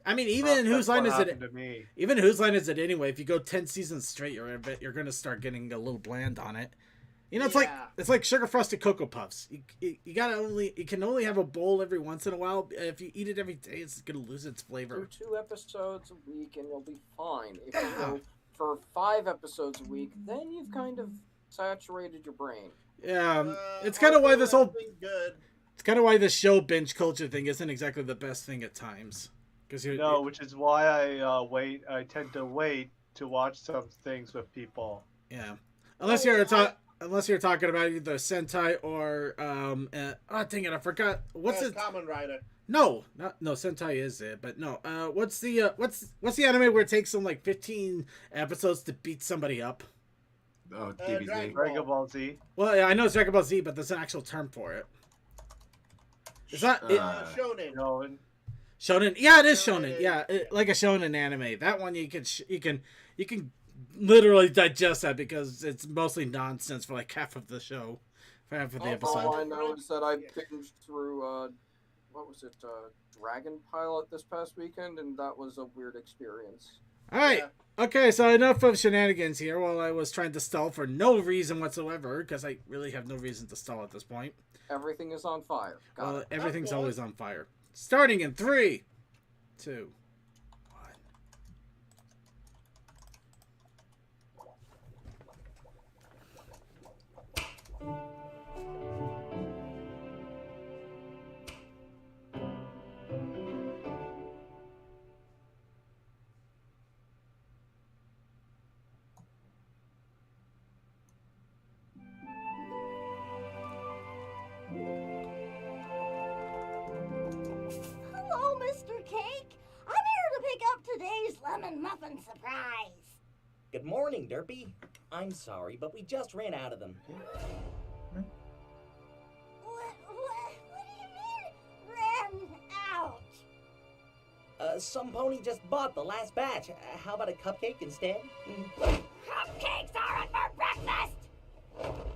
I mean, even That's whose line what is happened it? to me. Even whose line is it anyway? If you go 10 seasons straight, you're gonna start getting a little bland on it. You know, Yeah. it's like sugar frosted cocoa puffs. You can only have a bowl every once in a while. If you eat it every day, it's gonna lose its Do flavor. 2 episodes a week and you'll be fine. If you Yeah, go for 5 episodes a week, then you've kind of saturated your brain. yeah. It's kind of why Also, this that's whole been good. it's kind of why this show binge culture thing isn't exactly the best thing at times. Because No, which is why I tend to wait to watch some things with people. yeah, Oh, unless you're talking about either Sentai or oh dang it, I forgot what's it. Common Rider. No, not no. Sentai is it, but no. What's the anime where it takes them like 15 episodes to beat somebody up? Oh, DBZ. Dragon Dragon Ball Z. Well, yeah, I know it's Dragon Ball Z, but there's an actual term for it. It's not Shonen. No, and shonen. Yeah, it is shonen. Shonen. Yeah, like a shonen anime. That one you can literally digest that because it's mostly nonsense for like half of the show, for half of the Also, episode. All I know is that I binged through, what was it, Dragon Pilot this past weekend, and that was a weird experience. All right. Yeah. Okay, so enough of shenanigans here while I was trying to stall for no reason whatsoever, because I really have no reason to stall at this point. Everything is on fire. Got Well, it. everything's Of course. always on fire. Starting in 3, 2, 1. Hello, Mr. Cake. I'm here to pick up today's lemon muffin surprise. Good morning, Derpy. I'm sorry, but we just ran out of them. What do you mean, ran out? Some pony just bought the last batch. How about a cupcake instead? Cupcakes aren't for breakfast.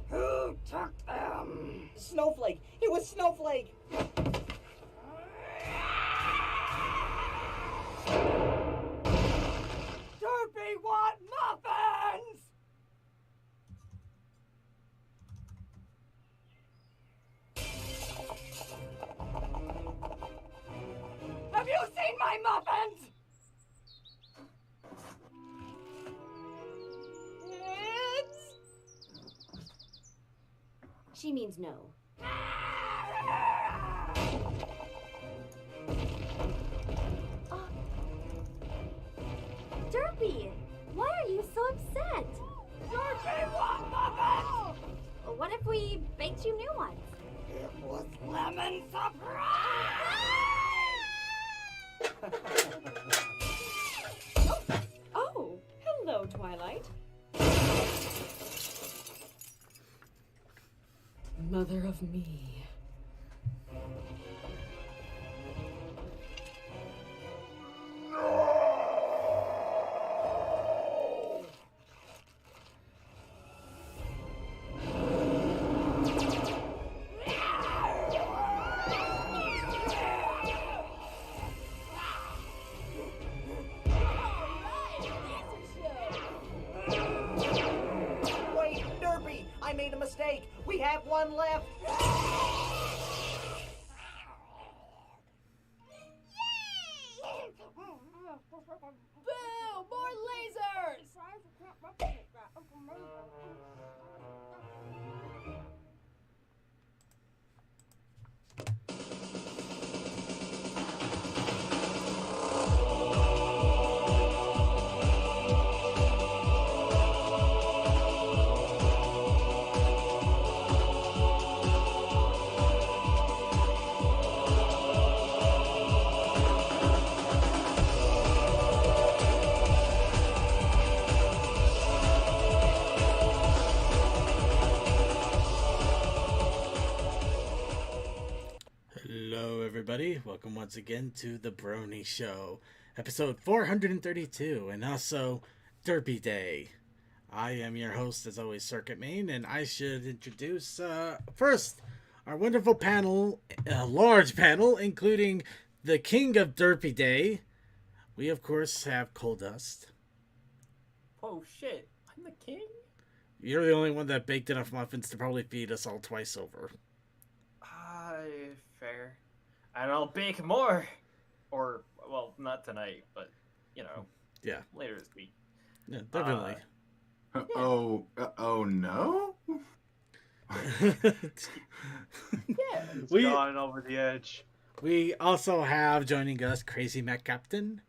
Who took them? Snowflake! It was Snowflake! Derpy want muffins! Have you seen my muffins? It's... She means no. Derpy, why are you so upset? Derpy want muffins! What if we baked you new ones? It was lemon surprise! Oh, hello, Twilight. Mother of me. Wait, Derpy! I made a mistake! We have one left! Boo! More lasers! Hello, everybody. Welcome once again to the Brony Show, episode 432, and also Derpy Day. I am your host, as always, Circuit Main, and I should introduce first our wonderful panel, a large panel, including the King of Derpy Day, We, of course, have Coal Dust. Oh shit! I'm the king. You're the only one that baked enough muffins to probably feed us all twice over. Fair. And I'll bake more. Or, well, not tonight, but, Yeah. later this week. Yeah, definitely. Oh no? Yeah. It's We- gone over the edge. We also have joining us Crazy Matt Captain,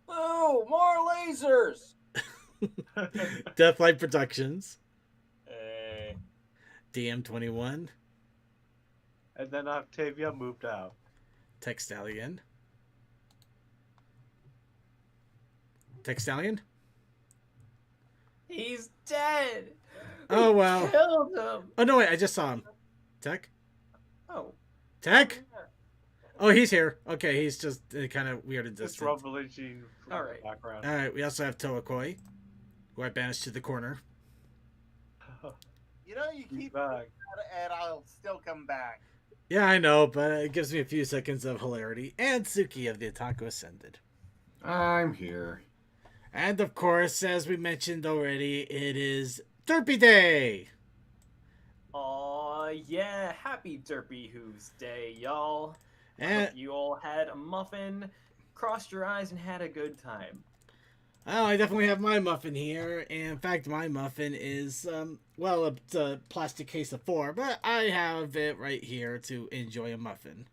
Boo! More lasers! Deathlight Productions, Hey. DM21, And then Octavia moved out. Textalion. Textalion? He's dead! Oh, We well. killed him! Oh, no, wait, I just saw him. Tech? Oh. Tech? Oh, he's here. Okay, he's just kind of weird and Just distant. rumbling from All the right. background. All right, we also have Toakoi, who I banished to the corner. You know, you He's keep back. and I'll still come back. Yeah, I know, but it gives me a few seconds of hilarity. And Suki of the Otaku Ascended. I'm here. And of course, as we mentioned already, it is Derpy Day! Aw, yeah. Happy Derpy Hooves Day, y'all. And Hope you all had a muffin, crossed your eyes, and had a good time. oh, I definitely have my muffin here. And in fact, my muffin is, it's a plastic case of 4, but I have it right here to enjoy a muffin.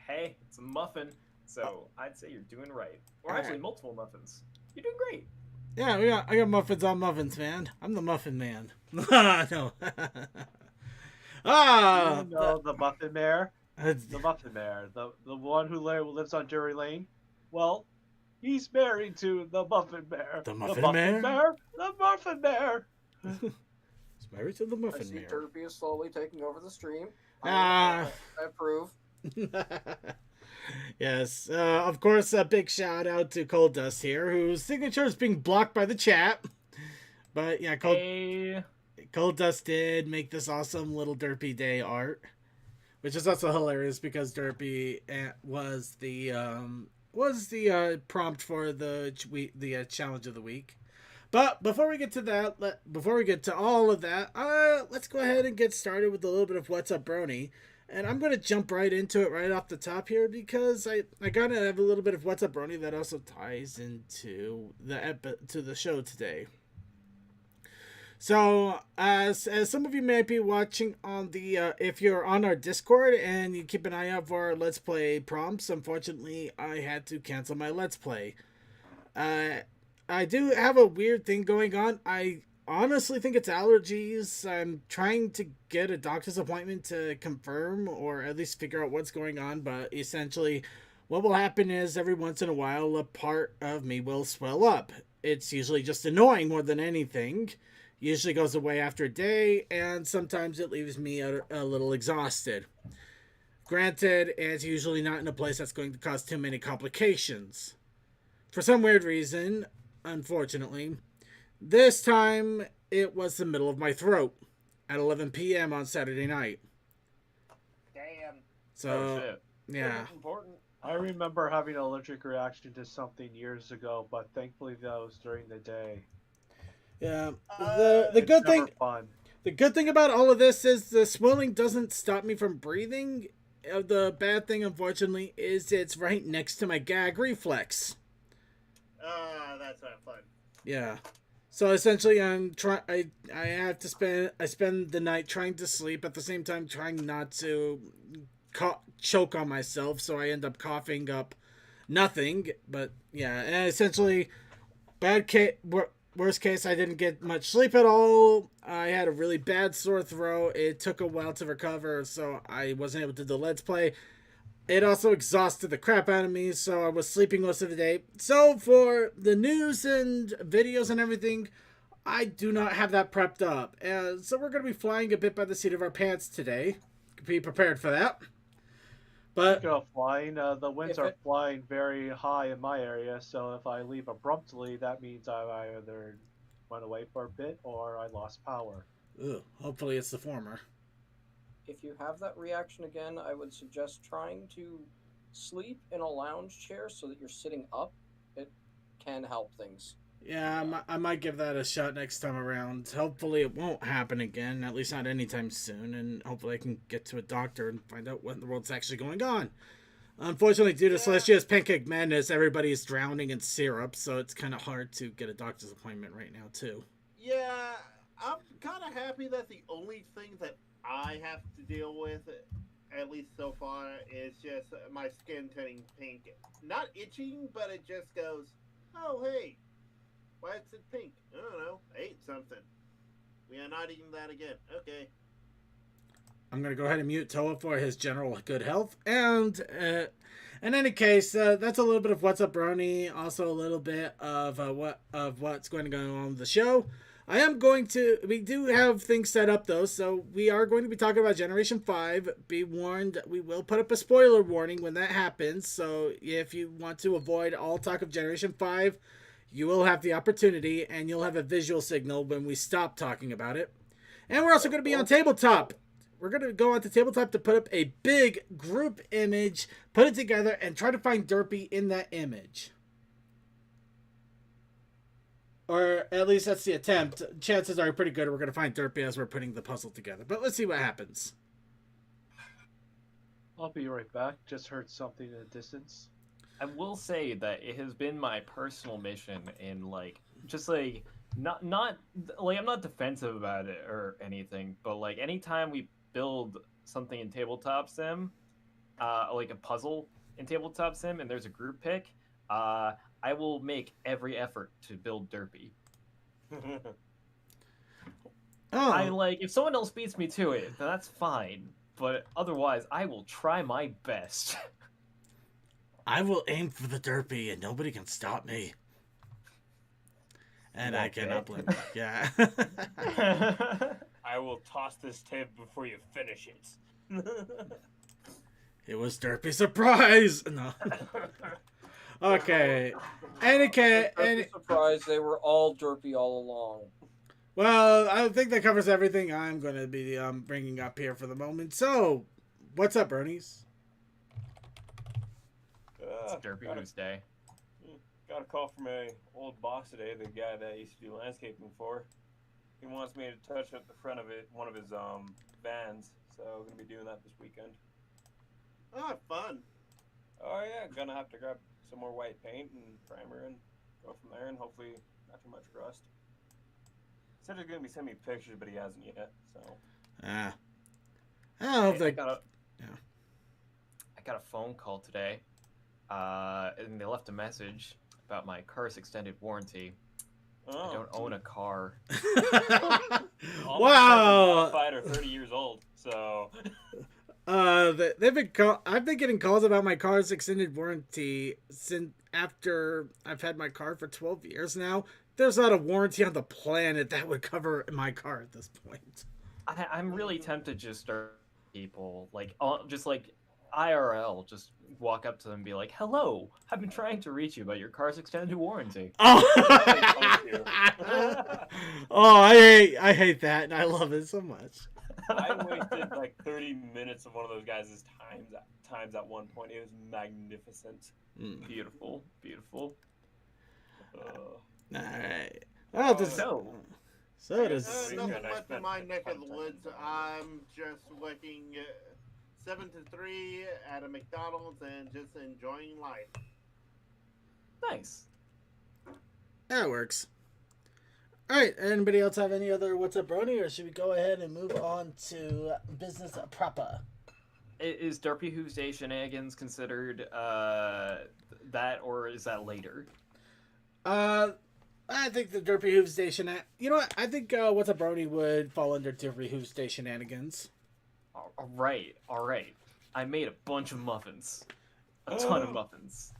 Hey, it's a muffin, so I'd say you're doing right. Or All actually, right. multiple muffins. You're doing great. Yeah, I got muffins on muffins, man. I'm the muffin man. No. You know the Muffin Mare? Uh, The Muffin Mare. The one who lives on Drury Lane? Well, he's married to the Muffin Mare. The Muffin Mare? The Muffin Mare! He's married to the I muffin see man. Derpy is slowly taking over the stream. Ah. I approve. Yes, of course, a big shout out to Cold Dust here, whose signature is being blocked by the chat. But yeah, Hey. Cold Dust did make this awesome little Derpy Day art, which is also hilarious because Derpy was the prompt for the challenge of the week. But before we get to that, before we get to all of that, let's go ahead and get started with a little bit of What's Up, Brony. And I'm going to jump right into it right off the top here because I gotta have a little bit of What's Up, Brony that also ties into the show today. So, as some of you may be watching on the, if you're on our Discord and you keep an eye out for our Let's Play prompts, unfortunately, I had to cancel my Let's Play. I do have a weird thing going on. I honestly think it's allergies. I'm trying to get a doctor's appointment to confirm or at least figure out what's going on, but essentially what will happen is every once in a while a part of me will swell up. It's usually just annoying more than anything. Usually goes away after a day, and sometimes it leaves me a little exhausted. Granted, it's usually not in a place that's going to cause too many complications. For some weird reason, unfortunately, this time it was the middle of my throat at 11 p.m. on Saturday night. Damn. So, Oh, shit. yeah. That's important. I remember having an allergic reaction to something years ago, but thankfully that was during the day. Yeah. The good thing Never fun. The good thing about all of this is the swelling doesn't stop me from breathing. The bad thing, unfortunately, is it's right next to my gag reflex. That's not fun. Yeah. So essentially, I spend the night trying to sleep at the same time trying not to choke on myself. So I end up coughing up nothing. But yeah, and essentially, worst case, I didn't get much sleep at all. I had a really bad sore throat. It took a while to recover, so I wasn't able to do Let's Play. It also exhausted the crap out of me, so I was sleeping most of the day. So for the news and videos and everything, I do not have that prepped up. And so we're going to be flying a bit by the seat of our pants today. Be prepared for that. But Speaking of flying, the winds are flying very high in my area, so if I leave abruptly, that means I either went away for a bit or I lost power. hopefully it's the former. If you have that reaction again, I would suggest trying to sleep in a lounge chair so that you're sitting up, it can help things. Yeah, I might give that a shot next time around. Hopefully it won't happen again, at least not anytime soon, and hopefully I can get to a doctor and find out what in the world's actually going on. Unfortunately, due to Celestia's Pancake Madness, everybody's drowning in syrup, so it's kind of hard to get a doctor's appointment right now, too. Yeah, I'm kind of happy that the only thing that I have to deal with, at least so far, is just my skin turning pink. Not itching, but it just goes, oh, hey, why is it pink? I don't know. I ate something. We are not eating that again. Okay. I'm going to go ahead and mute Toa for his general good health. And in any case, that's a little bit of What's Up, Brony. Also a little bit of what's going to go on with the show. We do have things set up, though, so we are going to be talking about Generation 5. Be warned, we will put up a spoiler warning when that happens, so if you want to avoid all talk of Generation 5, you will have the opportunity, and you'll have a visual signal when we stop talking about it. And we're also going to be on Tabletop. We're going to go on to Tabletop to put up a big group image, put it together, and try to find Derpy in that image. Or at least that's the attempt. Chances are pretty good we're going to find Derpy as we're putting the puzzle together. But let's see what happens. I'll be right back. Just heard something in the distance. I will say that it has been my personal mission in not like I'm not defensive about it or anything, but like anytime we build something in Tabletop Sim, like a puzzle in Tabletop Sim, and there's a group pick, I will make every effort to build Derpy. I like if someone else beats me to it, then that's fine. But otherwise, I will try my best. I will aim for the Derpy, and nobody can stop me. And I cannot blame you. Yeah. I will toss this tape before you finish it. It was Derpy surprise. No. Okay. Any surprise, they were all Derpy all along. Well, I think that covers everything I'm going to be bringing up here for the moment. So, what's up, Bronies? It's Derpy Tuesday. Got a call from my old boss today, the guy that I used to do landscaping for. He wants me to touch up the front of one of his vans, so I'm gonna be doing that this weekend. Oh, fun! Oh yeah, gonna have to grab some more white paint and primer and go from there, and hopefully not too much rust. He said he's gonna be sending me pictures, but he hasn't yet. So. I got a phone call today, and they left a message about my car's extended warranty. Oh. I don't own a car. Wow! Fighter, 30 years old, so. I've been getting calls about my car's extended warranty since after I've had my car for 12 years now. There's not a warranty on the planet that would cover my car at this point. I'm really tempted to just start people just like IRL, just walk up to them and be like, "Hello, I've been trying to reach you about your car's extended warranty." Oh, I hate that, and I love it so much. I wasted like 30 minutes of one of those guys' times at one point. It was magnificent. Beautiful. All right. Well, so it is. Nothing much in my neck of the woods. I'm just working 7 to 3 at a McDonald's and just enjoying life. Nice. That works. All right. Anybody else have any other What's Up, Brony, or should we go ahead and move on to business proper? Is Derpy Who's Day Shenanigans considered that, or is that later? I think the Derpy Hooves Day You know what? I think What's Up, Brony would fall under Derpy Hooves Day Shenanigans. All right. I made a bunch of muffins. A ton of muffins.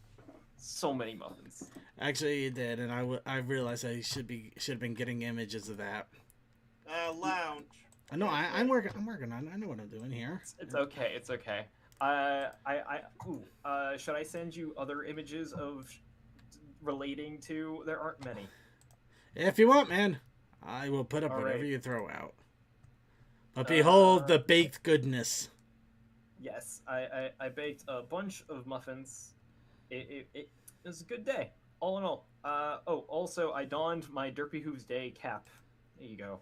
So many muffins. Actually, you did, and I realized I should have been getting images of that. Lounge. No, I'm working on it. I know what I'm doing here. It's okay. Should I send you other images of relating to? There aren't many. If you want, man, I will put up All whatever right. you throw out. But behold the baked goodness. Yes, I baked a bunch of muffins. It was a good day, all in all. Oh, also, I donned my Derpy Hooves Day cap. There you go.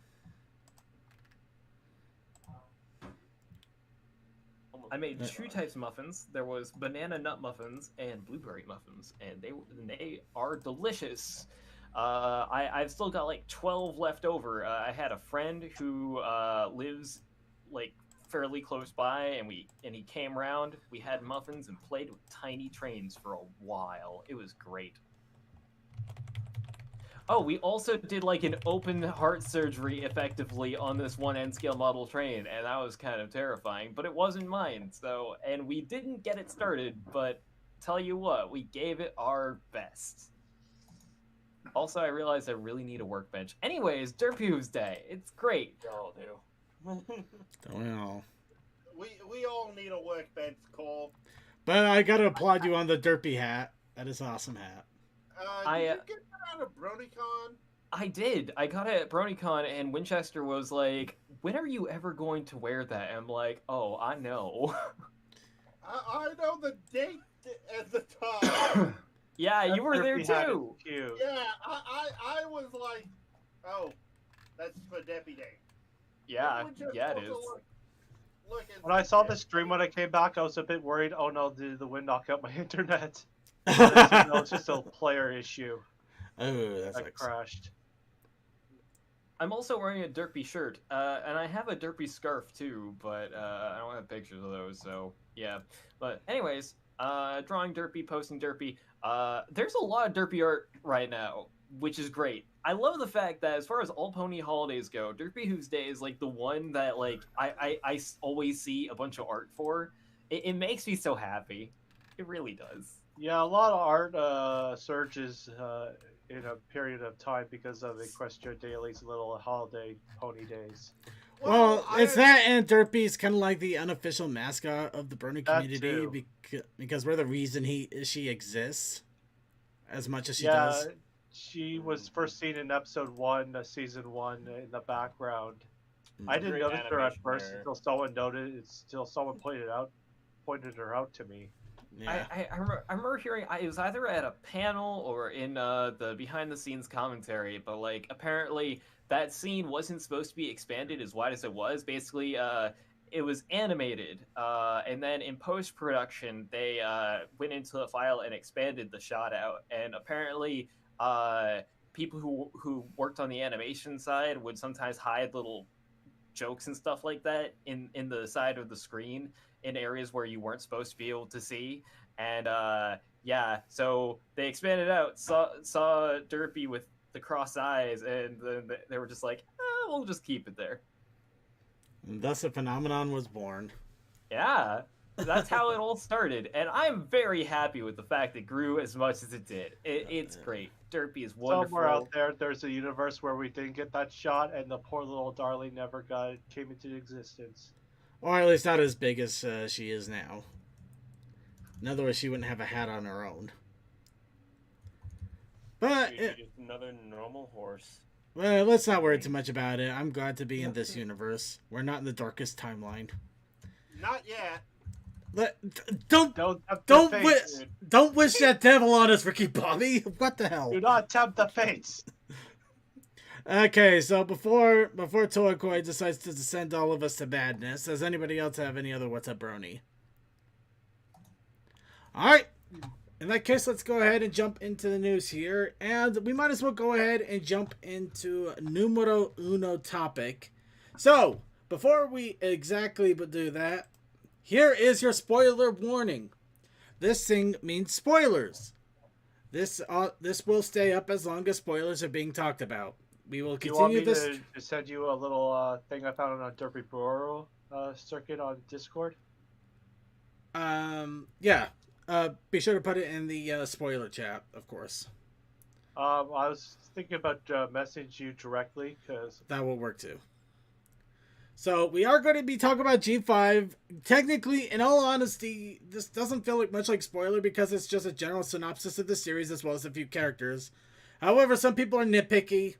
I made two types of muffins. There was banana nut muffins and blueberry muffins, and they are delicious. I've still got like 12 left over. I had a friend who lives like fairly close by, and he came around. We had muffins and played with tiny trains for a while. It was great. Oh, we also did like an open heart surgery effectively on this one N scale model train, and that was kind of terrifying, but it wasn't mine. So, and we didn't get it started, but tell you what, we gave it our best. Also, I realized I really need a workbench. Anyways, Derpy Hooves Day. It's great. We all do. Don't we all? We all need a workbench, Cole. But I gotta applaud you on the Derpy hat. That is an awesome hat. Did you get that out of BronyCon? I did. I got it at BronyCon, and Winchester was like, "When are you ever going to wear that?" And I'm like, "Oh, I know." I know the date at the time. Yeah, you were there too. Yeah, I was like, oh, that's for Derpy Day. Yeah, yeah, it is. When I saw the stream when I came back, I was a bit worried. Oh no, did the wind knock out my internet? No, it's just a player issue. Oh, that's like crashed. I'm also wearing a Derpy shirt, and I have a Derpy scarf too, but I don't have pictures of those, so yeah. But anyways, drawing Derpy, posting Derpy. There's a lot of Derpy art right now, which is great. I love the fact that as far as all pony holidays go, Derpy Hooves Day is like the one that like I always see a bunch of art for. It makes me so happy. It really does. Yeah, a lot of art surges in a period of time because of Equestria Daily's little holiday pony days. Well, it's that, and Derpy's kind of like the unofficial mascot of the Brony community because we're the reason she exists as much as she does. She was first seen in episode 1, season 1, in the background. I didn't notice her at first until someone someone pointed her out to me. Yeah. I remember hearing it was either at a panel or in the behind the scenes commentary, but like apparently that scene wasn't supposed to be expanded as wide as it was. Basically, it was animated, and then in post production they went into the file and expanded the shot out. And apparently, people who worked on the animation side would sometimes hide little jokes and stuff like that in the side of the screen in areas where you weren't supposed to be able to see. And yeah, so they expanded out, saw Derpy with the cross eyes, and then they were just like, we'll just keep it there. And thus a phenomenon was born. Yeah, that's how it all started, and I'm very happy with the fact it grew as much as it did. It's great. Derpy is wonderful. Somewhere out there's a universe where we didn't get that shot, and the poor little darling never came into existence. Or at least not as big as she is now. In other words, she wouldn't have a hat on her own. But just another normal horse. Well, let's not worry too much about it. I'm glad to be in this universe. We're not in the darkest timeline. Not yet. Don't wish that devil on us, Ricky Bobby. What the hell? Do not tempt the fates. Okay, so before Toakoi decides to send all of us to madness, does anybody else have any other What's Up Brony? Alright, in that case, let's go ahead and jump into the news here, and we might as well go ahead and jump into numero uno topic. So, before we exactly do that, here is your spoiler warning. This thing means spoilers. This will stay up as long as spoilers are being talked about. We will continue this. You want me to send you a little thing I found on a Derpy Borough circuit on Discord? Yeah. Be sure to put it in the spoiler chat, of course. I was thinking about message you directly because that will work too. So we are going to be talking about G5. Technically, in all honesty, this doesn't feel like much like spoiler because it's just a general synopsis of the series as well as a few characters. However, some people are nitpicky.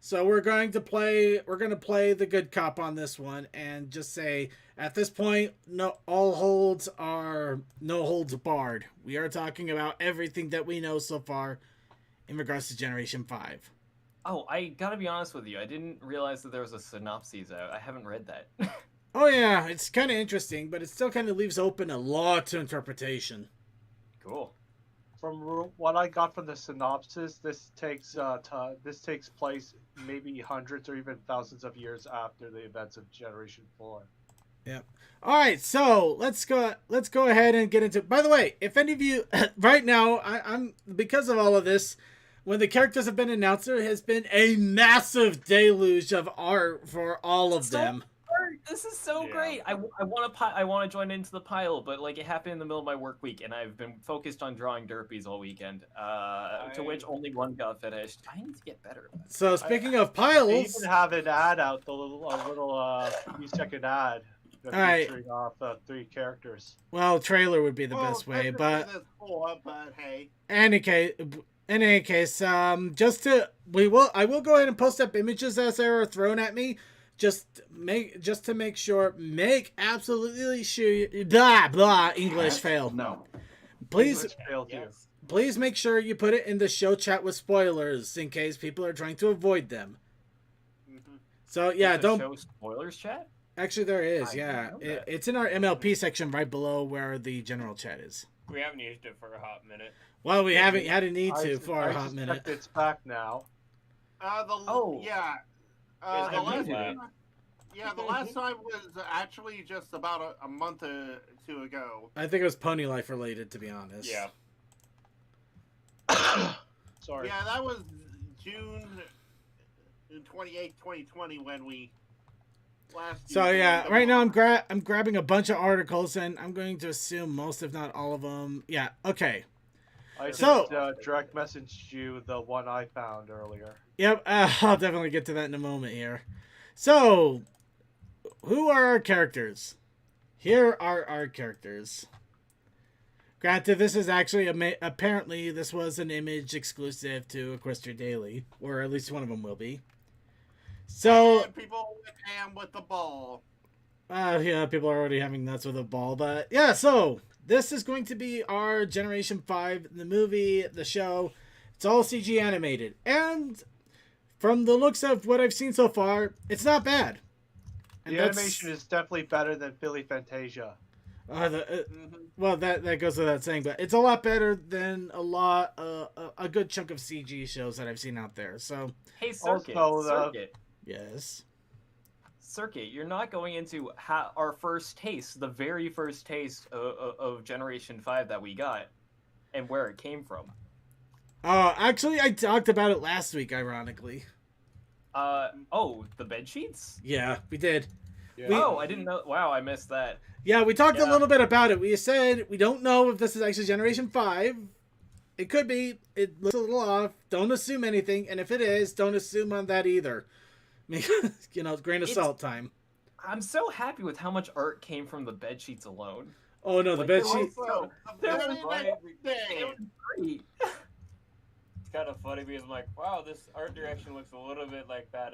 So we're going to play the good cop on this one and just say at this point no holds barred. We are talking about everything that we know so far in regards to Generation 5. Oh, I gotta be honest with you. I didn't realize that there was a synopsis out. I haven't read that. Oh yeah, it's kind of interesting, but it still kind of leaves open a lot to interpretation. Cool. From what I got from the synopsis, this takes place maybe hundreds or even thousands of years after the events of Generation 4. Yep. All right, so let's go ahead and get into. By the way, if any of you right now, I'm because of all of this, when the characters have been announced, there has been a massive deluge of art for all of them. This is so great. I want to join into the pile, but like it happened in the middle of my work week, and I've been focused on drawing Derpies all weekend. To which only one got finished. I need to get better. So speaking of piles, they even have an ad out, a little few-second ad. All right. Featuring off 3 characters. Well, trailer would be the best way, but hey. in any case, I will go ahead and post up images as they are thrown at me. Just to make sure, make absolutely sure. Blah. English fail. No. Please, English failed you. please make sure you put it in the show chat with spoilers in case people are trying to avoid them. Mm-hmm. So yeah, There's a don't. show spoilers chat. Actually, there is. Yeah, it's in our MLP section right below where the general chat is. We haven't used it for a hot minute. Well, we haven't had a need to for a hot suspect minute. It's back now. Yeah. The last time was actually just about a month or 2 ago. I think it was Pony Life related, to be honest. Yeah. Sorry. Yeah, that was June 28th, 2020 when we last. So yeah, right now I'm grabbing a bunch of articles and I'm going to assume most, if not all of them. Yeah. Okay. I just So direct messaged you the one I found earlier. Yep. I'll definitely get to that in a moment here. So, who are our characters? Here are our characters. Granted, this is actually apparently this was an image exclusive to Equestria Daily, or at least one of them will be. So people went ham with the ball. Yeah, people are already having nuts with a ball, but yeah. So this is going to be our Generation 5, the movie, the show. It's all CG animated, and from the looks of what I've seen so far, it's not bad. And the animation is definitely better than Philly Fantasia. Well, that goes without saying, but it's a lot better than a good chunk of CG shows that I've seen out there. So, hey, Circuit. Circuit. Yes. Circuit, you're not going into our first taste, the very first taste of Generation 5 that we got, and where it came from. Actually, I talked about it last week, ironically. The bed sheets? Yeah, we did. Yeah. I didn't know. Wow, I missed that. Yeah, we talked a little bit about it. We said we don't know if this is actually Generation 5. It could be. It looks a little off. Don't assume anything. And if it is, don't assume on that either. Grain of salt time. I'm so happy with how much art came from the bed sheets alone. Oh, no, the bed sheets. They're great. It's kind of funny because I'm like, wow, this art direction looks a little bit like that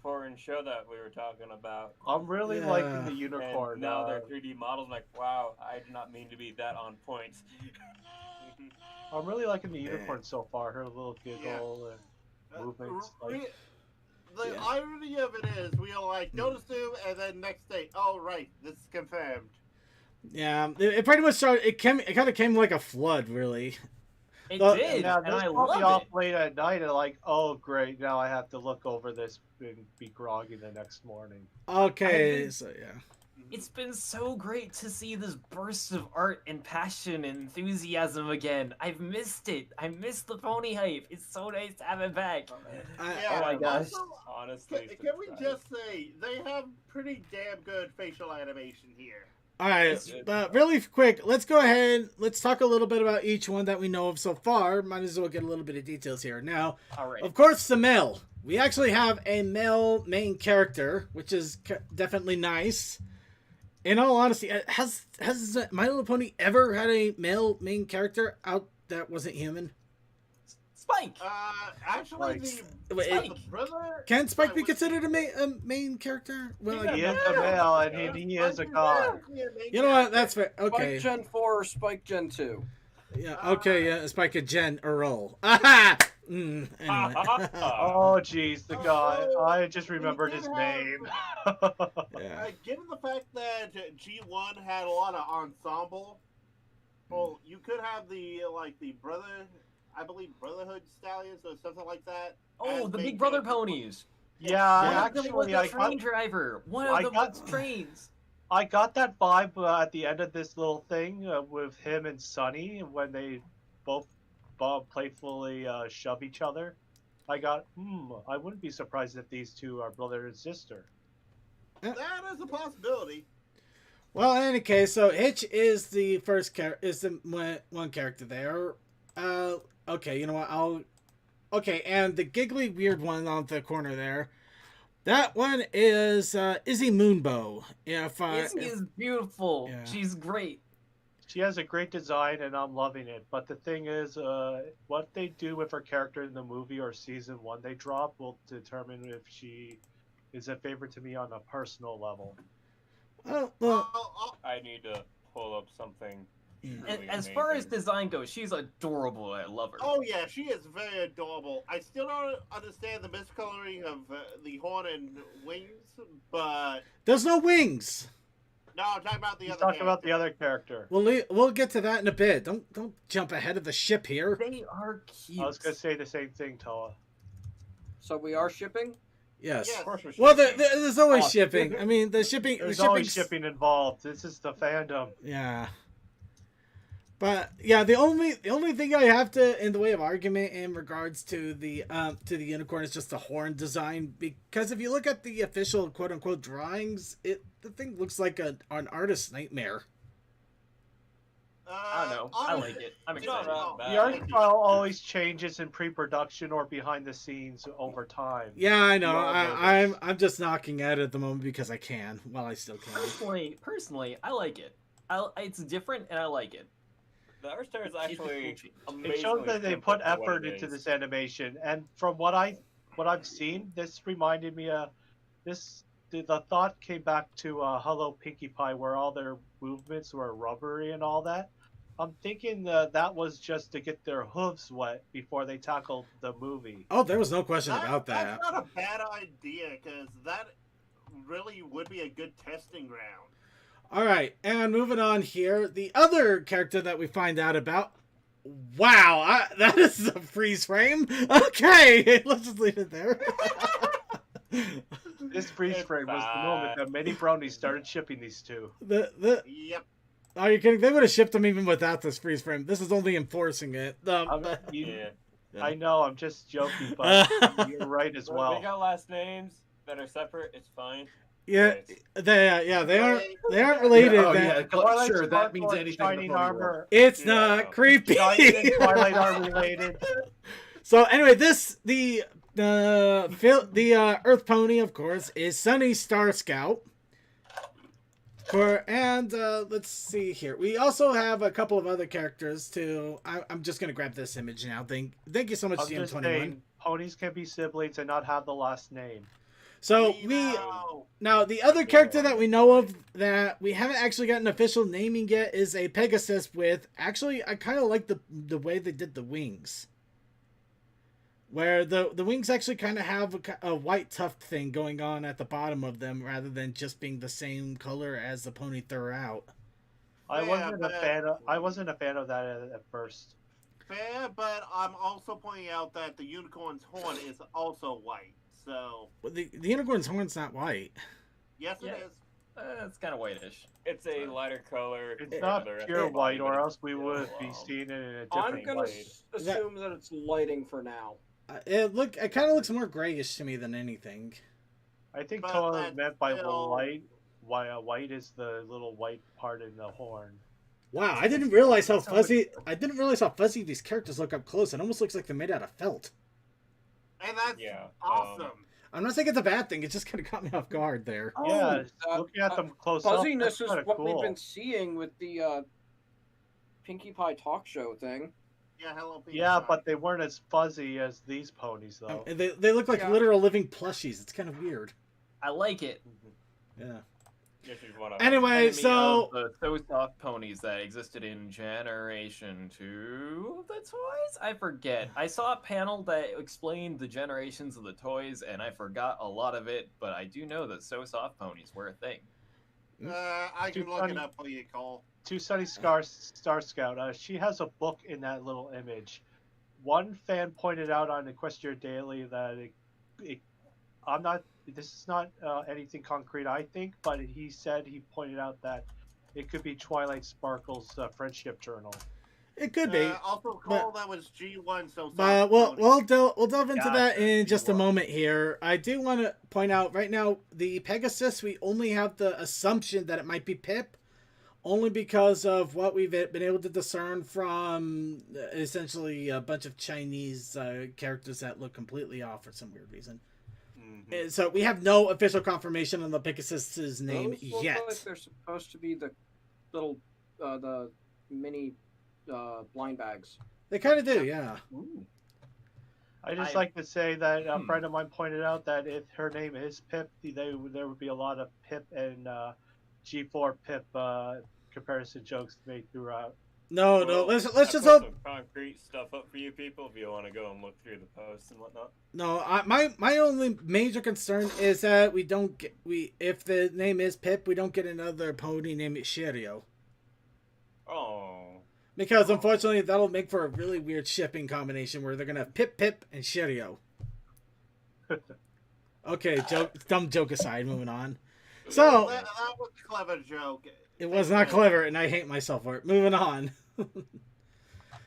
foreign show that we were talking about. I'm really liking the unicorn. And now they're 3D models. I'm like, wow, I did not mean to be that on point. I'm really liking the unicorn so far. Her little giggle and movements. The irony of it is, we'll go to Zoom, and then next day, oh right, this is confirmed. Yeah, it pretty much started. It kind of came like a flood, really. It did, now, and I love love off it. late at night, and like, oh great, now I have to look over this and be groggy the next morning. Okay, so yeah. It's been so great to see this burst of art and passion and enthusiasm again. I've missed it. I missed the pony hype. It's so nice to have it back. Oh my gosh. Also, honestly, can we just say they have pretty damn good facial animation here. All right, but really quick, let's go ahead. Let's talk a little bit about each one that we know of so far. Might as well get a little bit of details here. Now, of course, the male. We actually have a male main character, which is definitely nice. In all honesty, has My Little Pony ever had a male main character out that wasn't human? Spike. Actually, Wait, the brother. Can Spike be considered a main character? Well, he is a male, and he is a god. You know what? That's fair. Okay. Spike Gen 4 or Spike Gen 2? Yeah. Okay. Yeah. Spike a Gen Earl. Aha! Anyway. Oh, jeez, the god. I just remembered his name. Yeah. Given the fact that G1 had a lot of ensemble, well, you could have the brother, I believe Brotherhood Stallions or something like that. Oh, the Big Brother ponies. Yeah, One of them was actually, the train driver. One of them was trains. I got that vibe at the end of this little thing with him and Sunny when they both playfully shove each other. I got, I wouldn't be surprised if these two are brother and sister. That is a possibility. Well, in any case, so Hitch is the first one character there. Okay, you know what? Okay, and the giggly weird one on the corner there. That one is Izzy Moonbow. Izzy is beautiful. Yeah. She's great. She has a great design, and I'm loving it. But the thing is, what they do with her character in the movie or season 1 they drop will determine if she is a favorite to me on a personal level. I need to pull up something. Really As far as design goes, she's adorable. I love her. Oh yeah, she is very adorable. I still don't understand the miscoloring of the horn and wings, but there's no wings. No, I'm talking about the other. Talking about the other character. We'll get to that in a bit. Don't jump ahead of the ship here. They are cute. I was gonna say the same thing, Toa. So we are shipping? Yes. Of course we're Well, shipping. there's always shipping. I mean, the shipping. There's the always shipping involved. This is the fandom. Yeah. But yeah, the only thing I have to in the way of argument in regards to the unicorn is just the horn design, because if you look at the official quote unquote drawings, the thing looks like an artist's nightmare. I don't know. I like it. I'm excited. The art style always changes in pre-production or behind the scenes over time. Yeah, I know. I'm just knocking at it at the moment because I can. While I still can. Personally, I like it. It's different and I like it. The art style is actually amazing. It shows that they put effort into this animation, and from what I've seen, this reminded me of this. The thought came back to Hello Pinkie Pie, where all their movements were rubbery and all that. I'm thinking that was just to get their hooves wet before they tackled the movie. Oh, there was no question about that. That's not a bad idea, because that really would be a good testing ground. All right, and moving on here, the other character that we find out about. Wow, that is a freeze frame. Okay, let's just leave it there. This freeze frame was the moment that many brownies started shipping these two. Yep. Are you kidding? They would have shipped them even without this freeze frame. This is only enforcing it. I know, I'm just joking, but you're right as well. They got last names that are separate. It's fine. Yeah, they aren't related. Sure, that means anything. Shining armor. It's not creepy. Twilight armor related. So anyway, the Earth Pony, of course, is Sunny Star Scout. Let's see here. We also have a couple of other characters too. I'm just gonna grab this image now. Thank you so much, GM21. Ponies can be siblings and not have the last name. So now the other character that we know of that we haven't actually gotten official naming yet is a Pegasus with, actually I kind of like the way they did the wings. Where the wings actually kind of have a white tuft thing going on at the bottom of them rather than just being the same color as the pony throughout. I wasn't a fan of that at first. Fair, but I'm also pointing out that the unicorn's horn is also white. So the unicorn's horn's not white. Yes, it is. It's kind of whitish. It's a lighter color. It's not pure white, or else we would be seeing it in a different I'm gonna assume that it's lighting for now. It kind of looks more grayish to me than anything. I think Toa meant by light. White is the little white part in the horn. Wow, I didn't realize how fuzzy. I didn't realize how fuzzy these characters look up close. It almost looks like they're made out of felt. And that's awesome. I'm not saying it's a bad thing. It just kind of caught me off guard there. Yeah, looking at them close up. Fuzziness is what cool. we've been seeing with the Pinkie Pie talk show thing. Yeah, Hello Pinkie Yeah, Pie. but they weren't as fuzzy as these ponies, though. They look like literal living plushies. It's kind of weird. I like it. Yeah. Anyway, so the so soft ponies that existed in Generation 2 of the toys? I forget. I saw a panel that explained the generations of the toys, and I forgot a lot of it, but I do know that so soft ponies were a thing. I can look it up for you, Cole. To Sunny Star Scout, she has a book in that little image. One fan pointed out on Equestria Daily that this is not anything concrete, I think, but he pointed out that it could be Twilight Sparkle's friendship journal. It could be. Also, Cole, that was G1. So, but we'll delve into that in just a moment here. I do want to point out right now the Pegasus. We only have the assumption that it might be Pip, only because of what we've been able to discern from essentially a bunch of Chinese characters that look completely off for some weird reason. Mm-hmm. So we have no official confirmation on the Pegasus's name yet. Look like they're supposed to be the little, the mini blind bags. They kind of do, yeah. Ooh. I just like to say that a friend of mine pointed out that if her name is Pip, there would be a lot of Pip and G4 Pip comparison jokes made throughout. No, let's just hope some concrete stuff up for you people if you want to go and look through the posts and whatnot. No, my only major concern is that if the name is Pip, we don't get another pony named Shirio. Oh. Because unfortunately, that'll make for a really weird shipping combination where they're gonna have Pip and Shirio. Okay, dumb joke aside, moving on. So that was a clever joke. It was not clever, and I hate myself for it. Moving on.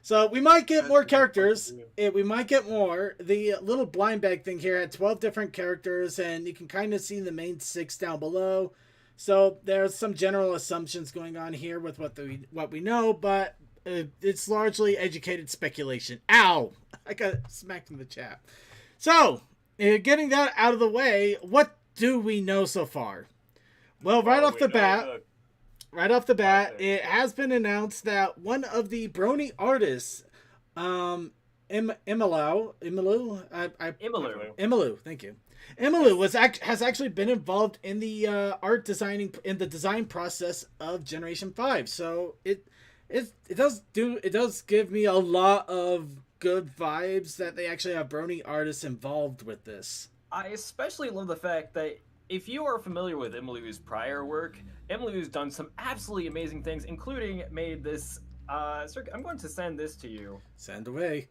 So we might get more characters. We might get more. The little blind bag thing here had 12 different characters, and you can kind of see the main 6 down below. So there's some general assumptions going on here with what we know, but it's largely educated speculation. Ow! I got smacked in the chat. So, getting that out of the way, what do we know so far? Well, right off the bat, it has been announced that one of the Brony artists, Emilu, thank you. Emilu has actually been involved in the design process of Generation 5. So it does give me a lot of good vibes that they actually have Brony artists involved with this. I especially love the fact that if you are familiar with Emilu's prior work, Emilu's done some absolutely amazing things, including made this. Sir, I'm going to send this to you. Send away.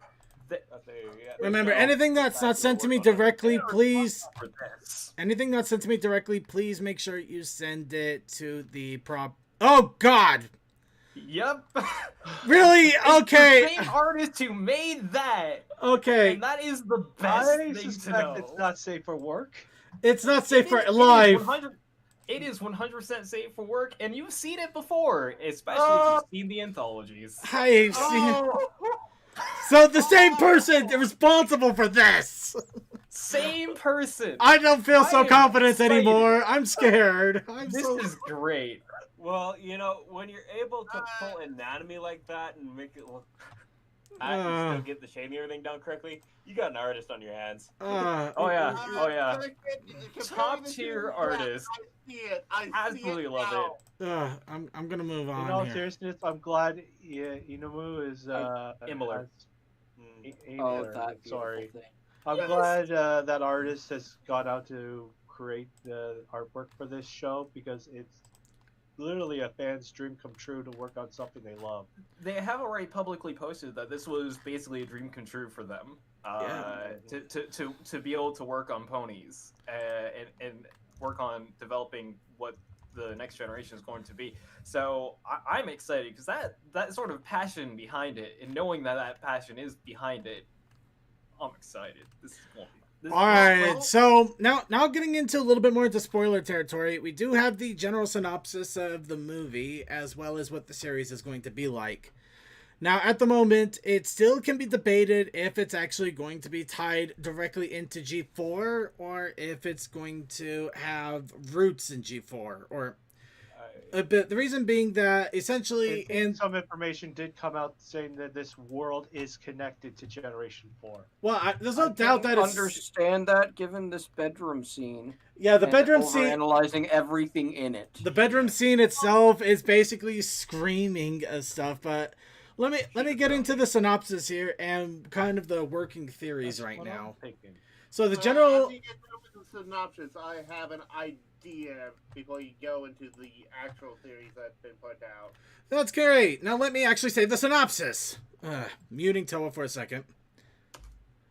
Remember, anything that's not sent to me directly, please. Anything that's sent to me directly, please make sure you send it to the prop. Oh God. Yep. Really? Okay. The same artist who made that. Okay. And that is the best thing to know. It's not safe for work. It's not safe for live. It is 100% safe for work, and you've seen it before, especially if you've seen the anthologies. I've seen. So the same person responsible for this. Same person. I don't feel so confident anymore. I'm scared. This is great. Well, when you're able to pull anatomy like that and make it look, and still get the shading and everything done correctly, you got an artist on your hands. Oh yeah. Top tier artist. I see it. I absolutely love it. I'm gonna move on. In all seriousness, I'm glad Inamu is Emiler. Sorry. I'm glad that artist has gone out to create the artwork for this show, because it's literally a fan's dream come true to work on something they love. They have already publicly posted that this was basically a dream come true for them. To be able to work on ponies and work on developing what the next generation is going to be. So I'm excited because that sort of passion behind it, and knowing that passion is behind it, I'm excited. All right, so now getting into a little bit more into spoiler territory, we do have the general synopsis of the movie as well as what the series is going to be like. Now, at the moment, it still can be debated if it's actually going to be tied directly into G4 or if it's going to have roots in G4. Or But the reason being that essentially, and some information did come out saying that this world is connected to Generation 4. Well, there's no doubt that it's... understand that given this bedroom scene. Yeah, the bedroom scene... analyzing everything in it. The bedroom scene itself is basically screaming stuff, but let me get into the synopsis here and kind of the working theories right now. So the general... As you get through the synopsis, I have an idea before you go into the actual theories that's been put out. That's great. Now let me actually say the synopsis. Muting Toa for a second.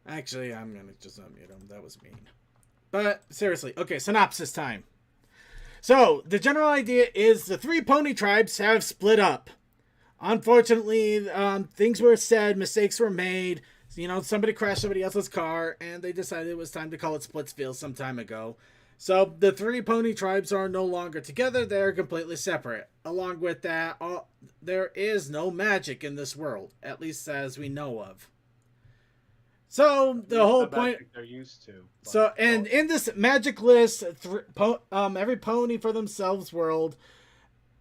Actually, I'm going to just unmute him. That was mean. But seriously, okay, synopsis time. So, the general idea is the 3 pony tribes have split up. Unfortunately, things were said, mistakes were made. You know, somebody crashed somebody else's car, and they decided it was time to call it Splitsville some time ago. So, the 3 pony tribes are no longer together. They're completely separate. Along with that, there is no magic in this world, at least as we know of. So the whole point they're used to. So and in this magicless every pony for themselves world,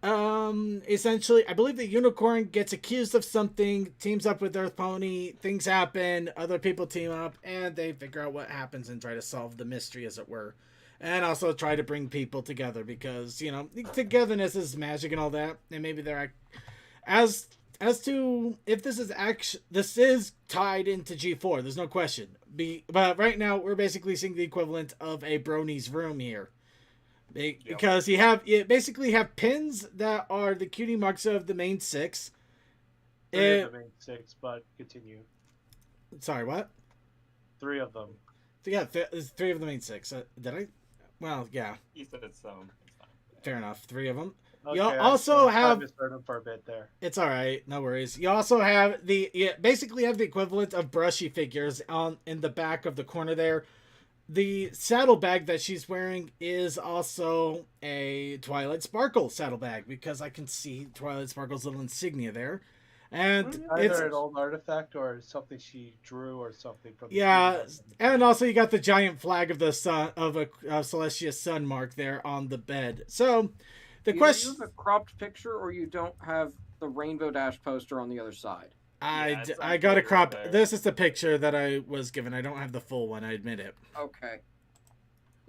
essentially I believe the unicorn gets accused of something, teams up with Earth Pony, things happen, other people team up, and they figure out what happens and try to solve the mystery, as it were. And also try to bring people together because, you know, togetherness is magic and all that. And maybe they're as to if this is tied into G4, there's no question. But right now we're basically seeing the equivalent of a Brony's room here, because you basically have pins that are the cutie marks of the main 6. 3 of the main 6, but continue. Sorry, what? 3 of them. Yeah, 3 of the main 6. Did I? Well, yeah. You said it's fair enough. 3 of them. Okay, you also have... I misheard him for a bit there. It's alright, no worries. You also have basically have the equivalent of brushy figures in the back of the corner there. The saddlebag that she's wearing is also a Twilight Sparkle saddlebag, because I can see Twilight Sparkle's little insignia there. And either an old artifact or something she drew or something from and also you got the giant flag of the sun of a Celestia sun mark there on the bed. So the question: use a cropped picture, or you don't have the Rainbow Dash poster on the other side. I got a crop. This is the picture that I was given. I don't have the full one. I admit it. Okay.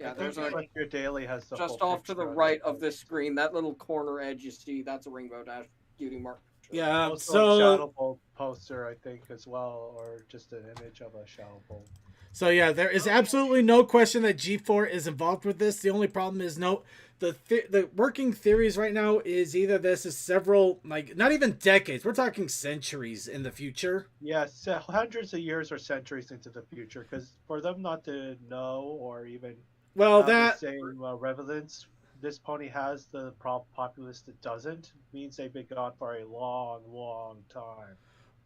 Yeah, there's like your daily has the just off to the right of this screen. That little corner edge you see, that's a Rainbow Dash cutie mark. Yeah, also so a Shadow Bolt poster, I think, as well, or just an image of a Shadow Bolt. So yeah, there is absolutely no question that G4 is involved with this. The only problem is the working theories right now is either this is several, like, not even decades, we're talking centuries in the future. Yes, hundreds of years or centuries into the future, because for them not to know or even the same relevance this pony has, the populace that doesn't, means they've been gone for a long, long time.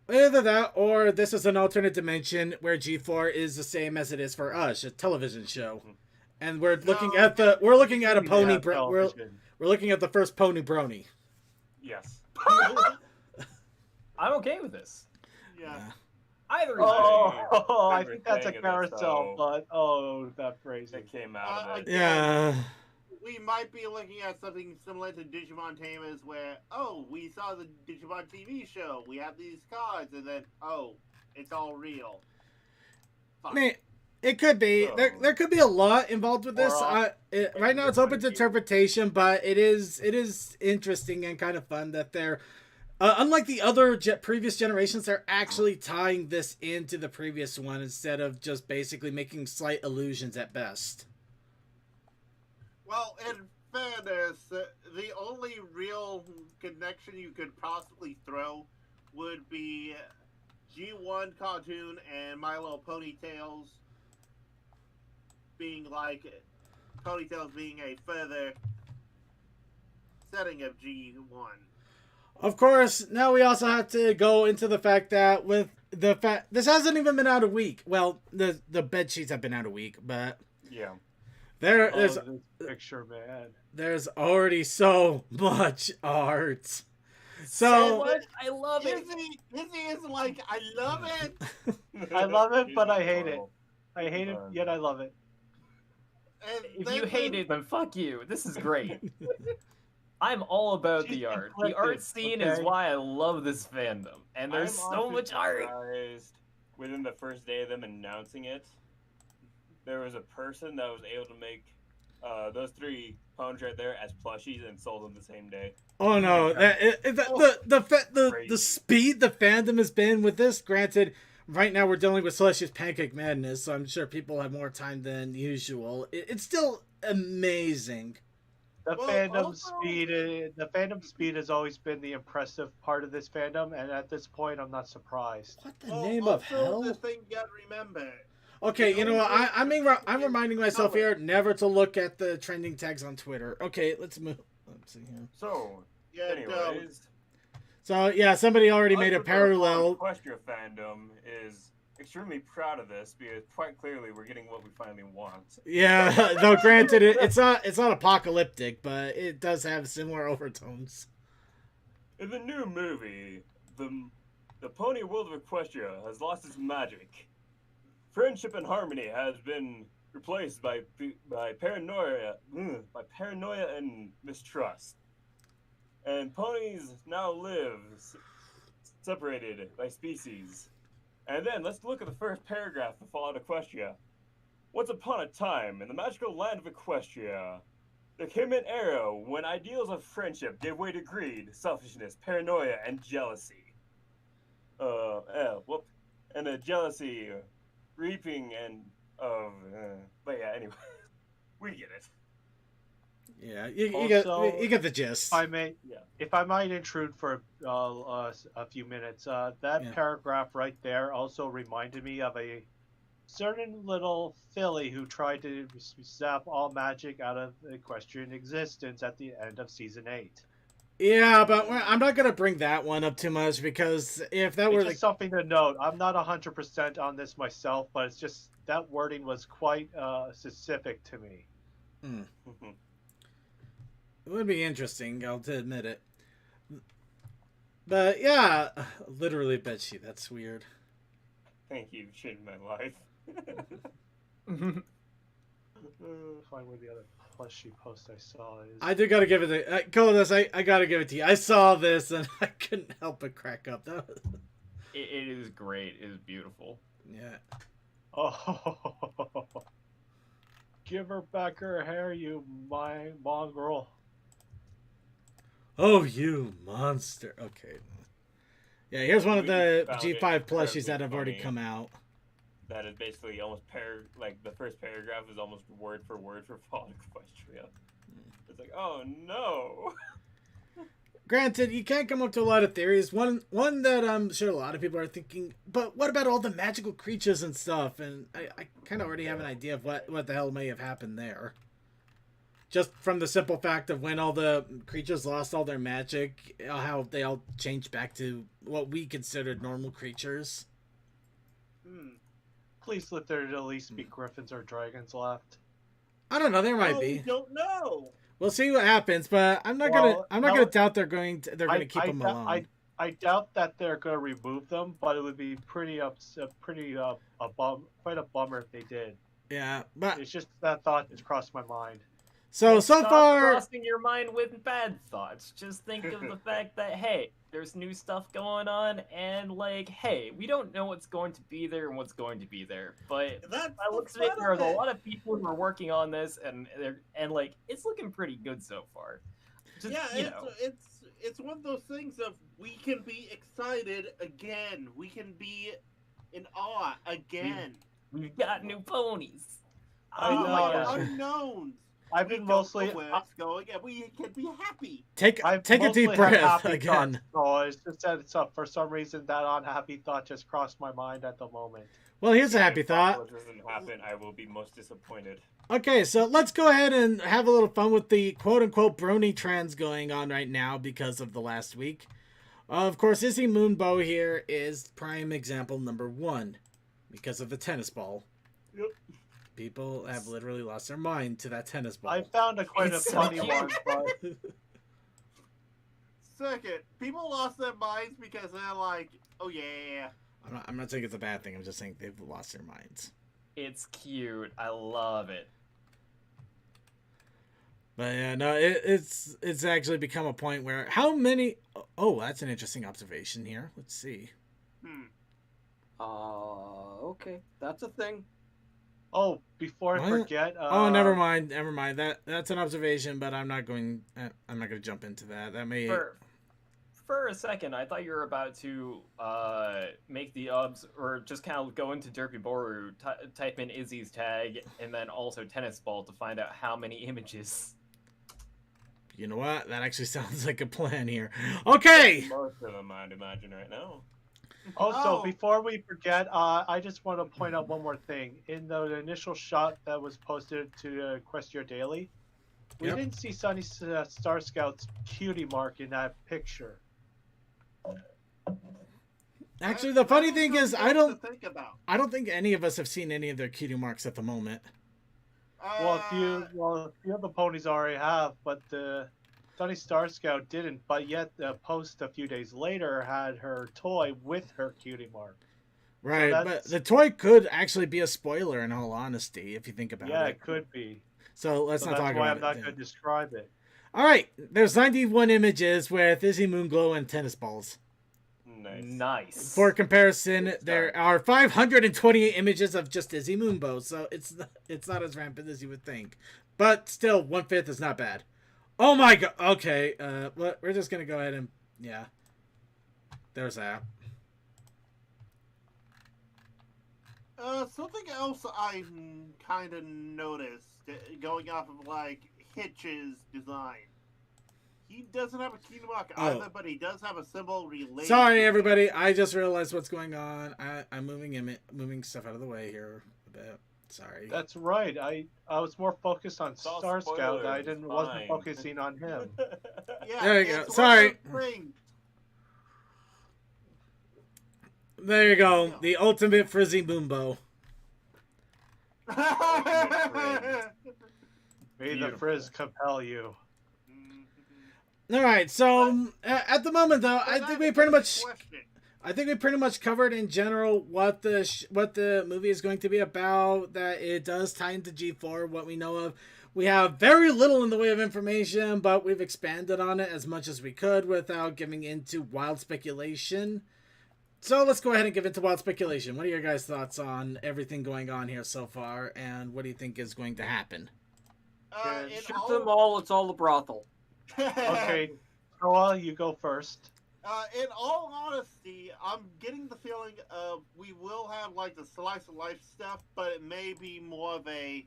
Either that, or this is an alternate dimension where G4 is the same as it is for us, a television show, and we're looking at a pony. We're looking at the first pony Brony. Yes. I'm okay with this. Yeah. Either. I think that's a carousel, but that phrasing came out of it. Yeah. We might be looking at something similar to Digimon Tamers, where we saw the Digimon TV show, we have these cards, and then it's all real. I mean, it could be. There could be a lot involved with this. Right now, it's open to interpretation, but it is interesting and kind of fun that they're, unlike the other previous generations, they're actually tying this into the previous one instead of just basically making slight allusions at best. Well, in fairness, the only real connection you could possibly throw would be G1 cartoon and My Little Ponytails being like Ponytails being a further setting of G1. Of course, now we also have to go into the fact that with the fact this hasn't even been out a week. Well, the bed sheets have been out a week, but yeah. There's this picture, man. There's already so much art. So I love it. Izzy is like, I love it. I love it, but I hate it. I hate it, yet I love it. If you hate it, then fuck you. This is great. I'm all about She's the art. The conflicted, art scene is okay? why I love this fandom. And there's I'm so often much art. surprised within the first day of them announcing it, there was a person that was able to make those 3 ponies right there as plushies and sold them the same day. Oh no, the speed the fandom has been with this. Granted, right now we're dealing with Celestia's Pancake Madness, so I'm sure people have more time than usual. It's still amazing. The fandom speed has always been the impressive part of this fandom, and at this point, I'm not surprised. What the name of hell? The thing you gotta remember. Okay, you know what? I'm reminding myself here never to look at the trending tags on Twitter. Okay, let's move. Let's see here. So, Yeah, anyways, So yeah, somebody already made a parallel. Equestria fandom is extremely proud of this because quite clearly we're getting what we finally want. Yeah, though granted, it's not apocalyptic, but it does have similar overtones. In the new movie, the Pony World of Equestria has lost its magic. Friendship and harmony has been replaced by paranoia and mistrust. And ponies now live separated by species. And then let's look at the first paragraph of Fallout Equestria. Once upon a time, in the magical land of Equestria, there came an era when ideals of friendship gave way to greed, selfishness, paranoia, and jealousy. And the jealousy, reaping, and but yeah, anyway, we get it. Yeah, you get the gist. If I might intrude for a few minutes, that paragraph right there also reminded me of a certain little filly who tried to zap all magic out of equestrian existence at the end of season 8. Yeah, but I'm not gonna bring that one up too much because if that were just something to note, I'm not 100% on this myself, but it's just that wording was quite specific to me. It would be interesting, I'll admit it. But yeah, literally Betsy, that's weird. Thank you, changed my life. Find where the other plushie post I saw is. I do gotta give it I gotta give it to you. I saw this and I couldn't help but crack up. It is great. It is beautiful. Yeah. Oh, give her back her hair, you mongrel. Oh, you monster. Okay. Yeah, here's one of the G5 plushies that have already come out. That is basically almost the first paragraph is almost word for Fallout Equestria. It's like, oh no. Granted, you can't come up to a lot of theories. One that I'm sure a lot of people are thinking, but what about all the magical creatures and stuff? And I kind of already have an idea of what the hell may have happened there. Just from the simple fact of when all the creatures lost all their magic, how they all changed back to what we considered normal creatures. Please let there at least be griffins or dragons left. I don't know. There might be. We don't know. We'll see what happens, but I'm not gonna doubt they're gonna keep them alone. I doubt that they're gonna remove them, but it would be quite a bummer if they did. Yeah, but it's just that thought just crossed my mind. So far, crossing your mind with bad thoughts. Just think of the fact that hey, there's new stuff going on, and hey, we don't know what's going to be there and what's going to be there. But by looks of it, there's a lot of people who are working on this, and it's looking pretty good so far. Just, it's one of those things of we can be excited again. We can be in awe again. We've got new ponies. Unknowns. I've been mostly going, and we can be happy. Take a deep breath again. So it's just that for some reason that unhappy thought just crossed my mind at the moment. Well, here's a happy thought. If it doesn't happen, I will be most disappointed. Okay, so let's go ahead and have a little fun with the quote-unquote brony trends going on right now because of the last week. Of course, Izzy Moonbow here is prime example number 1 because of the tennis ball. Yep. People have literally lost their mind to that tennis ball. I found quite a funny one, but... Second, people lost their minds because they're like, oh yeah. I'm not saying it's a bad thing. I'm just saying they've lost their minds. It's cute. I love it. But yeah, no, it's actually become a point where how many? Oh, that's an interesting observation here. Let's see. Okay, that's a thing. Oh, before I forget. Oh, never mind. That's an observation, but I'm not going to jump into that. That may. For a second, I thought you were about to make the obs, or just kind of go into Derpy Boru, type in Izzy's tag, and then also tennis ball to find out how many images. You know what? That actually sounds like a plan here. Okay. Most of them, I'd imagine, right now. Also, before we forget, I just want to point out one more thing. In the initial shot that was posted to Questia Daily, we didn't see Sunny Star Scout's cutie mark in that picture. Actually, the funny thing is, I don't think any of us have seen any of their cutie marks at the moment. Well, a few of the ponies already have, but the Sunny Star Scout didn't. But yet, the post a few days later had her toy with her cutie mark. Right, so but the toy could actually be a spoiler. In all honesty, if you think about it. Yeah, it could be. So let's not talk about it. That's why I'm not going to describe it. All right, there's 91 images with Izzy Moonglow and tennis balls. Nice. For comparison, there are 528 images of just Izzy Moonbow, so it's not as rampant as you would think. But still, 1/5 is not bad. Oh my god. Okay, we're just gonna go ahead and there's that. Something else I kind of noticed going off of like Hitch's design. He doesn't have a cutie mark either, but he does have a symbol related. Sorry, everybody. I just realized what's going on. I'm moving stuff out of the way here a bit. Sorry. That's right. I was more focused on Star Scout. I wasn't focusing on him. Yeah, there you go. Sorry. There you go. The ultimate Frizzy Moonbow. May the frizz compel you. All right, so at the moment, though, I think we pretty much covered in general what the movie is going to be about. That it does tie into G4, what we know of. We have very little in the way of information, but we've expanded on it as much as we could without giving into wild speculation. So let's go ahead and give into wild speculation. What are your guys' thoughts on everything going on here so far, and what do you think is going to happen? Shoot them all. It's all a brothel. Okay, Noah, you go first. In all honesty, I'm getting the feeling of we will have like the slice of life stuff, but it may be more of a,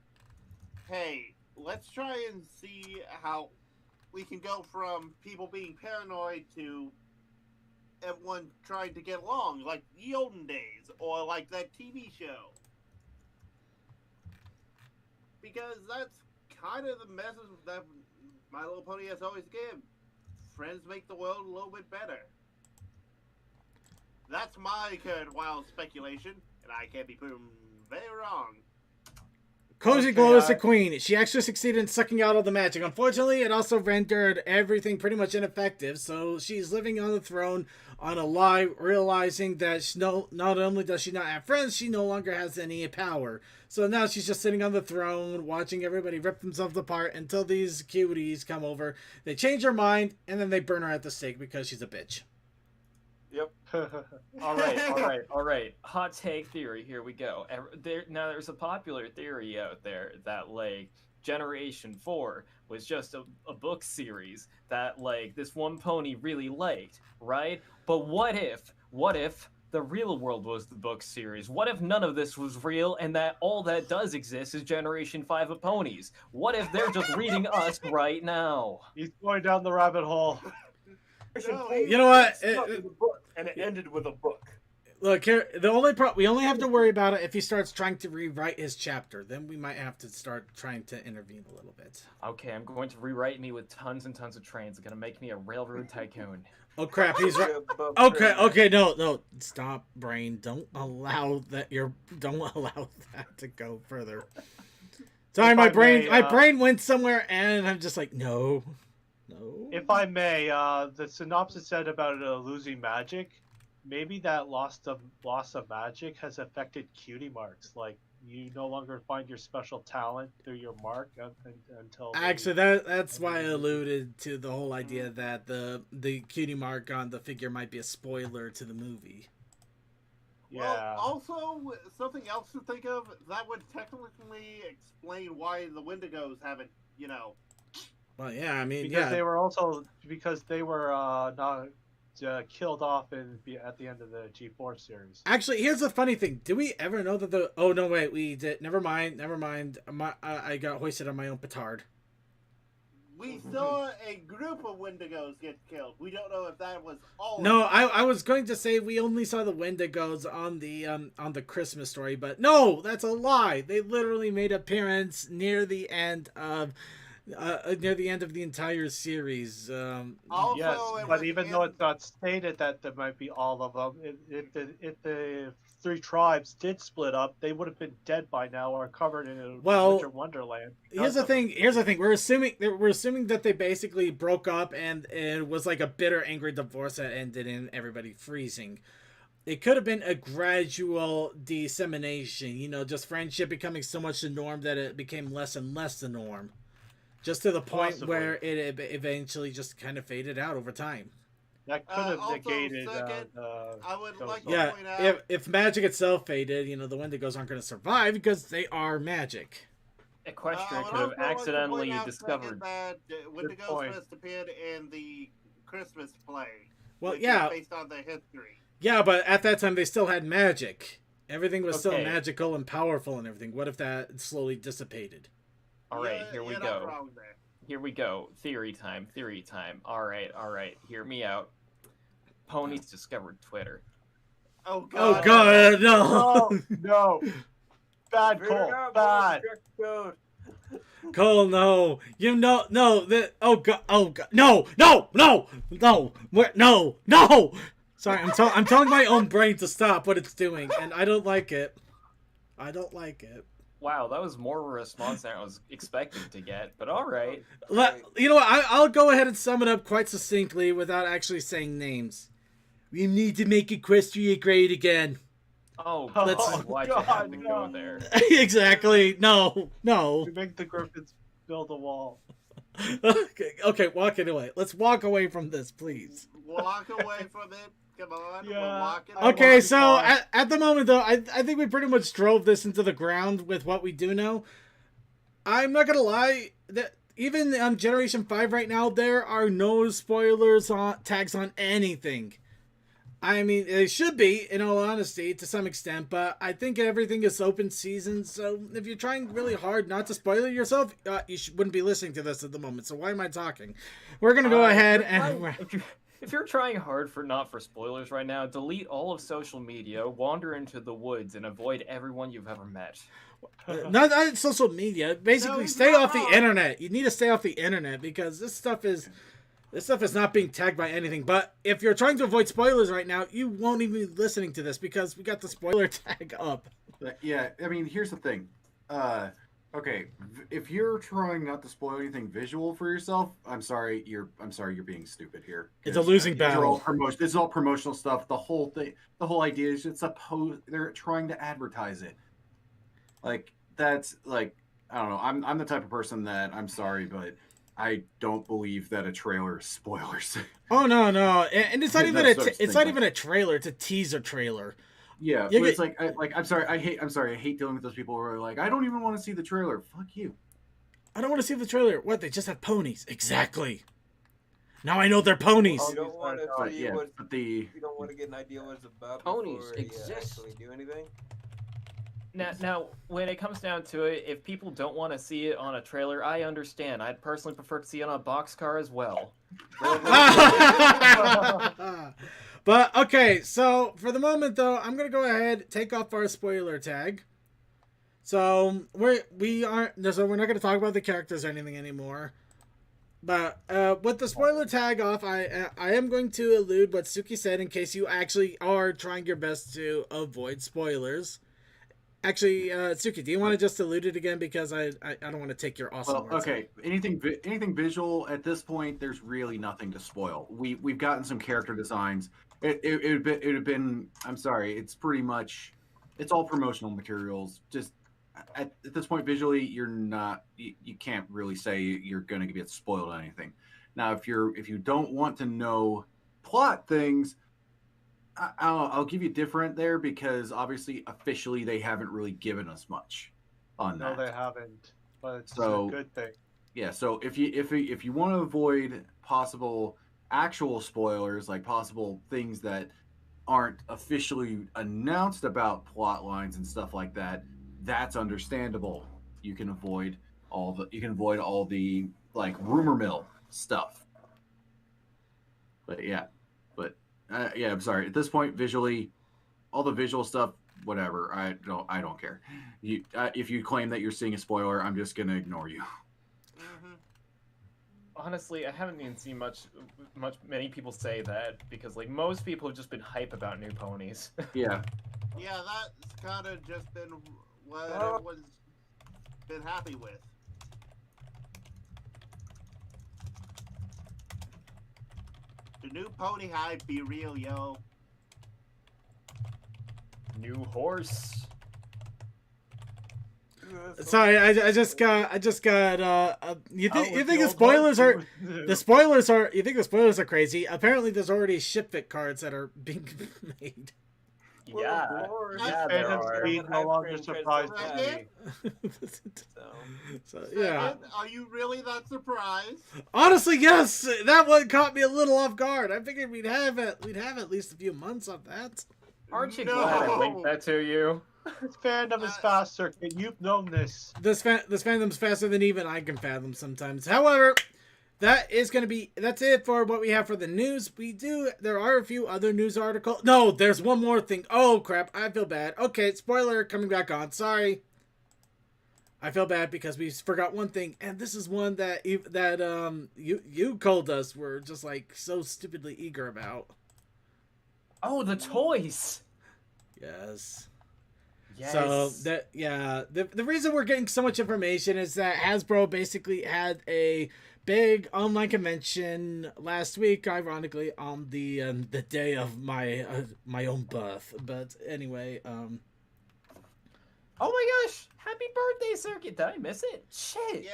hey, let's try and see how we can go from people being paranoid to everyone trying to get along, like the olden days, or like that TV show. Because that's kind of the message that My Little Pony has always given. Friends make the world a little bit better. That's my current wild speculation, and I can't be proven very wrong. Cozy Glow is the queen. She actually succeeded in sucking out all the magic. Unfortunately, it also rendered everything pretty much ineffective. So she's living on the throne on a lie, realizing that not only does she not have friends, she no longer has any power. So now she's just sitting on the throne, watching everybody rip themselves apart until these cuties come over. They change her mind, and then they burn her at the stake because she's a bitch. Yep. All right. Hot take theory. Here we go. There's a popular theory out there that like Generation 4 was just a book series that like this one pony really liked, right? But what if the real world was the book series? What if none of this was real and that all that does exist is Generation 5 of ponies? What if they're just reading us right now? He's going down the rabbit hole. No, you know what? And it ended with a book. Look here, we only have to worry about it if he starts trying to rewrite his chapter. Then we might have to start trying to intervene a little bit. Okay, I'm going to rewrite me with tons and tons of trains. It's gonna make me a railroad tycoon. Oh crap, he's right. Okay, no, stop, brain. Don't allow that to go further. Sorry, my brain went somewhere, and I'm just like, no. If I may, the synopsis said about losing magic. Maybe that loss of magic has affected cutie marks. Like you no longer find your special talent through your mark until Actually, that's why I alluded to the whole idea that the cutie mark on the figure might be a spoiler to the movie. Yeah. Well, also, something else to think of, that would technically explain why the Wendigos haven't, Well, yeah, I mean, because they were not killed off at the end of the G4 series. Actually, here's the funny thing. Do we ever know that the... Oh, no, wait, we did... Never mind. I got hoisted on my own petard. We saw a group of Wendigos get killed. We don't know if that was all. No, I was going to say we only saw the Wendigos on the Christmas story, but no, that's a lie. They literally made appearance near the end of the entire series. Yes, but even though it's not stated that there might be all of them, if the three tribes did split up, they would have been dead by now or covered in a winter wonderland. Here's the thing. We're assuming that they basically broke up and it was like a bitter, angry divorce that ended in everybody freezing. It could have been a gradual dissemination, just friendship becoming so much the norm that it became less and less the norm. Just to the point where it eventually just kind of faded out over time. That could have negated. I would like to point out. If magic itself faded, the Wendigos aren't going to survive because they are magic. Equestria could have accidentally discovered that Wendigos must appear in the Christmas play. Well, yeah, based on the history. Yeah, but at that time they still had magic. Everything was still magical and powerful and everything. What if that slowly dissipated? All right, here we go. Here we go. Theory time. All right. Hear me out. Ponies discovered Twitter. Oh God! Oh God! No! No! Bad Cole. Bad. Cole, no! No! Oh God! No! No! Sorry, I'm telling my own brain to stop what it's doing, and I don't like it. Wow, that was more of a response than I was expecting to get, but all right. You know what? I'll go ahead and sum it up quite succinctly without actually saying names. We need to make Equestria great again. Oh, why'd you have to go there? Exactly. No. We make the Griffins build a wall. Okay, walk it away. Let's walk away from this, please. Walk away from it. Come on. Yeah. Okay, so at the moment, though, I think we pretty much drove this into the ground with what we do know. I'm not going to lie, that even on Generation 5 right now, there are no spoilers tags on anything. I mean, it should be, in all honesty, to some extent, but I think everything is open season, so if you're trying really hard not to spoil yourself, you wouldn't be listening to this at the moment, so why am I talking? We're going to go ahead and... If you're trying hard not for spoilers right now, delete all of social media, wander into the woods, and avoid everyone you've ever met. Not social media. Basically, stay off the internet. You need to stay off the internet because this stuff is not being tagged by anything. But if you're trying to avoid spoilers right now, you won't even be listening to this because we got the spoiler tag up. Yeah, I mean, here's the thing. Okay, if you're trying not to spoil anything visual for yourself, I'm sorry you're being stupid here. It's a losing battle. This is all promotional stuff. The whole idea is they're trying to advertise it. Like that's like I don't know. I'm the type of person that I'm sorry, but I don't believe that a trailer is spoilers. Oh no, and it's not even a trailer. It's a teaser trailer. Yeah, but it's like I'm sorry. I hate dealing with those people who are like, I don't even want to see the trailer. Fuck you. I don't want to see the trailer. What? They just have ponies. Exactly. Now I know they're ponies. You don't want to see you don't want to get an idea what it's about. Ponies exist. Actually do anything. Now, when it comes down to it, if people don't want to see it on a trailer, I understand. I'd personally prefer to see it on a boxcar as well. But okay, so for the moment though, I'm gonna go ahead take off our spoiler tag. So we're not gonna talk about the characters or anything anymore. But with the spoiler tag off, I am going to allude what Suki said in case you actually are trying your best to avoid spoilers. Actually, Suki, do you want to just allude it again because I don't want to take your awesome words. Okay, anything visual at this point, there's really nothing to spoil. We've gotten some character designs. It would have been. I'm sorry. It's pretty much. It's all promotional materials. Just at this point, visually, you're not. You can't really say you're going to get spoiled on anything. Now, if you don't want to know plot things, I'll give you different there because obviously, officially, they haven't really given us much on that. No, they haven't, but it's So, a good thing. Yeah, so if you want to avoid possible actual spoilers, like possible things that aren't officially announced about plot lines and stuff like that, that's understandable. You can avoid all the like rumor mill stuff. But yeah, I'm sorry. At this point, visually, all the visual stuff, whatever. I don't care. If you claim that you're seeing a spoiler, I'm just gonna ignore you. Honestly, I haven't even seen many people say that because like most people have just been hype about new ponies. Yeah. Yeah, that's kind of just been what everyone's been happy with. The new pony hype be real, yo. New horse. Sorry, I just got. You think the spoilers are You think the spoilers are crazy? Apparently, there's already ship fit cards that are being made. Yeah, there are. No longer surprised me. So yeah. Are you really that surprised? Honestly, yes. That one caught me a little off guard. I figured we'd have at least a few months of that. Aren't you glad I linked that to you? This fandom is faster. You've known this. This fandom's faster than even I can fathom sometimes. However, that's it for what we have for the news. There are a few other news articles. No, there's one more thing. Oh crap, I feel bad. Okay, spoiler coming back on. Sorry. I feel bad because we forgot one thing, and this is one that you told us were just like so stupidly eager about. Oh, the toys. Yes. Yes. So the reason we're getting so much information is that Hasbro basically had a big online convention last week, ironically on the day of my own birth. But anyway, oh my gosh! Happy birthday, Circuit! Did I miss it? Shit.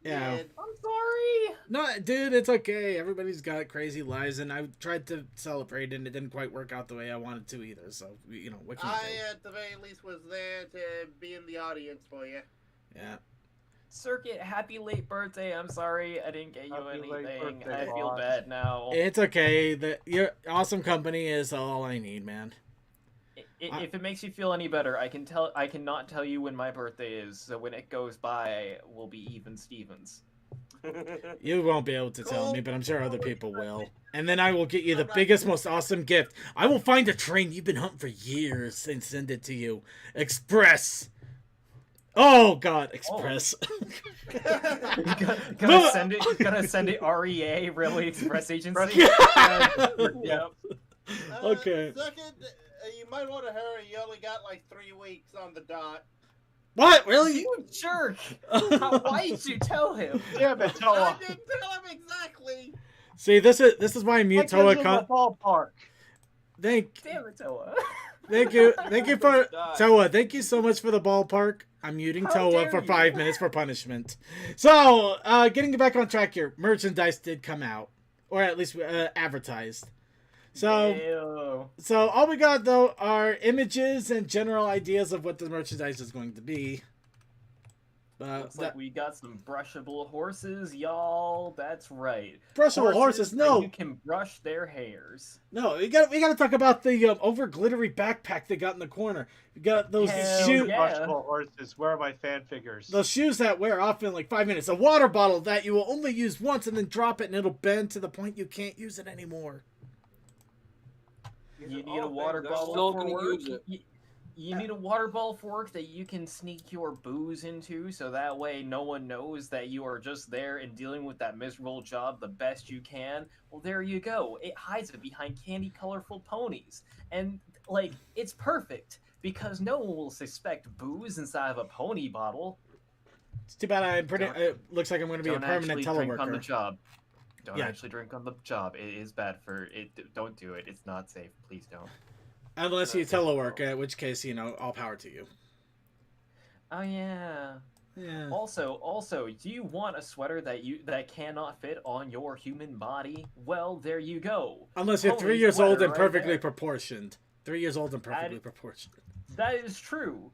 Yeah. I'm sorry. No, dude, it's okay. Everybody's got crazy lives, and I tried to celebrate, and it didn't quite work out the way I wanted to either. So what can you do? I at the very least was there to be in the audience for you. Yeah. Circuit, happy late birthday. I'm sorry I didn't get you anything. I feel boss. bad now. It's okay. Your awesome company is all I need, man. If it makes you feel any better, I cannot tell you when my birthday is, so when it goes by, we'll be even Stevens. You won't be able to tell me, but I'm sure other people will. And then I will get you the biggest, most awesome gift. I will find a train you've been hunting for years and send it to you. Express. Oh God, Express. Gonna send it REA, really? Express Agency? Yep. Okay. Second, you might want to hurry. You only got like 3 weeks on the dot. What? Really? You jerk! Why did you tell him? Damn it, Toa. I didn't tell him exactly. See, this is why mute Toa ballpark. Damn it, Toa. Thank you for Toa. Thank you so much for the ballpark. I'm muting Toa for 5 minutes for punishment. So, getting back on track here, merchandise did come out, or at least advertised. So all we got though are images and general ideas of what the merchandise is going to be. Looks like we got some brushable horses, y'all. That's right. Brushable horses? No. You can brush their hairs. No, we got to talk about the over glittery backpack they got in the corner. You got those shoes. Brushable horses. Where are my fan figures? Those shoes that wear off in like 5 minutes. A water bottle that you will only use once and then drop it and it'll bend to the point you can't use it anymore. You need a water bottle for work. You need a water bottle for work that you can sneak your booze into, so that way no one knows that you are just there and dealing with that miserable job the best you can. Well, there you go. It hides it behind candy colorful ponies. And, like, it's perfect, because no one will suspect booze inside of a pony bottle. It's too bad it looks like I'm going to be a permanent teleworker. Drink on the job. Don't actually drink on the job. It is bad for it. Don't do it. It's not safe. Please don't. Unless you telework, in which case, all power to you. Oh yeah. Yeah. Also, do you want a sweater that cannot fit on your human body? Well, there you go. Unless you're 3 Pony years old sweater and right perfectly there. proportioned. 3 years old and perfectly proportioned. That is true.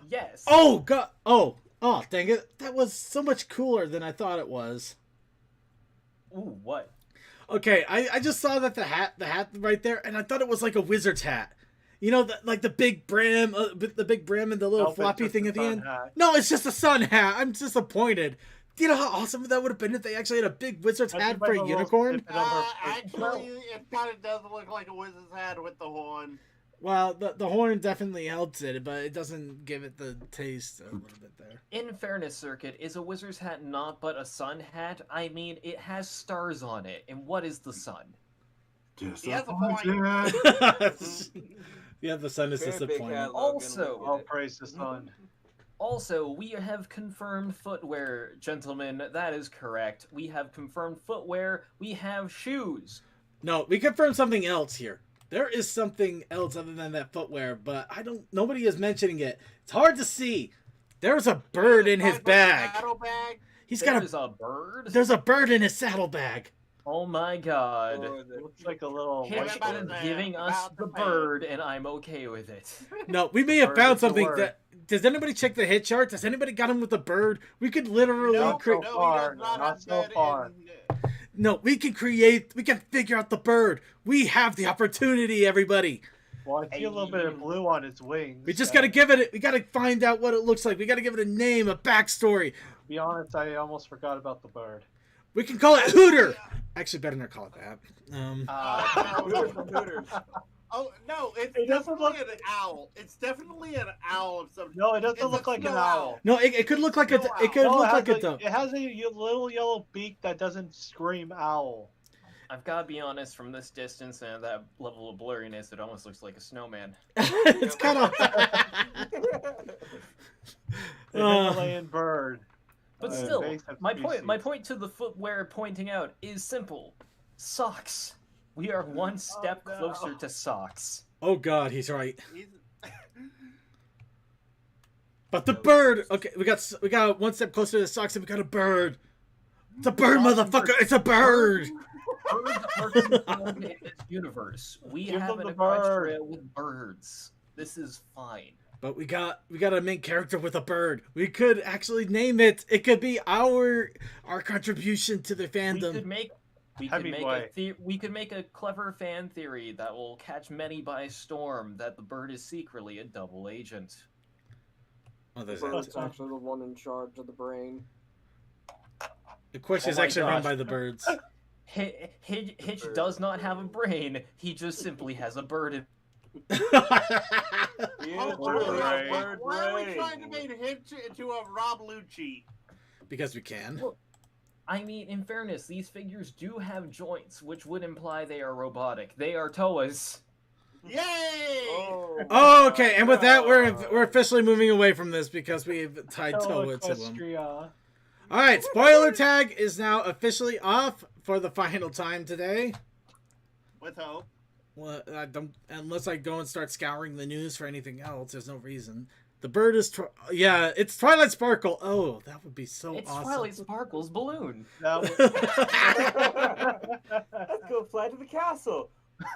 Yes. Oh god! Oh, dang it! That was so much cooler than I thought it was. Ooh, what? Okay, I just saw that the hat right there, and I thought it was like a wizard's hat. You know, like the big brim, and the little floppy thing at the end. Hat. No, it's just a sun hat. I'm disappointed. Do you know how awesome that would have been if they actually had a big wizard's hat for a unicorn? Actually, it kind of does look like a wizard's hat with the horn. Well, the horn definitely helps it, but it doesn't give it the taste a little bit there. In fairness, Circuit, is a wizard's hat not but a sun hat? I mean, it has stars on it, and what is the sun? He has a point. Yeah, the sun is disappointing. Also, I'll praise the sun. Also, we have confirmed footwear, gentlemen. That is correct. We have confirmed footwear. We have shoes. No, we confirmed something else here. There is something else other than that footwear, but nobody is mentioning it. It's hard to see. There's a bird in his bag. There's a bird? There's a bird in his saddlebag. Oh my god. It looks like a little Hitch is giving us the bird, and I'm okay with it. No, we may have found something that... Does anybody check the hit chart? Does anybody got him with the bird? We could literally... Not so far. No, we can figure out the bird. We have the opportunity, everybody. Well, I see a little bit of blue on its wings. We just gotta we gotta find out what it looks like. We gotta give it a name, a backstory. To be honest, I almost forgot about the bird. We can call it Hooter. Actually, better not call it that. Hooters from Hooters. Oh no, it doesn't look an owl. It's definitely an owl of some. No, it doesn't look like an owl. No, it could look like a. It could look like a dove. It has a little yellow beak that doesn't scream owl. I've got to be honest, from this distance and that level of blurriness, it almost looks like a snowman. It's kind of. The Himalayan bird. But still, my point to the footwear pointing out is simple: socks. We are one step closer to socks. Oh god, he's right. But the bird. Okay, we got one step closer to the socks, and we got a bird. It's a bird, motherfucker! It's a bird. Birds are conformed in this universe. We have an equestria with birds. This is fine. But we got a main character with a bird. We could actually name it. It could be our contribution to the fandom. We could make a clever fan theory that will catch many by storm that the bird is secretly a double agent. Oh, the bird's actually the one in charge of the brain. The question is actually run by the birds. Hitch does not have a brain. He just simply has a bird in. Why are we trying to make Hitch into a Rob Lucci? Because we can. Well, I mean, in fairness, these figures do have joints, which would imply they are robotic. They are Toas. Yay! Oh, okay, and with that, we're officially moving away from this because we've tied Toa to them. All right, spoiler tag is now officially off for the final time today. With hope. Well, I don't, unless I go and start scouring the news for anything else. There's no reason. The bird is, it's Twilight Sparkle. Oh, that would be so awesome. It's Twilight Sparkle's balloon. Let's go fly to the castle.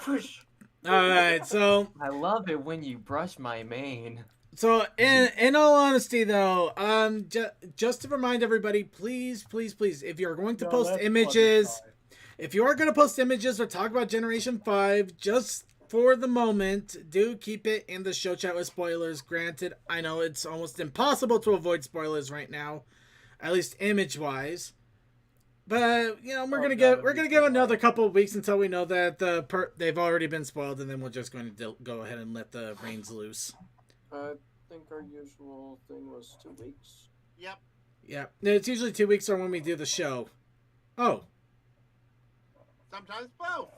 Push. All right, so I love it when you brush my mane. So, in all honesty, though, just to remind everybody, please, if you're going to post images, if you are going to post images or talk about Generation 5, just for the moment, do keep it in the show chat with spoilers. Granted, I know it's almost impossible to avoid spoilers right now, at least image-wise. But you know, we're gonna give another couple of weeks until we know that they've already been spoiled, and then we're just going to go ahead and let the reins loose. I think our usual thing was 2 weeks. Yep. Yeah, it's usually 2 weeks or when we do the show. Oh. Sometimes both.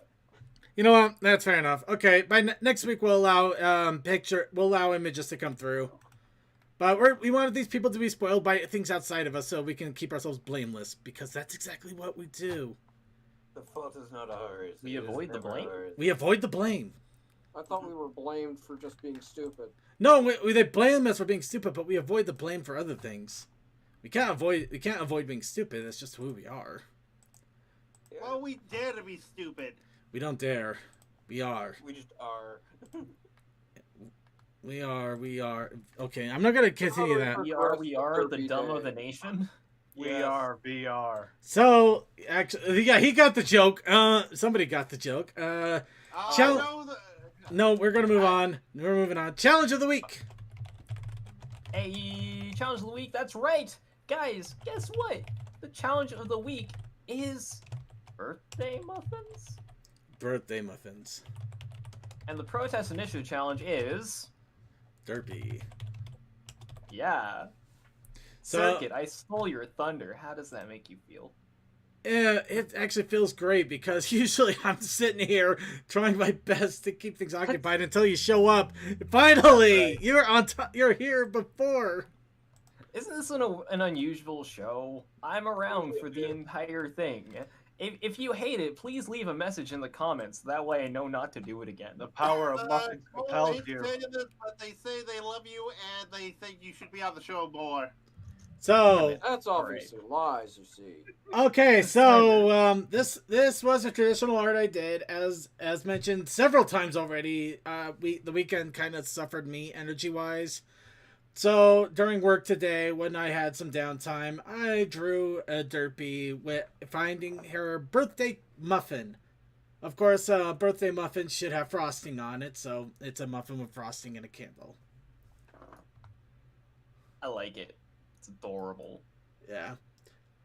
You know what? That's fair enough. Okay, by next week we'll allow images to come through. But we wanted these people to be spoiled by things outside of us so we can keep ourselves blameless, because that's exactly what we do. The fault is not ours. We avoid the blame? We avoid the blame. I thought we were blamed for just being stupid. No, they blame us for being stupid, but we avoid the blame for other things. We can't avoid being stupid. That's just who we are. Well, we dare to be stupid. We don't dare. We are. We just are. We are. Okay, I'm not gonna continue that. We are the dumb of the nation. We are VR. So actually, yeah, he got the joke. Somebody got the joke. No, we're gonna move on. We're moving on. Challenge of the week. Hey, challenge of the week. That's right, guys. Guess what? The challenge of the week is birthday muffins. Birthday muffins. And the protest initiative challenge is Derpy. Yeah. Circuit, I stole your thunder. How does that make you feel? Yeah, it actually feels great because usually I'm sitting here trying my best to keep things occupied until you show up. Finally, right. You're on. You're here before. Isn't this an unusual show? I'm around for the entire thing. If you hate it, please leave a message in the comments. That way I know not to do it again. The power of muffins compels you. But they say they love you and they think you should be on the show more. So that's obviously lies, you see. Okay, so this was a traditional art I did, as mentioned several times already. The weekend kind of suffered me energy wise. So during work today, when I had some downtime, I drew a Derpy with finding her birthday muffin. Of course, birthday muffin should have frosting on it, so it's a muffin with frosting and a candle. I like it. It's adorable. Yeah.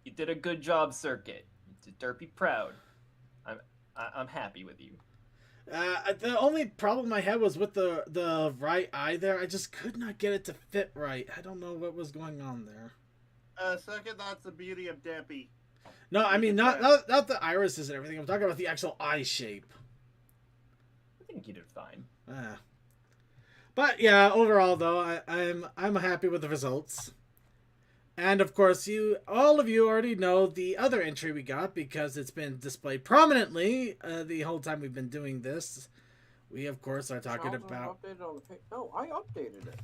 You did a good job, Circuit. You did Derpy proud. I'm happy with you. The only problem I had was with the right eye there. I just could not get it to fit right. I don't know what was going on there. Second, that's the beauty of Derpy. No, I mean not the irises and everything. I'm talking about the actual eye shape. I think you did fine. But yeah, overall though, I'm happy with the results. And of course, all of you already know the other entry we got because it's been displayed prominently the whole time we've been doing this. We of course are talking about. No, I updated it.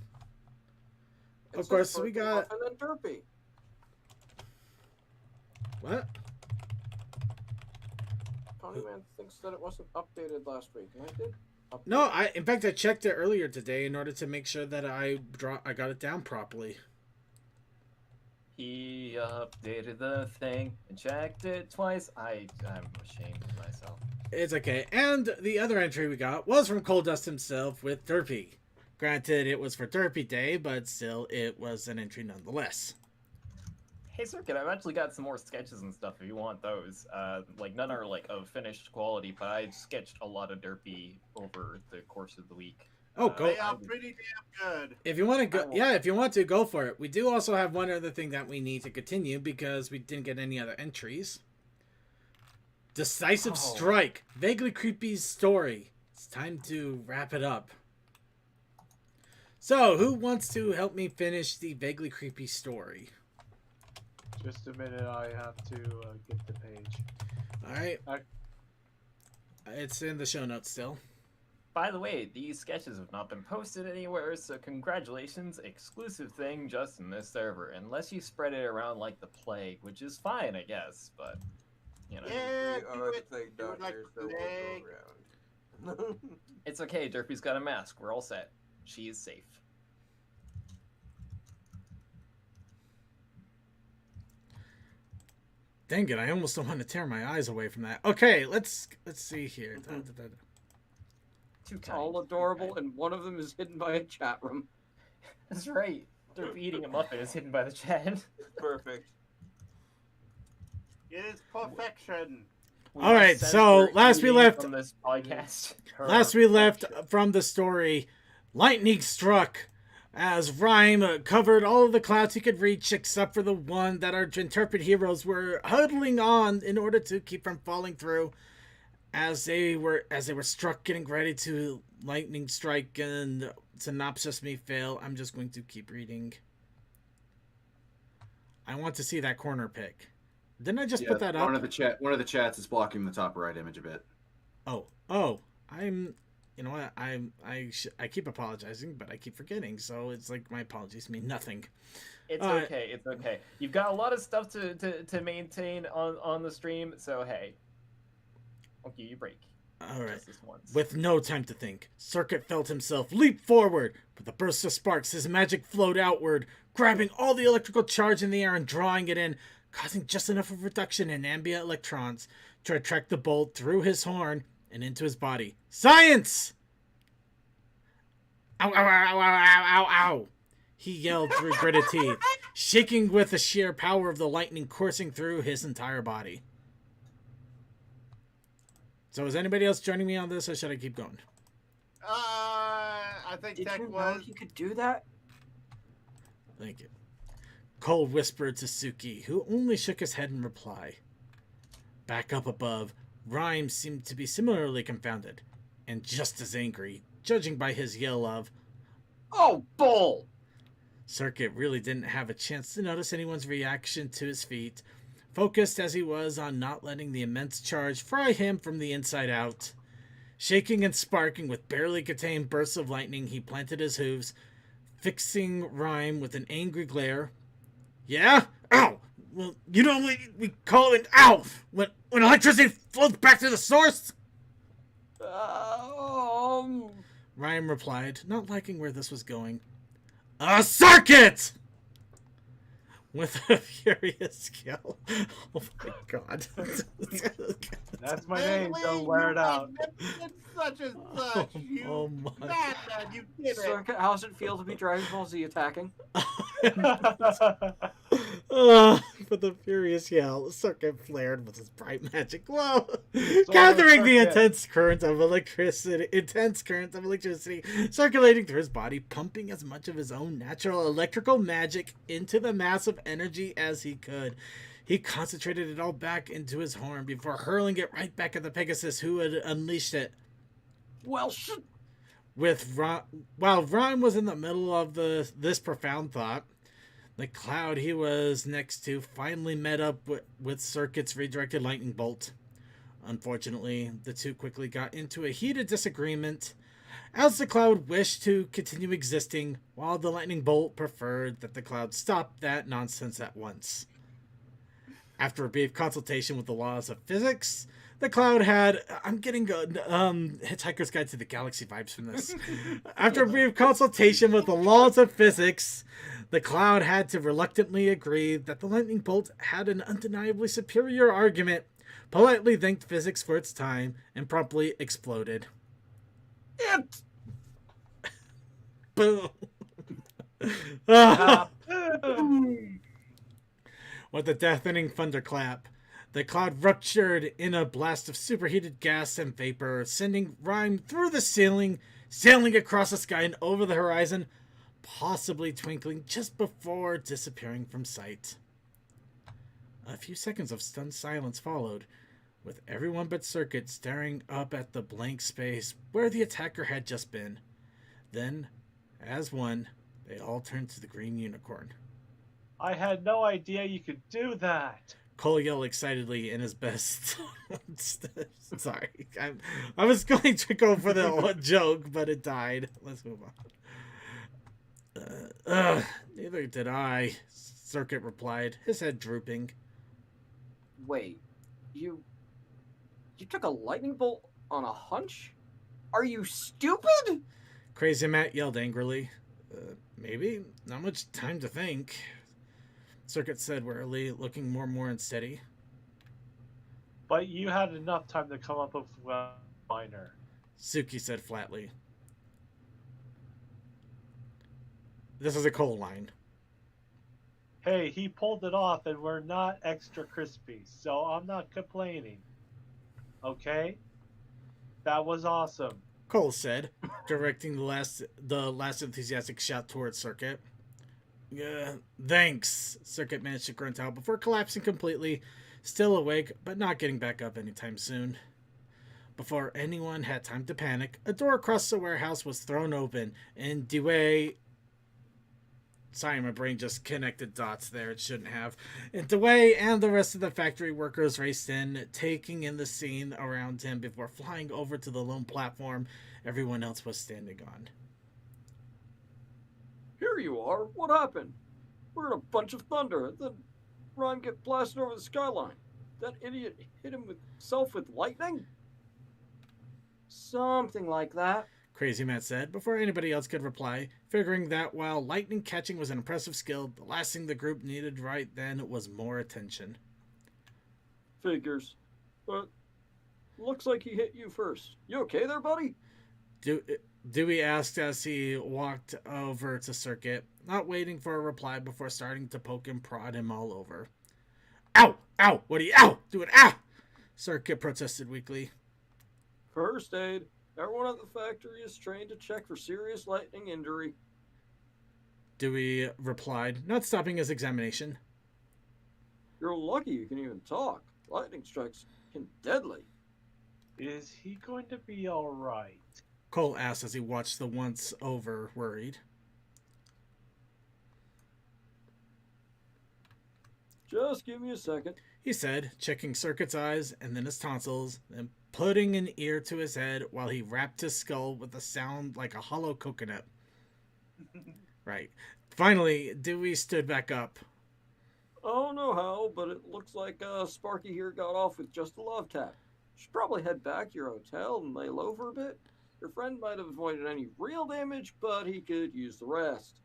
Of course, we got. And then Derpy. What? Ponyman thinks that it wasn't updated last week, and I did. No, in fact I checked it earlier today in order to make sure that I got it down properly. He updated the thing and checked it twice. I'm ashamed of myself. It's okay. And the other entry we got was from Coal Dust himself with Derpy. Granted, it was for Derpy Day, but still, it was an entry nonetheless. Hey, Circuit, I've actually got some more sketches and stuff if you want those. None are of finished quality, but I sketched a lot of Derpy over the course of the week. Oh, go! They are pretty damn good. If you want to go, yeah, if you want to go for it. We do also have one other thing that we need to continue because we didn't get any other entries. Decisive Strike, vaguely creepy story. It's time to wrap it up. So, who wants to help me finish the vaguely creepy story? Just a minute, I have to get the page. All right. It's in the show notes still. By the way, these sketches have not been posted anywhere, so congratulations, exclusive thing just in this server, unless you spread it around like the plague, which is fine, I guess, but, you know. Yeah, It's okay, Derpy's got a mask, we're all set. She is safe. Dang it, I almost don't want to tear my eyes away from that. Okay, let's see here. It's all adorable, and one of them is hidden by a chat room. That's right. Derpy eating a muffin is hidden by the chat. Perfect. It is perfection. All right, so last we left from this podcast. Last we left from the story, lightning struck as Rhyme covered all of the clouds he could reach except for the one that our Interpret heroes were huddling on in order to keep from falling through. As they were struck, getting ready to lightning strike, and synopsis may fail, I'm just going to keep reading. I want to see that corner pick. Didn't I just put that up? One of the chats is blocking the top right image a bit. Oh, I'm you know what? I keep apologizing, but I keep forgetting. So it's like my apologies mean nothing. It's okay. It's okay. You've got a lot of stuff to maintain on the stream. So hey, I'll give you a break. All right. With no time to think, Circuit felt himself leap forward. With a burst of sparks, his magic flowed outward, grabbing all the electrical charge in the air and drawing it in, causing just enough of reduction in ambient electrons to attract the bolt through his horn and into his body. Science! Ow, ow, ow, ow, ow, ow, ow! He yelled through gritted teeth, shaking with the sheer power of the lightning coursing through his entire body. So is anybody else joining me on this, or should I keep going? I think Tech was. You could do that? Thank you. Cole whispered to Suki, who only shook his head in reply. Back up above, Rhyme seemed to be similarly confounded, and just as angry, judging by his yell of, "Oh, bull!" Circuit really didn't have a chance to notice anyone's reaction to his feat, focused as he was on not letting the immense charge fry him from the inside out. Shaking and sparking with barely contained bursts of lightning, he planted his hooves, fixing Rhyme with an angry glare. Yeah? Ow! Well, you know what we call it ow! When electricity flows back to the source? Rhyme replied, not liking where this was going. A circuit! With a furious yell. Oh my god. That's my name, don't wear it out. Such and such. Oh my. Madman, you did it. Circuit, how does it feel to be Dragon Ball Z attacking? With a furious yell, Circuit flared with his bright magic glow, gathering the intense current of electricity circulating through his body, pumping as much of his own natural electrical magic into the mass of energy as he could. He concentrated it all back into his horn before hurling it right back at the Pegasus who had unleashed it. Well, while Rhyme was in the middle of this profound thought, the cloud he was next to finally met up with Circuit's redirected lightning bolt. Unfortunately, the two quickly got into a heated disagreement, as the cloud wished to continue existing, while the lightning bolt preferred that the cloud stop that nonsense at once. After a brief consultation with the laws of physics, the cloud had... I'm getting Hitchhiker's Guide to the Galaxy vibes from this. After a brief consultation with the laws of physics, the cloud had to reluctantly agree that the lightning bolt had an undeniably superior argument, politely thanked physics for its time, and promptly exploded. Boom. With a deafening thunderclap, the cloud ruptured in a blast of superheated gas and vapor, sending Rhyme through the ceiling, sailing across the sky and over the horizon, possibly twinkling just before disappearing from sight. A few seconds of stunned silence followed, with everyone but Circuit staring up at the blank space where the attacker had just been. Then, as one, they all turned to the green unicorn. I had no idea you could do that. Cole yelled excitedly in his best. Sorry, I was going to go for the joke, but it died. Let's move on. Neither did I, Circuit replied, his head drooping. Wait, you took a lightning bolt on a hunch? Are you stupid? Crazy Matt yelled angrily. Maybe. Not much time to think. Circuit said wearily, looking more and more unsteady. But you had enough time to come up with a minor. Suki said flatly. This is a Cole line. Hey, he pulled it off and we're not extra crispy, so I'm not complaining. Okay? That was awesome. Cole said, directing the last enthusiastic shout towards Circuit. Thanks, Circuit managed to grunt out before collapsing completely, still awake, but not getting back up anytime soon. Before anyone had time to panic, a door across the warehouse was thrown open, and Dewey Sorry, my brain just connected dots there. It shouldn't have. And Dewey and the rest of the factory workers raced in, taking in the scene around him before flying over to the lone platform everyone else was standing on. Here you are. What happened? We're in a bunch of thunder. Then Rhyme get blasted over the skyline. That idiot hit himself with lightning? Something like that. Crazy Matt said, before anybody else could reply, figuring that while lightning catching was an impressive skill, the last thing the group needed right then was more attention. Figures. But looks like he hit you first. You okay there, buddy? Dewey asked as he walked over to Circuit, not waiting for a reply before starting to poke and prod him all over. Ow! Ow! What are you? Ow! Do it! Ow! Circuit protested weakly. First aid. Everyone at the factory is trained to check for serious lightning injury. Dewey replied, not stopping his examination. You're lucky you can even talk. Lightning strikes can deadly. Is he going to be all right? Cole asked as he watched the once over worried. Just give me a second, he said, checking Circuit's eyes and then his tonsils, then putting an ear to his head while he wrapped his skull with a sound like a hollow coconut. Right. Finally, Dewey stood back up. I don't know how, but it looks like Sparky here got off with just a love tap. Should probably head back to your hotel and lay low for a bit. Your friend might have avoided any real damage, but he could use the rest,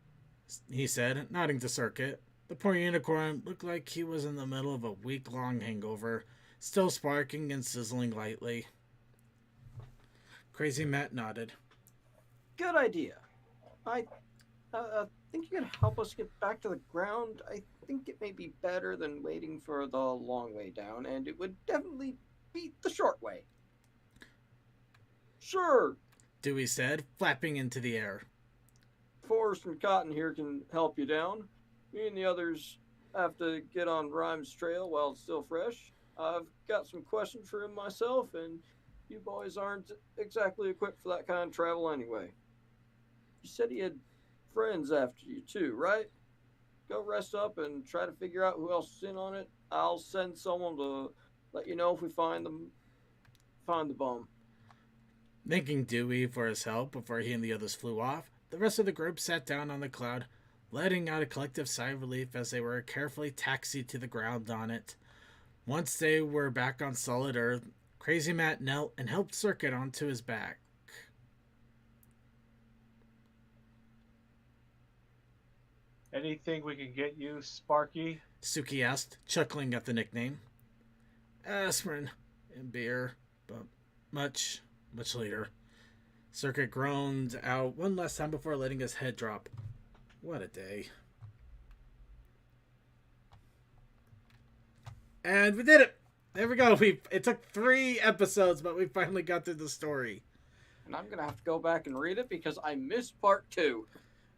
he said, nodding to Circuit. The poor unicorn looked like he was in the middle of a week-long hangover, still sparking and sizzling lightly. Crazy Matt nodded. Good idea. I think you can help us get back to the ground. I think it may be better than waiting for the long way down, and it would definitely beat the short way. Sure, Dewey said, flapping into the air. Forrest and Cotton here can help you down. Me and the others have to get on Rhyme's trail while it's still fresh. I've got some questions for him myself, and you boys aren't exactly equipped for that kind of travel anyway. You said he had friends after you too, right? Go rest up and try to figure out who else is in on it. I'll send someone to let you know if we find the bum. Thanking Dewey for his help before he and the others flew off, the rest of the group sat down on the cloud, letting out a collective sigh of relief as they were carefully taxied to the ground on it. Once they were back on solid earth, Crazy Matt knelt and helped Circuit onto his back. Anything we can get you, Sparky? Suki asked, chuckling at the nickname. Aspirin and beer, but much later. Circuit groaned out one last time before letting his head drop. What a day. And we did it! There we go. It took 3 episodes, but we finally got through the story. And I'm going to have to go back and read it because I missed part 2.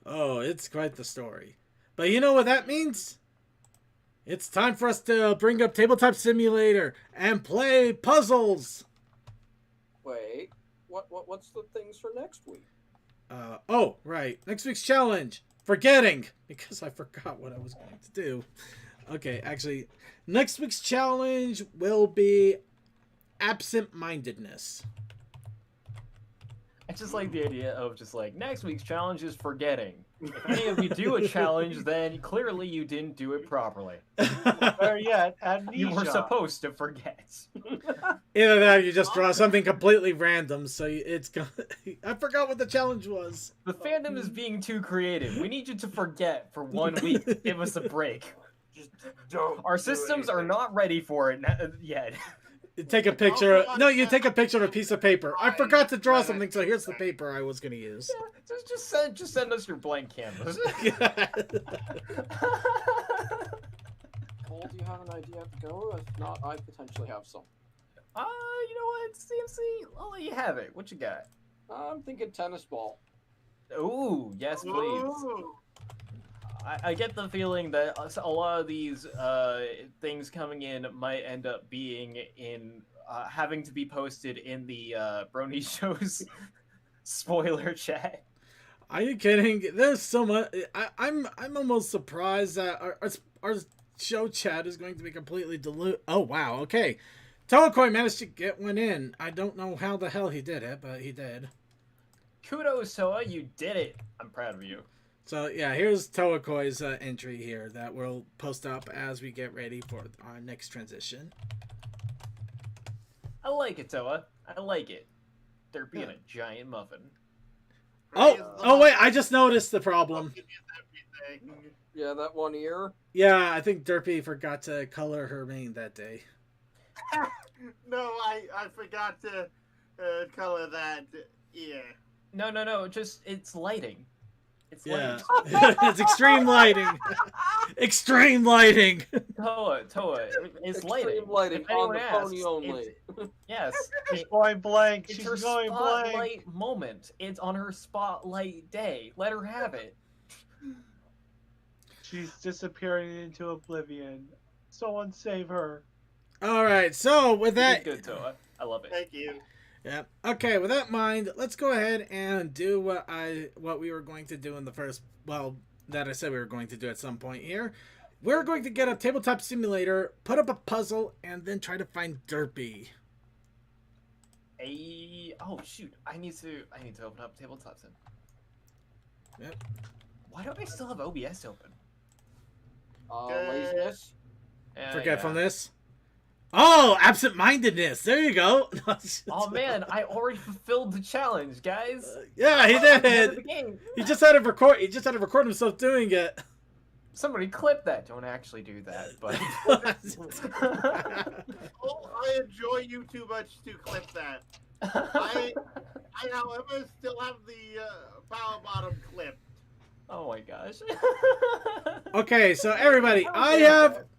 Oh, it's quite the story. But you know what that means? It's time for us to bring up Tabletop Simulator and play puzzles! Wait, what's the things for next week? Oh, right. Next week's challenge. Forgetting. Because I forgot what I was going to do. Okay, actually, next week's challenge will be absent-mindedness. I just like the idea of just like, next week's challenge is forgetting. If any of you do a challenge, then clearly you didn't do it properly. Or yet, amnesia. You were supposed to forget. Either that or you just draw something completely random, so it's gonna... I forgot what the challenge was. The fandom is being too creative. We need you to forget for 1 week. Give us a break. Just don't. Our systems are not ready for it yet. You take a picture. No, you take a picture of a piece of paper. I forgot to draw something, so here's the paper I was going to use. Yeah, just send us your blank canvas. Cole, do you have an idea to go? If not, I potentially have some. You know what? CMC, I'll let you have it. What you got? I'm thinking tennis ball. Ooh, yes, please. Ooh. I get the feeling that a lot of these things coming in might end up being in having to be posted in the Brony Show's spoiler chat. Are you kidding? There's so much. I'm almost surprised that our show chat is going to be completely dilute. Oh wow. Okay, Toakoi managed to get one in. I don't know how the hell he did it, but he did. Kudos, Toa, you did it. I'm proud of you. So yeah, here's Toakoi's entry here that we'll post up as we get ready for our next transition. I like it, Toa. I like it. Derpy and a giant muffin. Oh wait, I just noticed the problem. Yeah, that one ear. Yeah, I think Derpy forgot to color her mane that day. No, I forgot to color that ear. No. Just it's lighting. It's Yeah, lighting. it's extreme lighting. Extreme lighting. Toa, it's lighting. Extreme lighting If on anyone the asks, pony only. Yes. She's going blank. It's She's her going spotlight blank. moment. It's on her spotlight day. Let her have it. She's disappearing into oblivion. Someone save her. All right, so with that, You did good, Toa. I love it. Thank you. yeah. Okay, with that in mind, let's go ahead and do what we were going to do in the first. Well, that I said we were going to do at some point here. We're going to get a tabletop simulator, put up a puzzle, and then try to find Derpy. Oh shoot! I need to open up Tabletop Sim. Yep. Why don't I still have OBS open? Laziness. Forgetfulness. Oh, absent-mindedness. There you go. Oh man, I already fulfilled the challenge, guys. Yeah, he Ahead of did. the game. He just had to record. He just had to record himself doing it. Somebody clip that. Don't actually do that, but. Oh, I enjoy you too much to clip that. I however, still have the power bottom clip. Oh my gosh. Okay, so everybody, I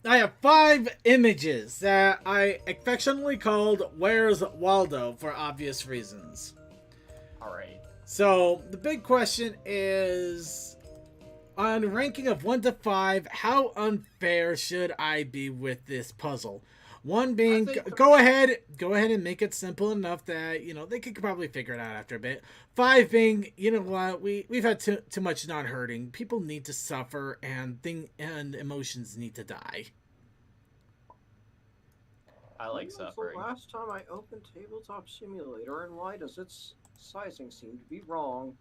have 5 images that I affectionately called "Where's Waldo" for obvious reasons. All right. So the big question is, on a ranking of 1 to 5, how unfair should I be with this puzzle? 1 being, go ahead and make it simple enough that, you know, they could probably figure it out after a bit. 5 being, you know what, we've had too much non-hurting. People need to suffer, and emotions need to die. I like When was suffering. the last time I opened Tabletop Simulator, and why does its sizing seem to be wrong?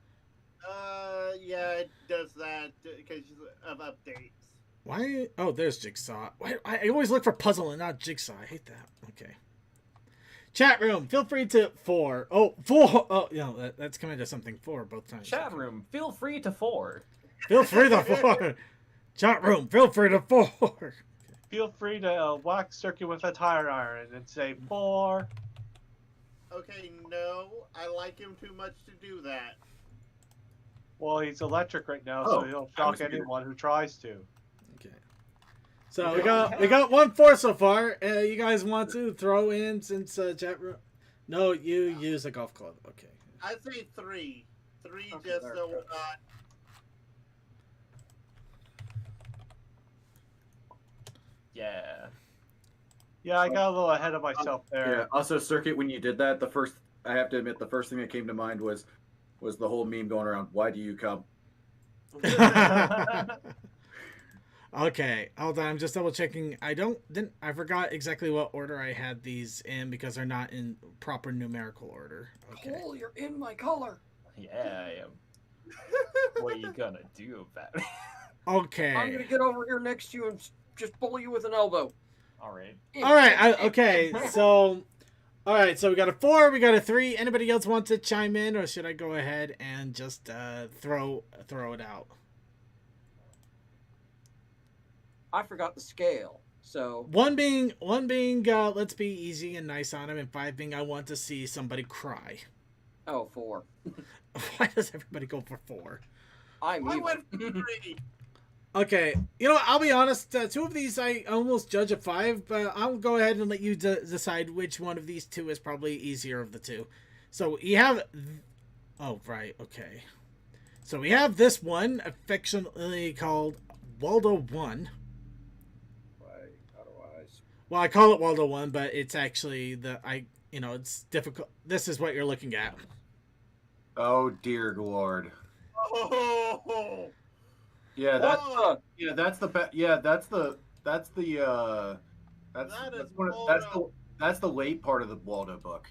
Yeah, it does that because of updates. Why? Oh, there's Jigsaw. Why, I always look for puzzle and not Jigsaw. I hate that. Okay. Chat room, feel free to 4. Oh, 4. Oh, you know, that's coming to something 4 both times. Chat room, feel free to 4. Feel free to 4. Chat room, feel free to 4. Feel free to whack Circuit with a tire iron and say 4. Okay, no, I like him too much to do that. Well, he's electric right now, Oh, so he'll that was shock weird. anyone who tries to. Okay. So we got 1-4 so far. You guys want to throw in since chat room? No, you use a golf club. Okay. I'd say 3. 3 Okay, just there so it we're goes. not. Yeah. Yeah, I got a little ahead of myself there. Yeah. Also, Circuit, when you did that, I have to admit, the first thing that came to mind was the whole meme going around. Why do you come? Okay, hold on. I'm just double checking. I forgot exactly what order I had these in because they're not in proper numerical order. Okay. Cole, you're in my color. Yeah, I am. What are you gonna do about it? Okay. I'm gonna get over here next to you and just bully you with an elbow. All right. All right. Okay. So, all right. So we got a 4. We got a 3. Anybody else want to chime in, or should I go ahead and just throw it out? I forgot the scale, so 1 being let's be easy and nice on him, and 5 being I want to see somebody cry. 4. Why does everybody go for 4? I went for 3. Okay, you know, I'll be honest. 2 of these I almost judge a 5, but I'll go ahead and let you decide which one of these 2 is probably easier of the 2. So you have, oh right, okay. So we have this one affectionately called Waldo 1. Well, I call it Waldo 1, but it's actually it's difficult. This is what you're looking at. Oh dear lord. Oh. Yeah, What the? yeah, that's the yeah, that's the that's the late part of the Waldo book.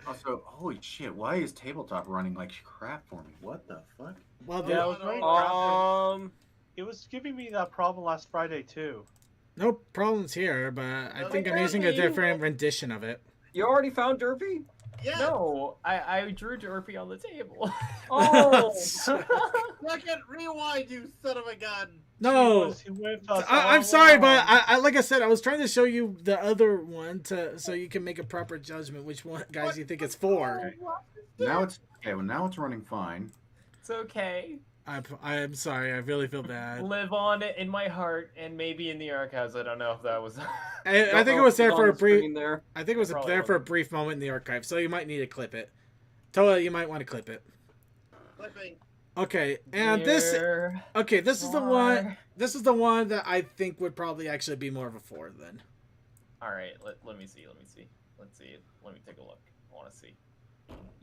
Also, holy shit, why is tabletop running like crap for me? What the fuck? Well, Yeah, I was running crap. Um, It was giving me that problem last Friday too. no problems here, but I think I'm using a different rendition of it. you already found Derpy? Yeah. No, I drew Derpy on the table. Oh, Second rewind, you son of a gun. No, He went us I'm all sorry, but along. I like I said, I was trying to show you the other one so you can make a proper judgment which one guys you think it's for. Now it's okay. Well, now it's running fine. It's okay. I'm sorry. I really feel bad. Live on it in my heart and maybe in the archives. I don't know if that was. I think it was there for a brief. There. I think it was there for a brief moment in the archive, so you might need to clip it. Toa, you might want to clip it. Clipping. Okay, and this. Okay, this is the one. This is the one that I think would probably actually be more of a 4 then. All right, let me see. Let's see. Let me take a look. I want to see.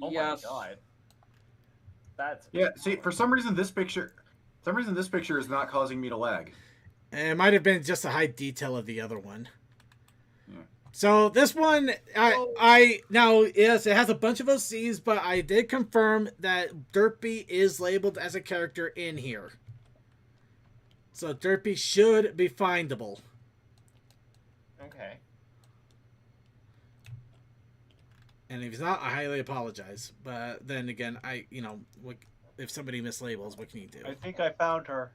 Oh Yes. my god. That's See, for some reason this picture is not causing me to lag. It might have been just a high detail of the other one. Yeah. So this one, I now yes, it has a bunch of OCs, but I did confirm that Derpy is labeled as a character in here. So Derpy should be findable. okay. And if he's not, I highly apologize. But then again, if somebody mislabels, what can you do? I think I found her.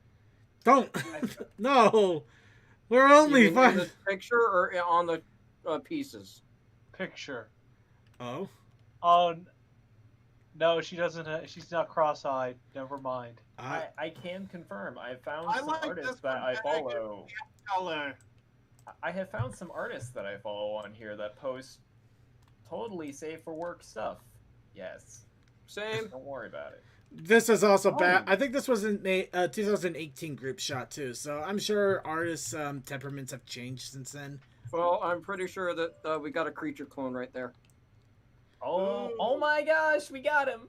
Don't! No! We're only in the picture or on the pieces? Picture. Oh? Oh, no, she doesn't. She's not cross-eyed. Never mind. I can confirm. I found some like artists this that I one follow. Color. I have found some artists that I follow on here that post totally safe for work stuff. Yes. Same. Don't worry about it. This is also bad. I think this was in a 2018 group shot too, so I'm sure artists' temperaments have changed since then. Well, I'm pretty sure that we got a creature clone right there. Oh my gosh, we got him.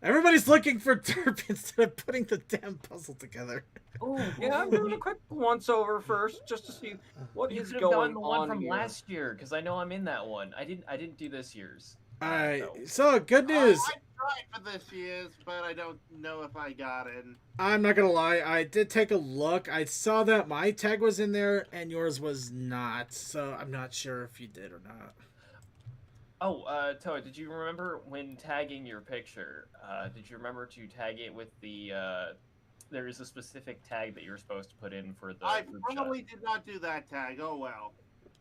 Everybody's looking for Derp instead of putting the damn puzzle together. Oh yeah, I'm doing a quick once over first just to see what is going on. The one from last year because I know I'm in that one. I didn't do this year's. All right, so good news. I tried for this year's, but I don't know if I got it. I'm not gonna lie, I did take a look. I saw that my tag was in there and yours was not, so I'm not sure if you did or not. Oh, Toa, did you remember when tagging your picture? Did you remember to tag it with the? There is a specific tag that you're supposed to put in for the. I group probably did not do that tag. Oh well.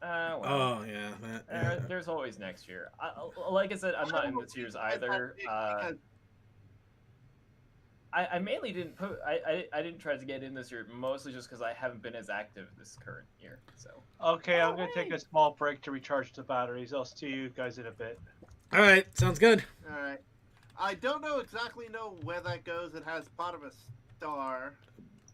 Well. Oh yeah. There's always next year. Like I said, I'm not in this year's either. I mainly didn't put. I didn't try to get in this year, mostly just because I haven't been as active this current year. So. Okay, I'm gonna take a small break to recharge the batteries. I'll see you guys in a bit. All right, sounds good. All right. I don't exactly know where that goes. It has part of a star.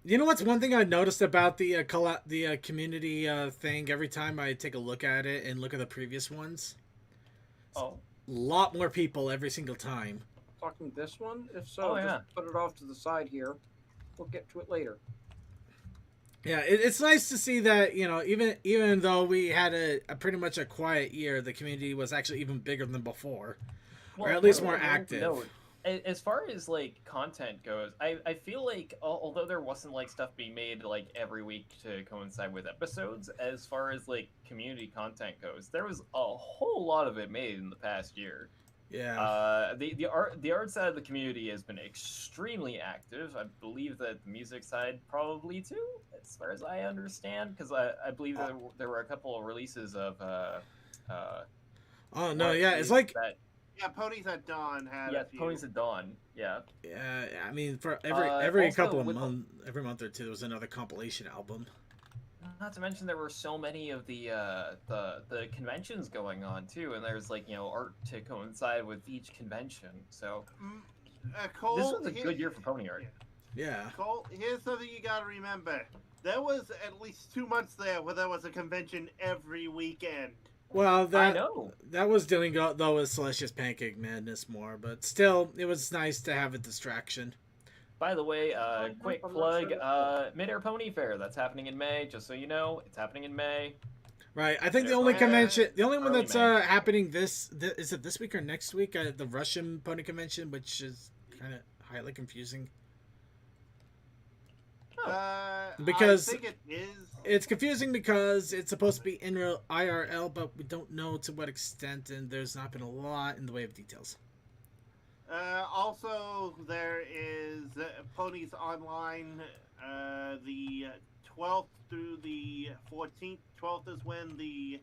You know what's one thing I noticed about the community thing? Every time I take a look at it and look at the previous ones, a lot more people every single time. Talking this one? If so, just put it off to the side here. We'll get to it later. Yeah, it's nice to see that, even though we had a pretty much a quiet year, the community was actually even bigger than before, or at least more active. Note, as far as like content goes, I feel like although there wasn't like stuff being made like every week to coincide with episodes, as far as like community content goes, there was a whole lot of it made in the past year. Yeah. The art side of the community has been extremely active. I believe that the music side probably too, as far as I understand, because I believe that there were a couple of releases of oh no, yeah, it's like that. Yeah, Ponies at Dawn had. Yeah, Ponies at Dawn. Yeah. Yeah, I mean, for every couple of months, every month or two, there was another compilation album. Not to mention there were so many of the conventions going on too, and there's like art to coincide with each convention. So Cole, this was a good year for pony art. Yeah. Cole, here's something you gotta remember. There was at least 2 months there where there was a convention every weekend. Well, I know. that was dealing though with Celestia's Pancake Madness more, but still, it was nice to have a distraction. By the way, quick plug, Mid-Air Pony Fair. That's happening in May. Just so you know, it's happening in May. Right. I think the only convention, the only one that's happening is it this week or next week? The Russian Pony Convention, which is kind of highly confusing. Because I think it is. It's confusing because it's supposed to be in real IRL, but we don't know to what extent, and there's not been a lot in the way of details. Also, there is Ponies Online, the 12th through the 14th. 12th is when the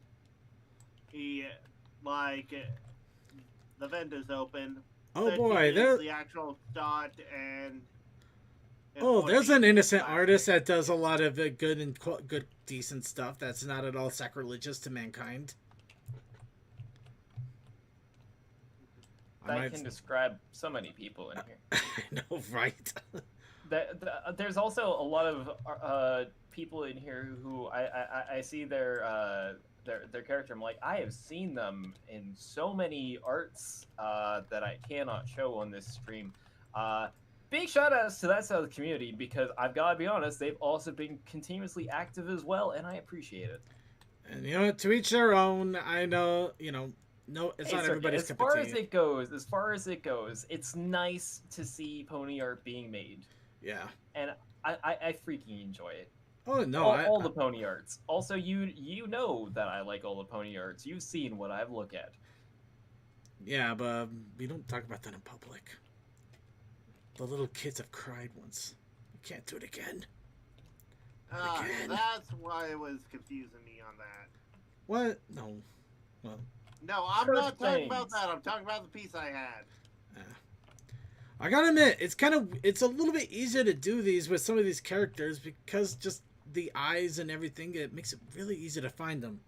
vendors open. Oh boy, there's the actual start and. Oh, there's an innocent artist that does a lot of good and good, decent stuff that's not at all sacrilegious to mankind. That can describe so many people in here. I know, right? There's also a lot of people in here who I see their character. I'm like, I have seen them in so many arts that I cannot show on this stream. Big shout outs to that side of the community because I've got to be honest, they've also been continuously active as well, and I appreciate it. And you know, to each their own. I know, no, it's not everybody's cup of tea. As far as it goes, it's nice to see pony art being made. Yeah. And I freaking enjoy it. Oh no, all the pony arts. Also, you know that I like all the pony arts. You've seen what I've looked at. Yeah, but we don't talk about that in public. The little kids have cried once. We can't do it again. That's why it was confusing me on that. What? No. Well. No, I'm not talking about that. I'm talking about the piece I had. I gotta admit, it's a little bit easier to do these with some of these characters because just the eyes and everything, it makes it really easy to find them.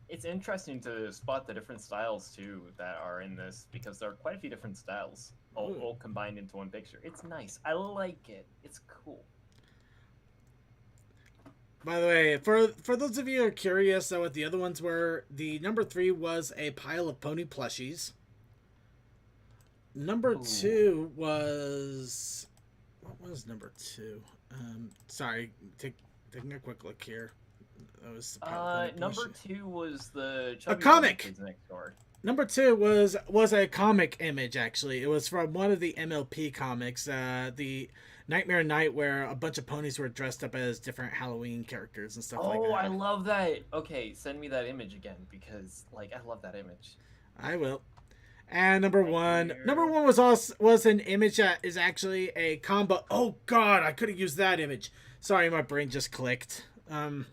It's interesting to spot the different styles too that are in this because there are quite a few different styles all combined into one picture. It's nice. I like it. It's cool. By the way, for those of you who are curious what the other ones were, the number 3 was a pile of pony plushies. Number 2 was... What was number 2? Sorry, taking a quick look here. That was number 2 was the a comic next door. Number 2 was a comic image, actually. It was from one of the MLP comics, the Nightmare Night, where a bunch of ponies were dressed up as different Halloween characters and stuff like that. Oh, I love that. Okay, send me that image again because, I love that image. I will. And number one was an image that is actually a combo. Oh God, I could have used that image. Sorry, my brain just clicked. The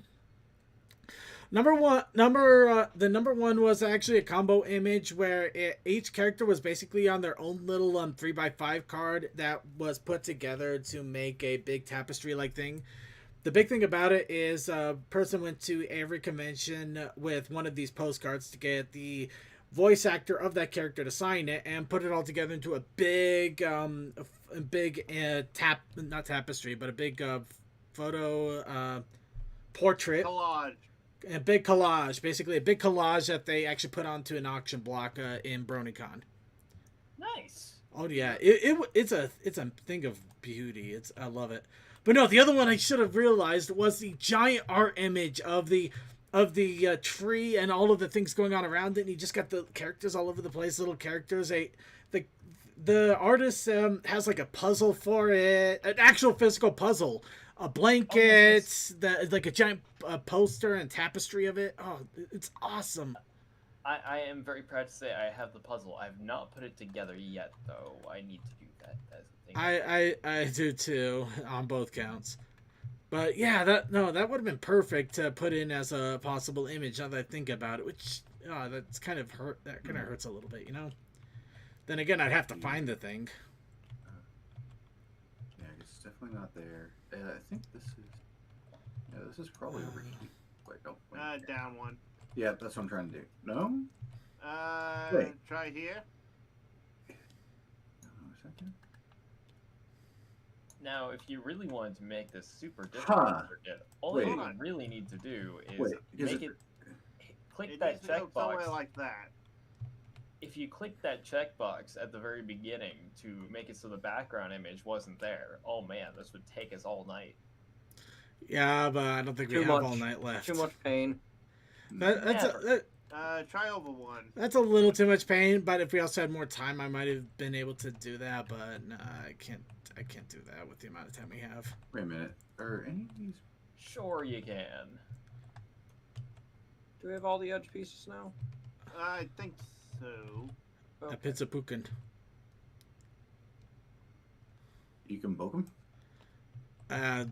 number one was actually a combo image where each character was basically on their own little 3x5 card that was put together to make a big tapestry like thing. The big thing about it is a person went to every convention with one of these postcards to get the voice actor of that character to sign it and put it all together into a big not tapestry, but a big photo portrait. Collage. A big collage, basically a big collage that they actually put onto an auction block in BronyCon. Nice. Oh yeah, it's a thing of beauty. I love it. But no, the other one I should have realized was the giant art image of the tree and all of the things going on around it. And you just got the characters all over the place, little characters. The artist has like a puzzle for it, an actual physical puzzle. A blanket, like a giant poster and tapestry of it. Oh, it's awesome. I am very proud to say I have the puzzle. I have not put it together yet, though. I need to do that. That's the thing. I do too, on both counts. But yeah, that would have been perfect to put in as a possible image. Now that I think about it, which that's kind of hurt. That kind of hurts a little bit, you know. Then again, I'd have to find the thing. Yeah, it's definitely not there. I think this is probably over here. Wait, no. Wait. Down one. Yeah, that's what I'm trying to do. No? Wait. Try here. Now, if you really wanted to make this super difficult, all you really need to do is click It that needs to go somewhere checkbox, like that. if you click that checkbox at the very beginning to make it so the background image wasn't there, oh man, this would take us all night. Yeah, but I don't think we Too have much. all night left. Too much pain. Try over one. That's a little too much pain, but if we also had more time, I might have been able to do that. But no, I can't do that with the amount of time we have. Wait a minute. Are any of these? Sure you can. Do we have all the edge pieces now? I think so. A pizza pukin. You can book them? I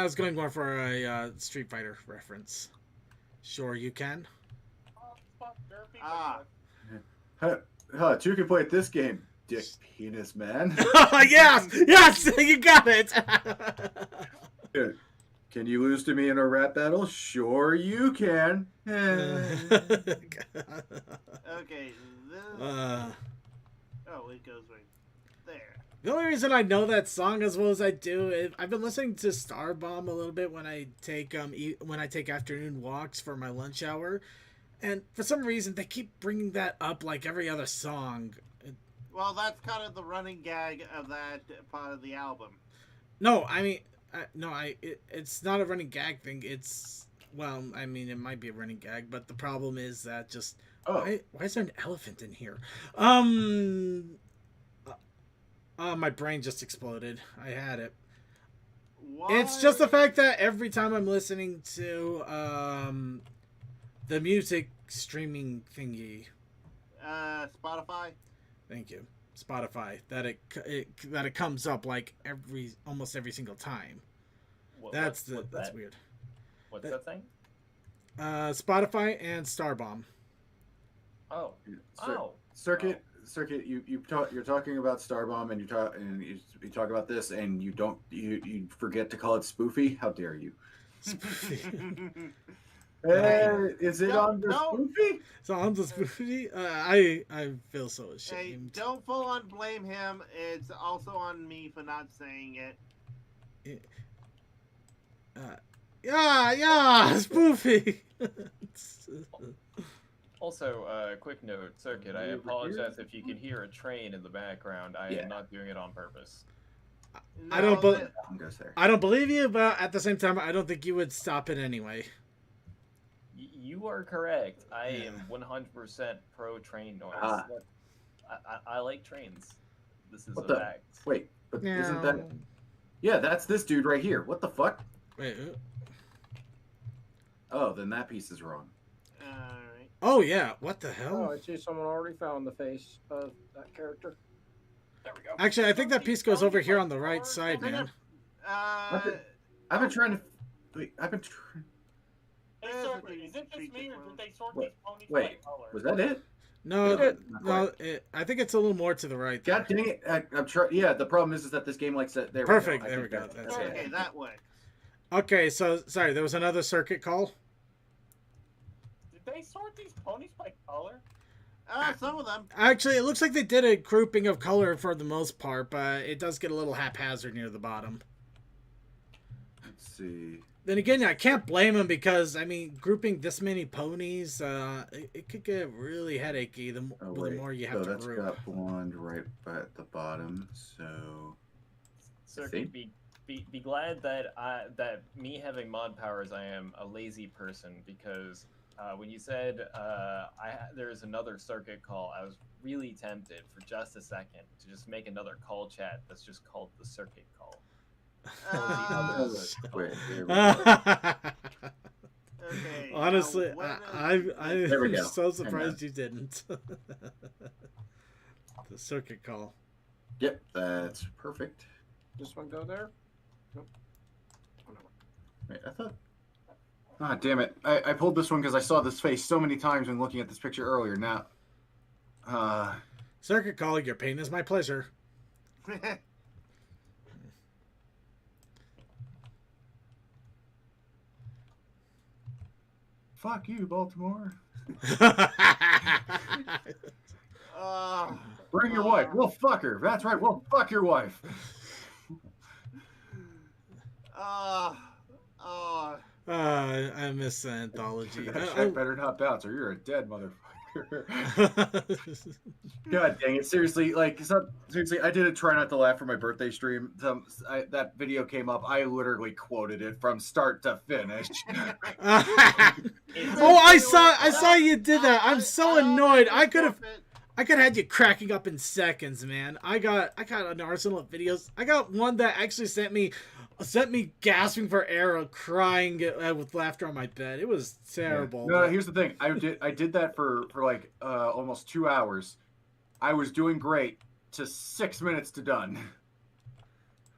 was going more for a Street Fighter reference. Sure you can. You can play at this game, dick penis man. Yes, you got it. Can you lose to me in a rap battle? Sure you can. Okay. Oh, it goes right there. The only reason I know that song as well as I do is I've been listening to Starbomb a little bit when I take afternoon walks for my lunch hour, and for some reason they keep bringing that up like every other song. Well, that's kind of the running gag of that part of the album. No, I mean, it's not a running gag thing. It's, well, I mean, it might be a running gag, but the problem is that just why is there an elephant in here? My brain just exploded. I had it. Why? It's just the fact that every time I'm listening to the music streaming thingy, Spotify. Thank you, Spotify. That it comes up like almost every single time. That's weird. What's that thing? Spotify and Starbomb. Oh. Circuit, you're talking about Starbomb, and you talk about this, and you forget to call it spoofy. How dare you? Spoofy. Is it on the spoofy? It's on the spoofy. I feel so ashamed. Hey, don't full on blame him. It's also on me for not saying it. Yeah, spoofy. Also, quick note, Circuit, I apologize if you can hear a train in the background. I am not doing it on purpose. I don't believe you, but at the same time, I don't think you would stop it anyway. You are correct. I am 100% pro train noise. I like trains. This is a fact. Wait, but isn't that... Yeah, that's this dude right here. What the fuck? Wait. Oh, then that piece is wrong. Oh, yeah. What the hell? Oh, I see someone already found the face of that character. There we go. Actually, I think that piece goes over here on the right side, man. I've been trying to... Wait, Is it just me, or did they sort these ponies by color? Was that it? No. I think it's a little more to the right. God dang it! I'm trying. Yeah, the problem is that this game likes that. Perfect. There we go. That's it. Okay, that way. Okay, so sorry, there was another circuit call. Did they sort these ponies by color? Some of them. Actually, it looks like they did a grouping of color for the most part, but it does get a little haphazard near the bottom. Let's see. Then again, I can't blame them because, I mean, grouping this many ponies, it could get really headachy the more you have to group. So that's got blonde right at the bottom, so... Circuit, be glad that that me having mod powers, I am a lazy person, because when you said there's another circuit call, I was really tempted for just a second to just make another call chat that's just called the circuit call. Wait, okay, honestly, I'm so surprised you didn't. The circuit call. Yep, that's perfect. This one go there? Nope. Wait, I thought... Ah, damn it. I pulled this one because I saw this face so many times when looking at this picture earlier. Now, circuit call, your pain is my pleasure. Fuck you, Baltimore. Bring your wife. We'll fuck her. That's right. We'll fuck your wife. I miss the anthology. That check better not bounce, or you're a dead motherfucker. God dang it! Seriously, seriously, I did a try not to laugh for my birthday stream. That video came up. I literally quoted it from start to finish. Oh, I saw you did that. I'm so annoyed. I could have had you cracking up in seconds, man. I got an arsenal of videos. I got one that actually sent me gasping for air, crying with laughter on my bed. It was terrible. Yeah. No, here's the thing. I did that for like almost 2 hours. I was doing great to 6 minutes to done.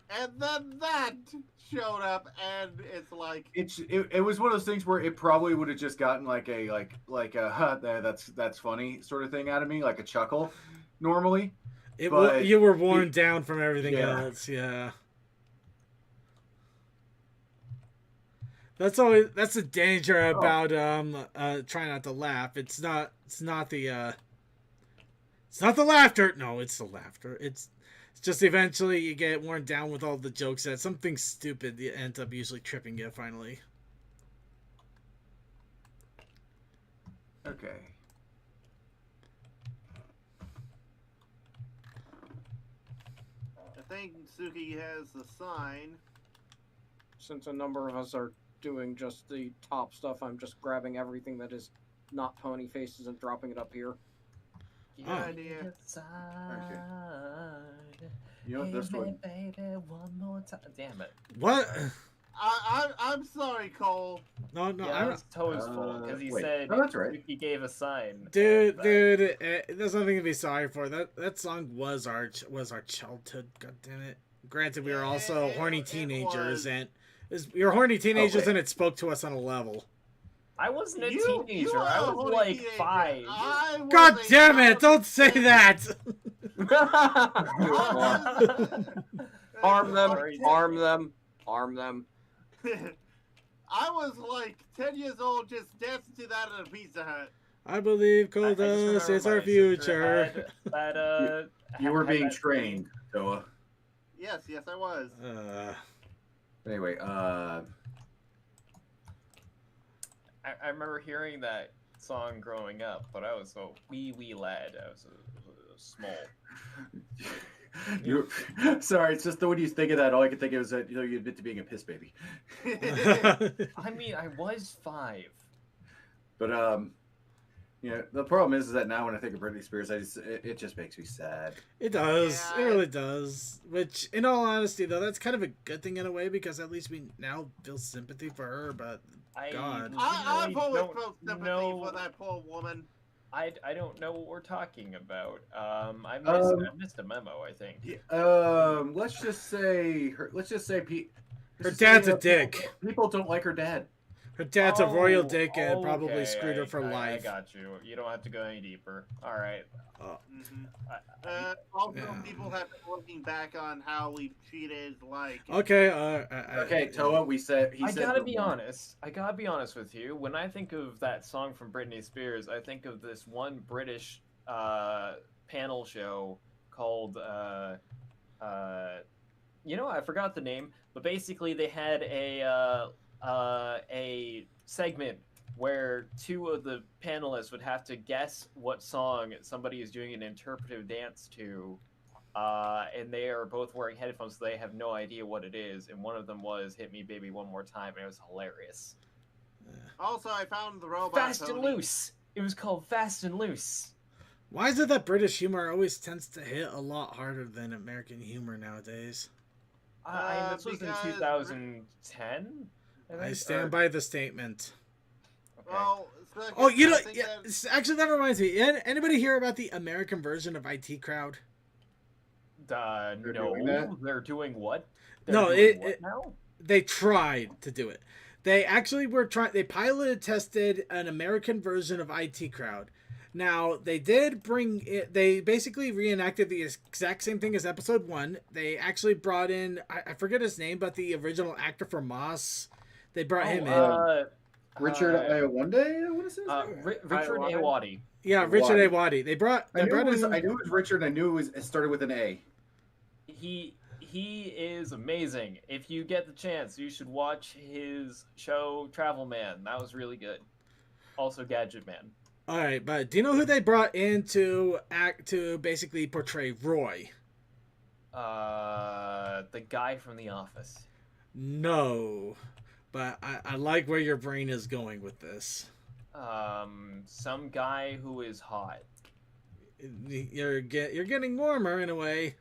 And then that showed up, and it's like it was one of those things where it probably would have just gotten like a huh, that's funny sort of thing out of me, like a chuckle normally. You were worn down from everything else, yeah. That's the danger about trying not to laugh. It's not the laughter. No, it's the laughter. It's just eventually you get worn down with all the jokes that something stupid ends up usually tripping you finally. Okay. I think Suki has the sign. Since a number of us are doing just the top stuff, I'm just grabbing everything that is not pony faces and dropping it up here. Good idea. Okay. You know what, this one. Baby, one more time. Damn it. What? I'm sorry, Cole. No, yeah, I was Toe's fault because he said that's right. he gave a sign. Dude, there's nothing to be sorry for. That song was our childhood. God damn it. Granted, we were also horny teenagers, and we were horny teenagers, and it spoke to us on a level. I wasn't a teenager. I was like 5. God damn it! Don't say that. Arm them! Arm them! Arm them! I was like 10 years old, just dancing to that at a Pizza Hut. I believe Coldust is our future. You were being trained, Toa. Yes, I was. Anyway, I remember hearing that song growing up, but I was a wee lad. I was small. Sorry, it's just that when you think of that, all I can think of is that you admit to being a piss baby. I mean, I was 5. But the problem is that now when I think of Britney Spears, it just makes me sad. It does. Yeah. It really does. Which, in all honesty, though, that's kind of a good thing in a way because at least we now feel sympathy for her. But God, I've always felt sympathy for that poor woman. I don't know what we're talking about. I missed a memo, I think. Let's just say her dad's a dick. People don't like her dad. Her dad's a royal dick and probably screwed her for life. I got you. You don't have to go any deeper. All right. Also, people have been looking back on how we treated Okay. Okay, Toa. I gotta be honest. I gotta be honest with you. When I think of that song from Britney Spears, I think of this one British panel show called I forgot the name, but basically they had a segment where 2 of the panelists would have to guess what song somebody is doing an interpretive dance to, and they are both wearing headphones, so they have no idea what it is, and one of them was Hit Me Baby One More Time, and it was hilarious. Also, I found the robot Fast and Loose! It was called Fast and Loose. Why is it that British humor always tends to hit a lot harder than American humor nowadays? This was in 2010? I stand by the statement. Okay. Well, actually, that reminds me. Anybody hear about the American version of IT Crowd? No. They're doing what? What now? They tried to do it. They actually were trying. They piloted tested an American version of IT Crowd. Now, they did bring it, they basically reenacted the exact same thing as episode 1. They actually brought in, I forget his name, but the original actor for Moss. They brought him in. Richard Iowande, I want to say. Richard Ayoade. Yeah, Richard Ayoade. They brought. I knew it was Richard. I knew it started with an A. He he is amazing. If you get the chance, you should watch his show Travel Man. That was really good. Also Gadget Man. All right, but do you know who they brought in to act to basically portray Roy? The guy from The Office. No, but I like where your brain is going with this. Some guy who is hot. You're getting warmer in a way.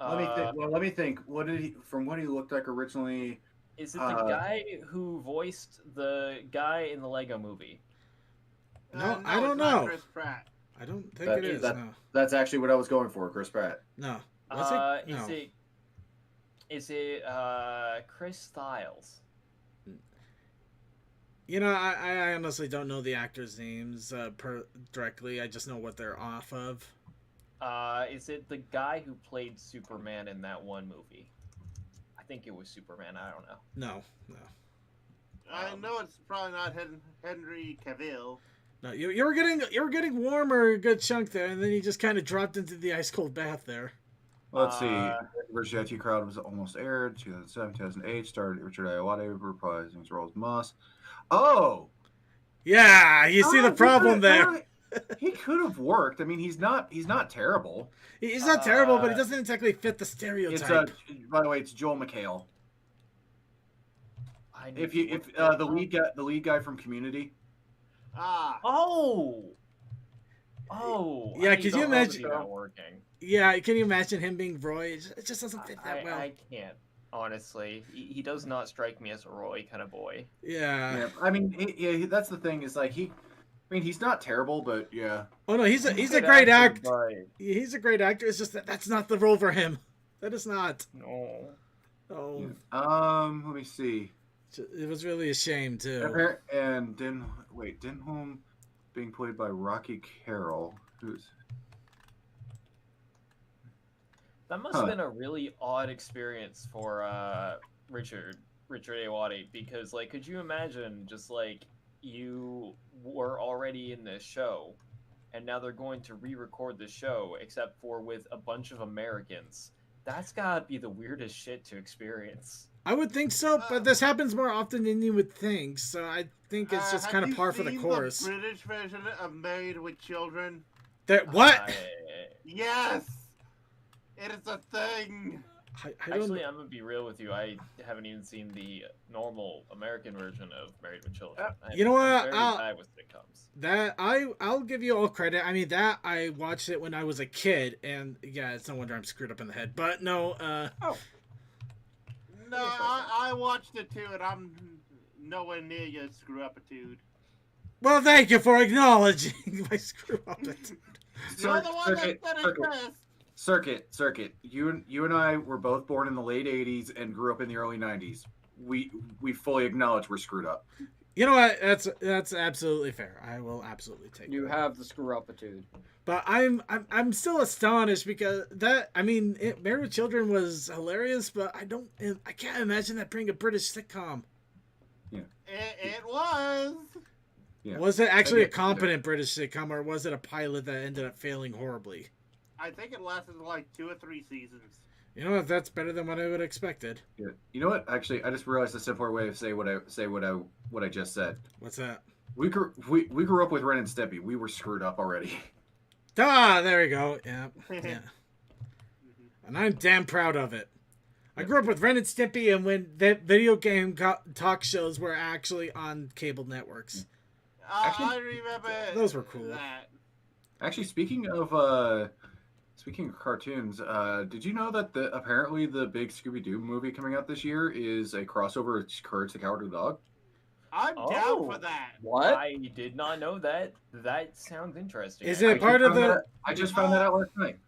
Let me think. Well, let me think. What did he? From what he looked like originally? Is it the guy who voiced the guy in the Lego Movie? No, I don't know. Chris Pratt. I don't think it is. No. That's actually what I was going for, Chris Pratt. No. Is it Chris Styles? You know, I honestly don't know the actors' names directly. I just know what they're off of. Is it the guy who played Superman in that one movie? I think it was Superman. I don't know. No. I know it's probably not Henry Cavill. No, you were getting warmer a good chunk there, and then you just kind of dropped into the ice cold bath there. Let's see. Versus Crowd was almost aired. 2007, 2008. Starred Richard Ayoade reprising his role as Moss. Oh, yeah. You see the problem there. He could have worked. I mean, he's not terrible. He's not terrible, but he doesn't exactly fit the stereotype. By the way, it's Joel McHale. If the lead guy from Community. Oh. Yeah, could you imagine? Yeah, can you imagine him being Roy? It just doesn't fit that well. I can't. Honestly, he does not strike me as a Roy kind of boy. Yeah. I mean, that's the thing. Is like he's not terrible, but yeah. Oh no, he's a great actor. He's a great actor. It's just that's not the role for him. That is not. No. Oh. Let me see. It was really a shame too. And Denholm being played by Rocky Carroll, who's. That must have been a really odd experience for Richard Ayoade, because like, could you imagine just like you were already in this show, and now they're going to re-record the show, except for with a bunch of Americans. That's gotta be the weirdest shit to experience. I would think so, but this happens more often than you would think, so I think it's just kind of par for the course. The British version of Married with Children? What? Yes! It is a thing! Actually, I'm gonna be real with you. I haven't even seen the normal American version of Married with Children. You know what? I'm very bad with sitcoms. I'll give you all credit. I mean, that I watched it when I was a kid, and yeah, it's no wonder I'm screwed up in the head. But no. No, I watched it too, and I'm nowhere near your screw up dude. Well, thank you for acknowledging my screw up. You're the one that said it best. Circuit. You and I were both born in the late '80s and grew up in the early '90s. We fully acknowledge we're screwed up. You know what? That's absolutely fair. I will absolutely take. You have the screw upitude. But I'm still astonished because Married with Children was hilarious, but I can't imagine that being a British sitcom. Yeah. It was. Yeah. Was it actually a competent British sitcom, or was it a pilot that ended up failing horribly? I think it lasted like 2 or 3 seasons. You know what? That's better than what I would have expected. Yeah. You know what? Actually, I just realized a simpler way of saying what I just said. What's that? We grew up with Ren and Stimpy. We were screwed up already. Ah, there we go. Yeah. And I'm damn proud of it. I grew up with Ren and Stimpy, and when the video game talk shows were actually on cable networks. I remember those were cool. That. Actually, speaking of cartoons, did you know that apparently the big Scooby-Doo movie coming out this year is a crossover with Courage the Cowardly Dog? I'm down for that. What? I did not know that. That sounds interesting. Is it part of the? I just found that out last night.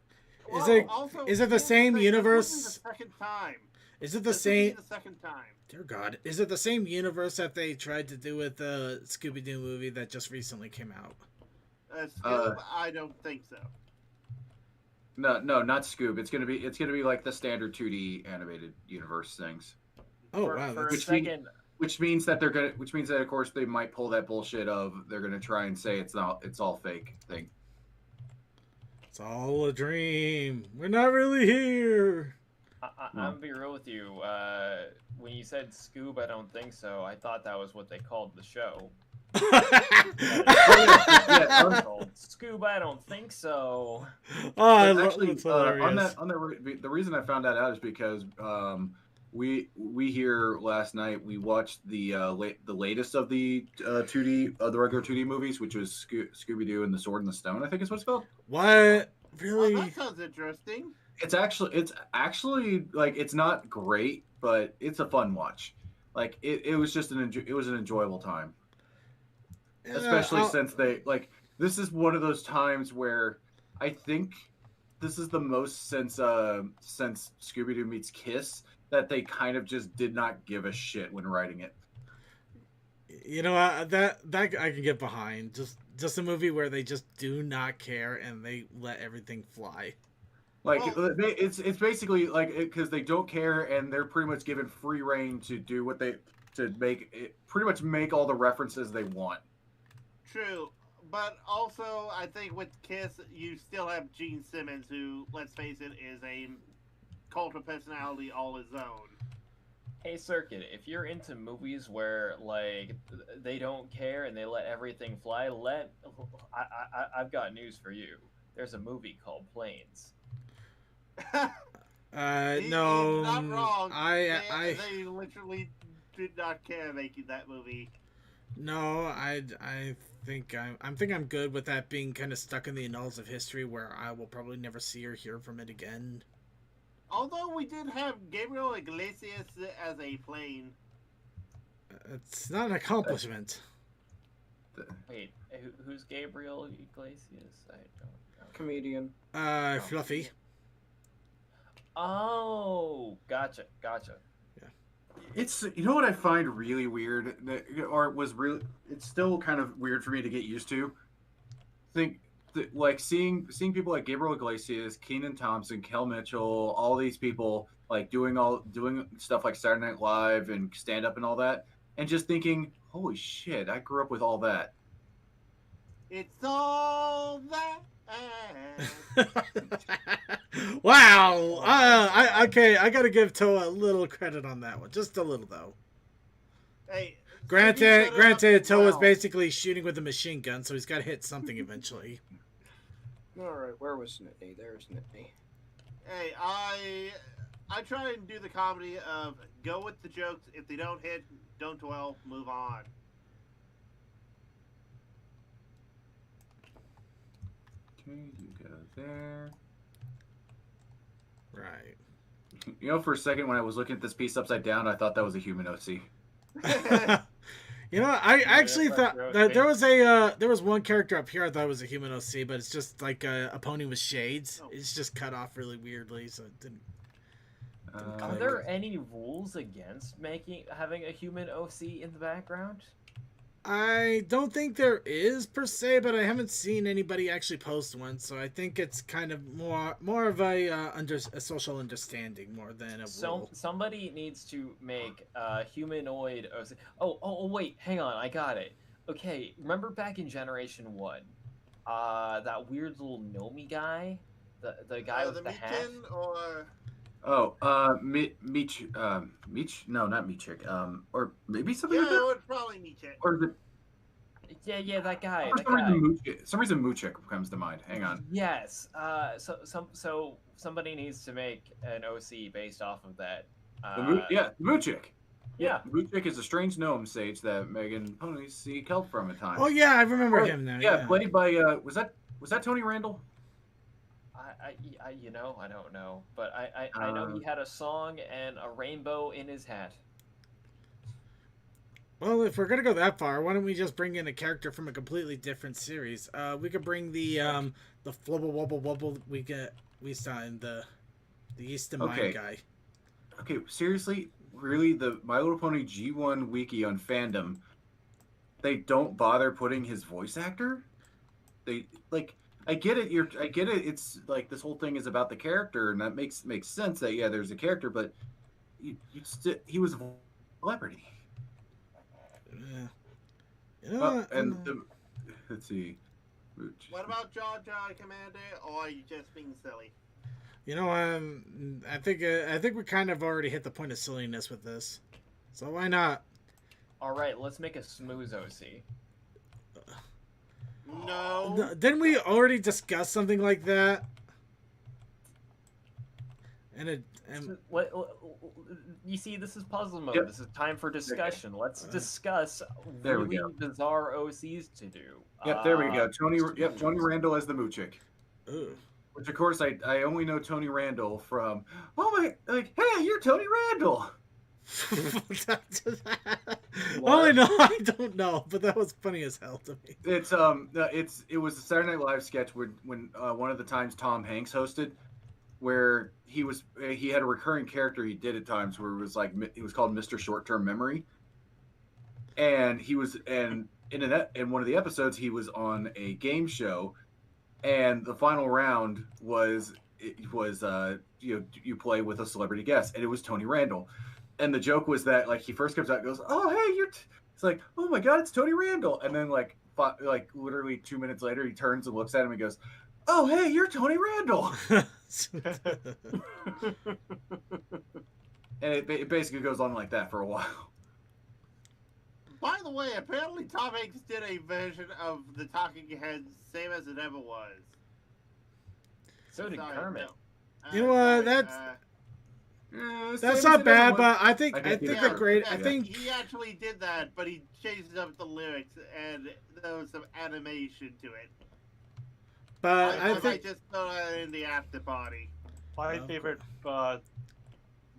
Is it the same universe? The second time. Is it the same? The second time. Dear God, is it the same universe that they tried to do with the Scooby-Doo movie that just recently came out? I don't think so. No, not Scoob. It's gonna be like the standard 2D animated universe things. Oh wow! For a second. Which means that of course they might pull that bullshit of they're gonna try and say it's all fake thing. It's all a dream. We're not really here. I'm be real with you. When you said Scoob, I don't think so. I thought that was what they called the show. Scoob, I don't think so. Oh, actually, on that, the reason I found that out is because we here last night we watched the latest of the 2D the regular 2D movies, which was Scooby Doo and the Sword and the Stone. I think is what it's called. What? Really? Oh, that sounds interesting. It's actually like it's not great, but it's a fun watch. Like it was just an enjoyable time. Especially since this is one of those times where I think this is the most since Scooby-Doo meets Kiss that they kind of just did not give a shit when writing it. You know, that I can get behind. Just a movie where they just do not care and they let everything fly. Like it's basically like because they don't care and they're pretty much given free reign to do what pretty much make all the references they want. True, but also I think with Kiss, you still have Gene Simmons, who, let's face it, is a cult of personality all his own. Hey, Circuit, if you're into movies where like they don't care and they let everything fly, I've got news for you. There's a movie called Planes. No, he's not wrong. They literally did not care making that movie. No, I think I'm good with that being kind of stuck in the annals of history, where I will probably never see or hear from it again. Although we did have Gabriel Iglesias as a plane. It's not an accomplishment. Wait, who's Gabriel Iglesias? I don't know. Comedian. Fluffy. Oh, gotcha. It's what I find really weird, it's still kind of weird for me to get used to. Like seeing people like Gabriel Iglesias, Kenan Thompson, Kel Mitchell, all these people like doing stuff like Saturday Night Live and stand up and all that, and just thinking, holy shit, I grew up with all that. It's all that. Wow. I gotta give Toa a little credit on that one, just a little though. Hey, granted, Toa's basically shooting with a machine gun, so he's got to hit something eventually. All right, where was Nittany? There's Nittany. Hey, I try and do the comedy of go with the jokes. If they don't hit, don't dwell, move on. Okay, you go there. Right. For a second when I was looking at this piece upside down, I thought that was a human OC. I actually thought that there was one character up here I thought was a human OC, but it's just like a pony with shades. It's just cut off really weirdly, so it didn't. Are there any rules against having a human OC in the background? I don't think there is per se, but I haven't seen anybody actually post one, so I think it's kind of more of a social understanding more than a rule. Somebody needs to make a humanoid OC. Oh, wait, hang on, I got it. Okay, remember back in Generation 1, that weird little Nomi guy, the guy with the hat. Meech, no, not Meechik, or maybe something like that? Yeah, it's probably Meechik. Or is it... Yeah, that guy. For some reason Moochik comes to mind. Hang on. Yes, so somebody needs to make an OC based off of that. Moochik. Yeah. Moochik is a strange gnome sage that Megan Pony seek help from at times. Oh yeah, I remember him now. Yeah, played by was that Tony Randall? I don't know, but I know he had a song and a rainbow in his hat. Well, if we're gonna go that far, why don't we just bring in a character from a completely different series? We could bring the Flubble Wubble Wubble we saw in the East of Mind guy. Okay, seriously, really, the My Little Pony G1 wiki on fandom, they don't bother putting his voice actor. They like. I get it. It's like this whole thing is about the character, and that makes sense. That there's a character, but he was a celebrity. Yeah. Let's see. What about Jaw Commander, or are you just being silly? You know, I think we kind of already hit the point of silliness with this, so why not? All right, let's make a smooth OC. No. Didn't we already discuss something like that? And you see, this is puzzle mode. Yep. This is time for discussion. Let's discuss There we really go. bizarre OCs to do. Yep, there we go. Tony Randall as the Moochick. Ooh. Which, of course, I only know Tony Randall from, hey, you're Tony Randall. Only no, I don't know, but that was funny as hell to me. It was a Saturday Night Live sketch when one of the times Tom Hanks hosted, where he had a recurring character he did at times where it was called Mr. Short Term Memory, and in one of the episodes he was on a game show. And the final round was you play with a celebrity guest, and it was Tony Randall. And the joke was that he first comes out and goes, "Oh hey, it's like, oh my god, it's Tony Randall," and then literally 2 minutes later he turns and looks at him and goes, "Oh hey, you're Tony Randall." And it basically goes on like that for a while. By the way, apparently Tom Hanks did a version of the Talking Heads, same as it ever was. So did Kermit. You know what? That's not bad, but I think they're great. I think he actually did that, but he changed up the lyrics and there was some animation to it. But I think I just saw that in the after party. My favorite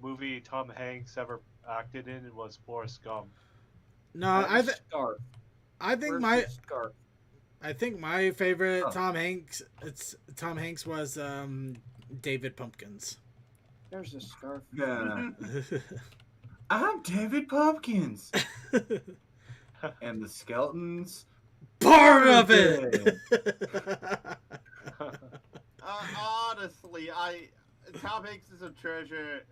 movie Tom Hanks ever acted in was Forrest Gump. No, I think my favorite Tom Hanks was David Pumpkins. There's a scarf. Yeah. I'm David Pumpkins. And the skeletons. Part of it. Honestly, Tom Hanks is a treasure.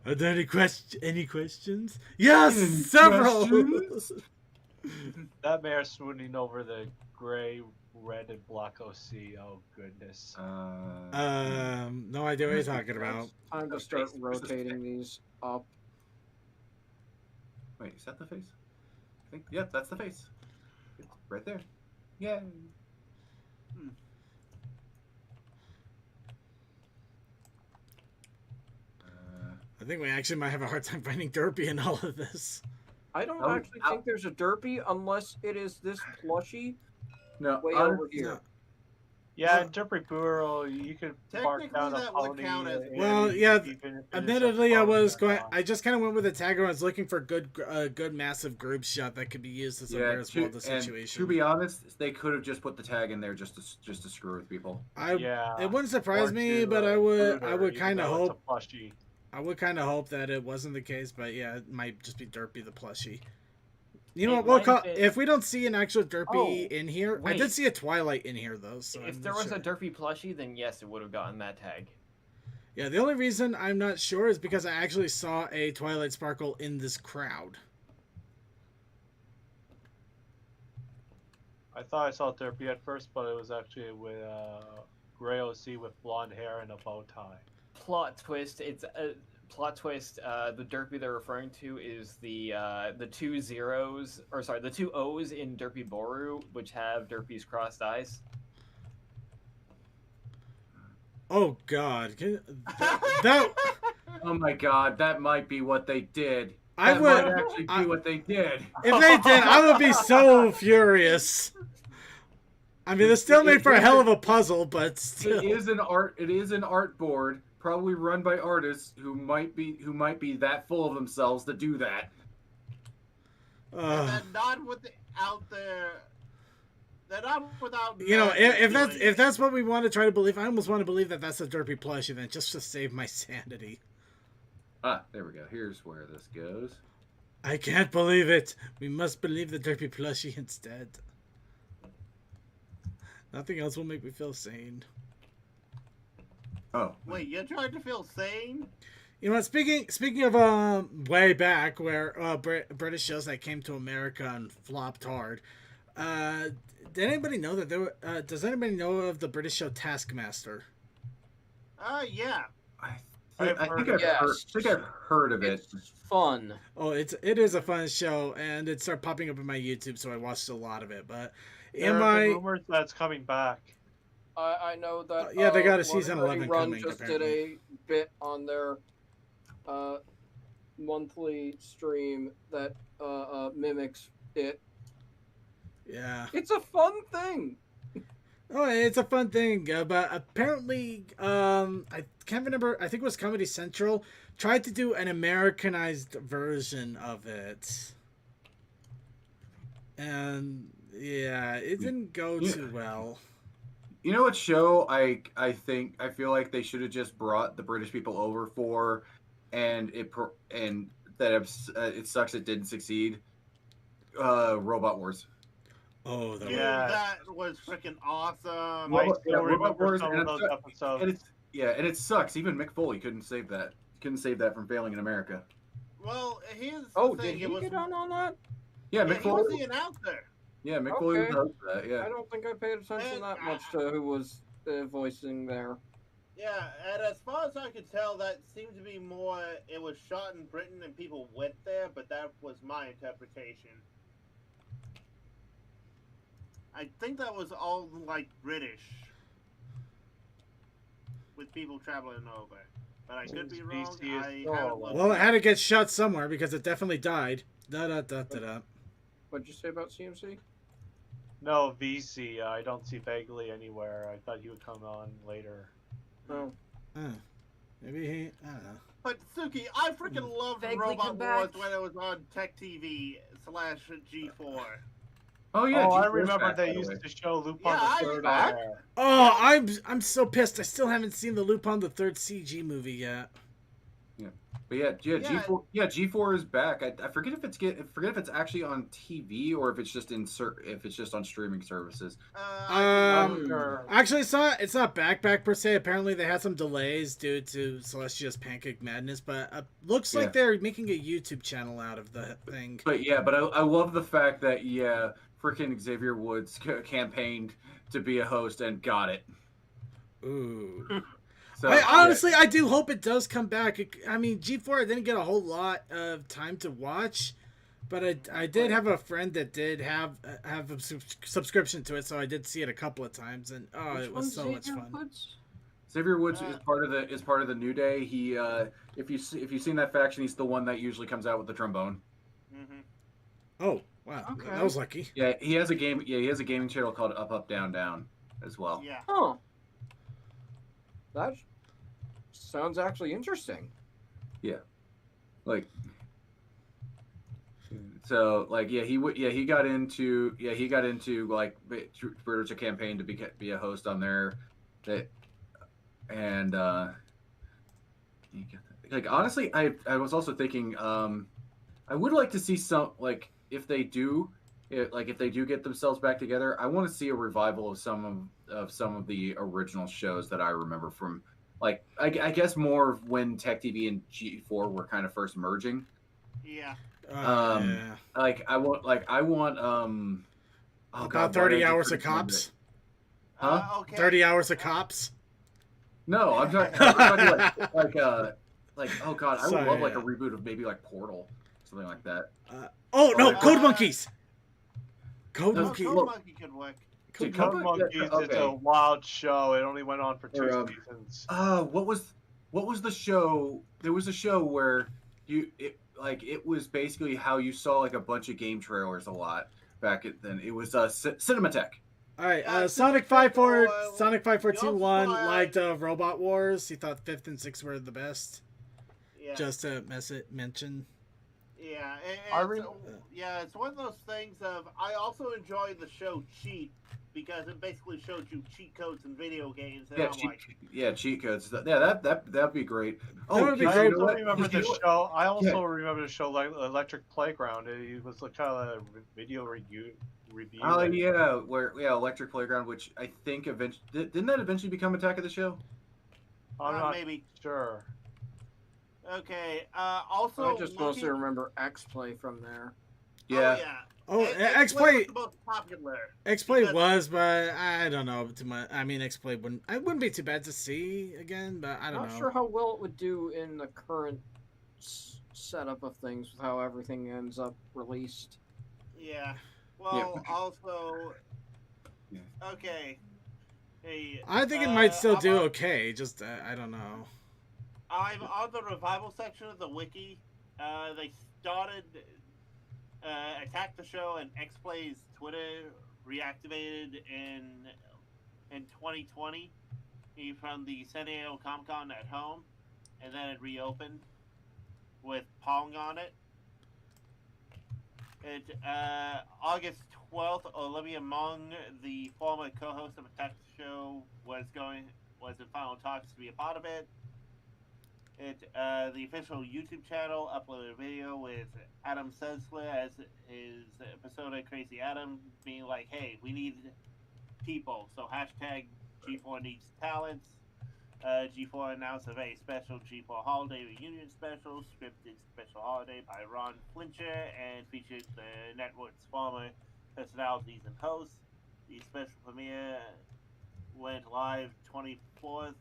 Are there any questions? Yes, several. That mare swooning over the gray, red, and black OC. Oh goodness. No idea what you're talking about. Time to start rotating these up. Wait, is that the face? I think. Yep, that's the face. It's right there. Yeah. I think we actually might have a hard time finding Derpy in all of this. I don't actually think there's a Derpy unless it is this plushie way over here. Yeah, Derpy Burrow, you could mark down a pony. Well, yeah. Admittedly, I just kind of went with the tagger. I was looking for good massive group shot that could be used as a the situation. To be honest, they could have just put the tag in there just to screw with people. It wouldn't surprise me, but I would kind of hope. I would kind of hope that it wasn't the case, but yeah, it might just be Derpy the plushie. You know what? If we don't see an actual Derpy in here, I did see a Twilight in here though. So if there was a Derpy plushie, then yes, it would have gotten that tag. Yeah, the only reason I'm not sure is because I actually saw a Twilight Sparkle in this crowd. I thought I saw Derpy at first, but it was actually with gray OC with blonde hair and a bow tie. Plot twist. It's a plot twist. The Derpy they're referring to is the 2 zeros, or sorry, the 2 O's in Derpy Boru, which have Derpy's crossed eyes. Oh God, that. Oh my God, that might be what they did. That might actually be what they did. If they did, I would be so furious. I mean, it's still made for a hell of a puzzle, but still. It is an art board, probably run by artists who might be that full of themselves to do that. And then not out there. They're not without. You know, if that's what we want to try to believe, I almost want to believe that that's a Derpy plushie, then just to save my sanity. Ah, there we go. Here's where this goes. I can't believe it. We must believe the Derpy plushie instead. Nothing else will make me feel sane. Oh. Wait, you're trying to feel sane? You know what? Speaking of way back where British shows that came to America and flopped hard, did anybody know that there were, does anybody know of the British show Taskmaster? Yeah. I think I've heard of it. It's fun. Oh, it is a fun show, and it started popping up in my YouTube, so I watched a lot of it. But there have been rumors that's coming back. I know that. Yeah, they got a One season Running 11 Run coming. just Apparently. did a bit on their monthly stream that mimics it. Yeah. It's a fun thing. Oh, it's a fun thing, but apparently, I can't remember. I think it was Comedy Central tried to do an Americanized version of it, and yeah, it didn't go too well. You know what show I feel like they should have just brought the British people over for, and it sucks it didn't succeed. Robot Wars. Oh, that was freaking awesome. Well, yeah, Robot Wars, and it sucks. Even Mick Foley couldn't save that. Couldn't save that from failing in America. Well, here's the thing. Did he get on that? Yeah, Mick Foley was the announcer. Yeah, Mick Foley was the host of that. Yeah. I don't think I paid attention that much to who was voicing there. Yeah, and as far as I could tell, that seemed to be more. It was shot in Britain and people went there, but that was my interpretation. I think that was all like British, with people traveling over. But I could be wrong. Well, it had to get shot somewhere because it definitely died. What'd you say about CMC? No, VC. I don't see Vaguely anywhere. I thought he would come on later. Oh. Maybe he. I don't know. But Suki, I freaking loved Robot Wars when it was on Tech TV /G4. Oh yeah, I remember they used to show Lupin the Third on there. Oh, I'm so pissed. I still haven't seen the Lupin the Third CG movie yet. Yeah, but G4 is back. I forget if it's actually on TV or if it's just on streaming services. Actually, it's not back per se. Apparently, they had some delays due to Celestia's Pancake Madness, but looks like they're making a YouTube channel out of the thing. But I love the fact that freaking Xavier Woods campaigned to be a host and got it. Ooh. So, I do hope it does come back. I mean, G4 I didn't get a whole lot of time to watch, but I did have a friend that did have a subscription to it, so I did see it a couple of times, and it was so much fun. Xavier Woods is part of the New Day. He if you've seen that faction, he's the one that usually comes out with the trombone. Mm-hmm. Oh wow, that was lucky. Yeah, he has a gaming channel called Up Up Down Down as well. Yeah. Oh. That sounds actually interesting. Yeah, he got into like British campaign to be a host on there, honestly, I was also thinking I would like to see some if they do get themselves back together, I want to see a revival of some of the original shows that I remember from, I guess more when Tech TV and G4 were kind of first merging. Yeah. I want about 30 hours of Cops. Huh? Okay. 30 hours of Cops. No, I'm talking oh god, I would love a reboot of maybe Portal, something like that. Code Monkeys. Code Monkey could work. Code Monkeys is a wild show. It only went on for 2 seasons. What was the show? There was a show where it was basically how you saw a bunch of game trailers a lot back then. It was Cinematech. All right, Sonic 54221 liked Robot Wars. He thought 5th and 6th were the best. Yeah. Just to mention. Yeah, it's one of those things of I also enjoy the show Cheat because it basically showed you cheat codes in video games. And cheat codes. Yeah, that'd be great. I also remember the show. Remember the show Electric Playground. It was kind of a video review. Oh Electric Playground, which I think eventually didn't that eventually become Attack of the Show? I'm not maybe sure. Okay. Also, I just mostly remember X Play from there. Yeah. Oh, X-Play X-Play. was the most popular. X-Play was, but I don't know too much. I mean, X-Play wouldn't be too bad to see again, but I don't know. Not sure how well it would do in the current setup of things with how everything ends up released. Yeah. Well, also, okay. Hey, I think it might still do okay. Just I don't know. I'm on the revival section of the wiki. They started attacked the show, and X-Play's Twitter reactivated in 2020 from the San Diego Comic Con at home, and then it reopened with Pong on it. August 12th, Olivia Munn, the former co-host of Attack the Show, was in final talks to be a part of it. The official YouTube channel uploaded a video with Adam Sensler as his persona Crazy Adam, being like, "Hey, we need people, so hashtag G4 needs talents." G4 announced a very special G4 Holiday Reunion special, scripted special holiday by Ron Flincher, and featured the network's former personalities and hosts. The special premiere went live 24th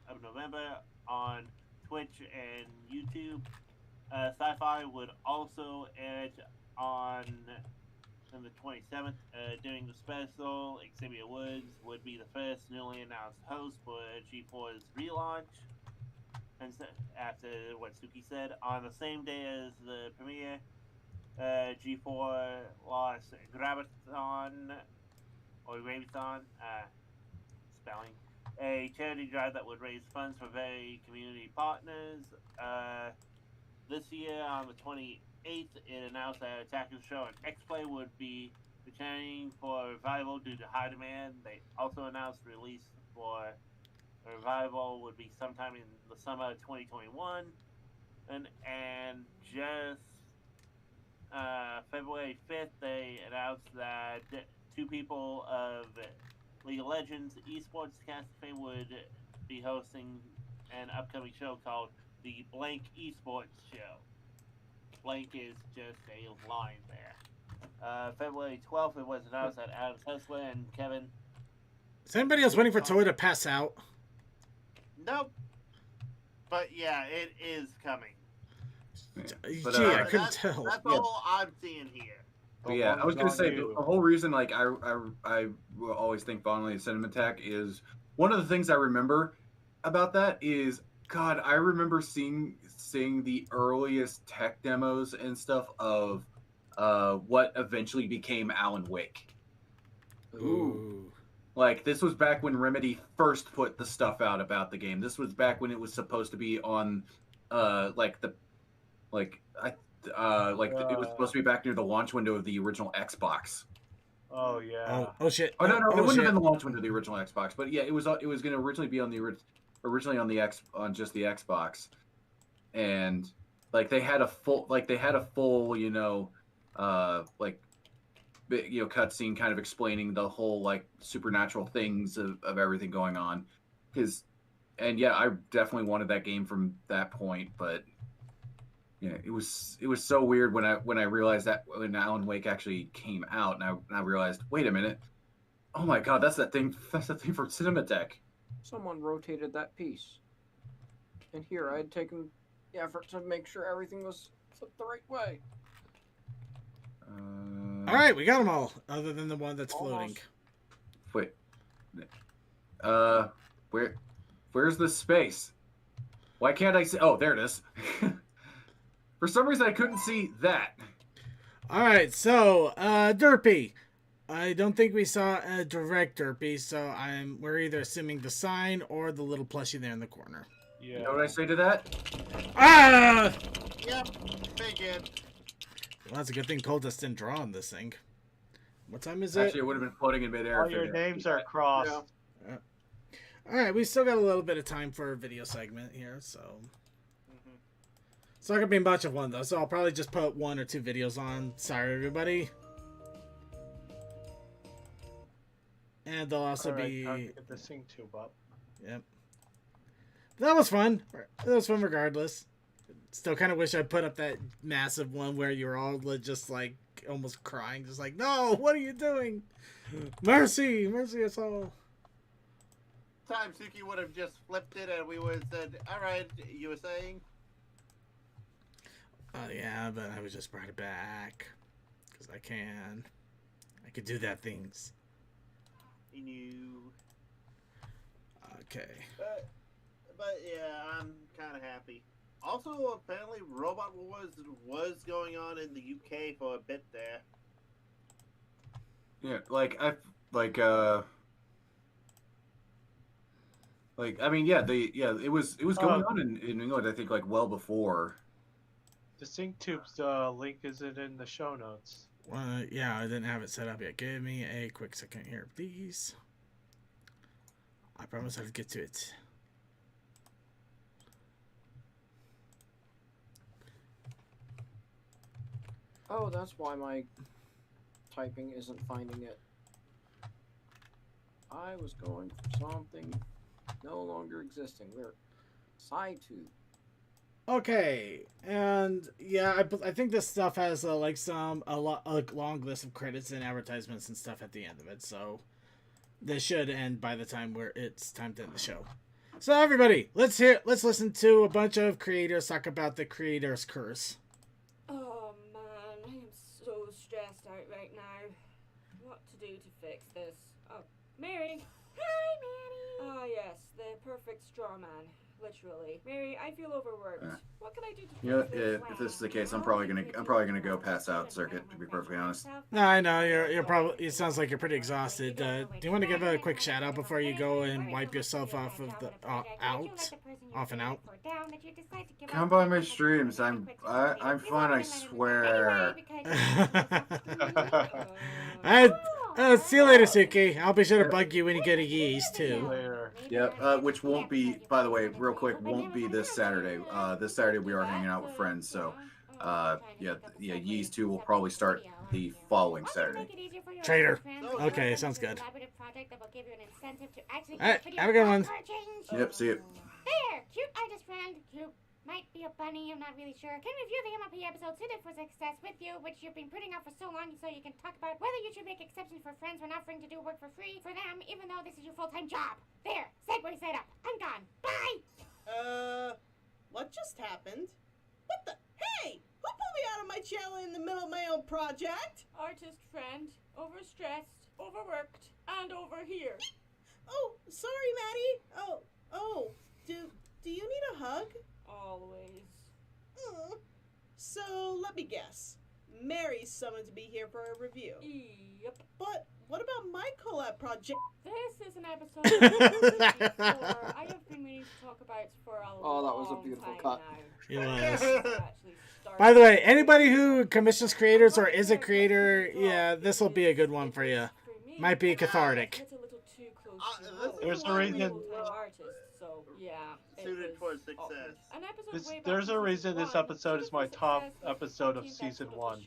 of November on Twitch and YouTube. Sci-Fi would also air on the 27th. During the special, Xavier Woods would be the first newly announced host for G4's relaunch. And after what Suki said, on the same day as the premiere, G4 lost Graviton, or Graviton, spelling, a charity drive that would raise funds for very community partners. This year, on the 28th, it announced that Attack the Show and X-Play would be returning for Revival due to high demand. They also announced release for Revival would be sometime in the summer of 2021. And just February 5th, they announced that two people of League of Legends Esports Cafe would be hosting an upcoming show called the Blank Esports Show. Blank is just a line there. February 12th, it was announced that Adam Tesla and Kevin... Is anybody else waiting for Toy to pass out? Nope. But yeah, it is coming. But, Gee, I couldn't tell. That's all I'm seeing here. But yeah, I was gonna say the whole reason, like I will always think fondly of Cinematech is one of the things I remember about that is God, I remember seeing the earliest tech demos and stuff of what eventually became Alan Wake. Ooh. Like this was back when Remedy first put the stuff out about the game. This was back when it was supposed to be on it was supposed to be back near the launch window of the original Xbox. Oh yeah. Oh shit. Oh no, it wouldn't shit. have been the launch window of the original Xbox, but yeah, it was going to originally be on on just the Xbox, and like they had a full cutscene kind of explaining the whole like supernatural things of everything going on, and yeah, I definitely wanted that game from that point, but. Yeah, it was so weird when I realized that when Alan Wake actually came out, and I realized, wait a minute, oh my God, that's the thing from Cinematech. Someone rotated that piece, and here I had taken the effort to make sure everything was flipped the right way. All right, we got them all, other than the one that's floating. Wait, where's the space? Why can't I see? Oh, there it is. For some reason, I couldn't see that. All right, so Derpy. I don't think we saw a direct Derpy, so we're either assuming the sign or the little plushie there in the corner. Yeah. You know what I say to that? Ah! Yep, figured. Well, that's a good thing Coldust didn't draw on this thing. What time is it? Actually, it would have been floating in midair. All your names are crossed. Yeah. All right, we still got a little bit of time for a video segment here, so. It's not going to be much of one, though, so I'll probably just put 1 or 2 videos on. Sorry, everybody. And they'll also be... Time to get the sync tube up. Yep. But that was fun. That was fun regardless. Still kind of wish I put up that massive one where you were all just, like, like almost crying, just like, no, what are you doing? Mercy, mercy us all. Time Suki would have just flipped it and we would have said, alright, you were saying? Oh, yeah, but I would just brought it back. Because I can. I could do that things. He knew. Okay. But yeah, I'm kind of happy. Also, apparently, Robot Wars was going on in the UK for a bit there. Yeah, I mean, it was going on in England. I think like well before. The SyncTube's link isn't in the show notes. Yeah, I didn't have it set up yet. Give me a quick second here, please. I promise I'll get to it. Oh, that's why my typing isn't finding it. I was going for something no longer existing. We're SciTube. Okay, and yeah, I think this stuff has a long list of credits and advertisements and stuff at the end of it, so this should end by the time where it's time to end the show. So everybody, let's listen to a bunch of creators talk about the creator's curse. Oh man, I am so stressed out right now. What to do to fix this? Oh, Mary. Hi, Manny. Ah yes, the perfect straw man. Literally, Mary, I feel overworked. What can I do to fix Yeah, this? if this is the case, I'm probably gonna go pass out, Circuit. To be perfectly honest. No, I know you're probably. It sounds like you're pretty exhausted. Do you want to give a quick shout out before you go and wipe yourself off of the off and out? Come by my streams. I'm fun. I swear. See you later, Suki. I'll be sure to bug you when you get a yeast too. Yeah, which won't be, by the way, real quick, won't be this Saturday. This Saturday we are hanging out with friends, so Yeez 2 will probably start the following Saturday. Traitor. Okay, sounds good. Alright, have a good one. Yep, see you. There, cute artist friend, cute. Might be a bunny, I'm not really sure. Can review the MLP episode suited for success with you, which you've been putting off for so long so you can talk about whether you should make exceptions for friends when offering to do work for free for them, even though this is your full-time job. There, segue set up. I'm gone. Bye! What just happened? What the? Hey! Who pulled me out of my channel in the middle of my own project? Artist friend, overstressed, overworked, and over here. Oh, sorry, Maddie. Oh, do you need a hug? Always. So, let me guess. Mary's summoned to be here for a review. Yep. But what about my collab project? This is an episode I have been meaning to talk about for a long that was a beautiful cut. It was. By the way, anybody who commissions creators or is a creator, yeah, this will be a good one for you. Might be cathartic. There's a reason. Suited for success. There's a reason this episode is my top episode of season 1.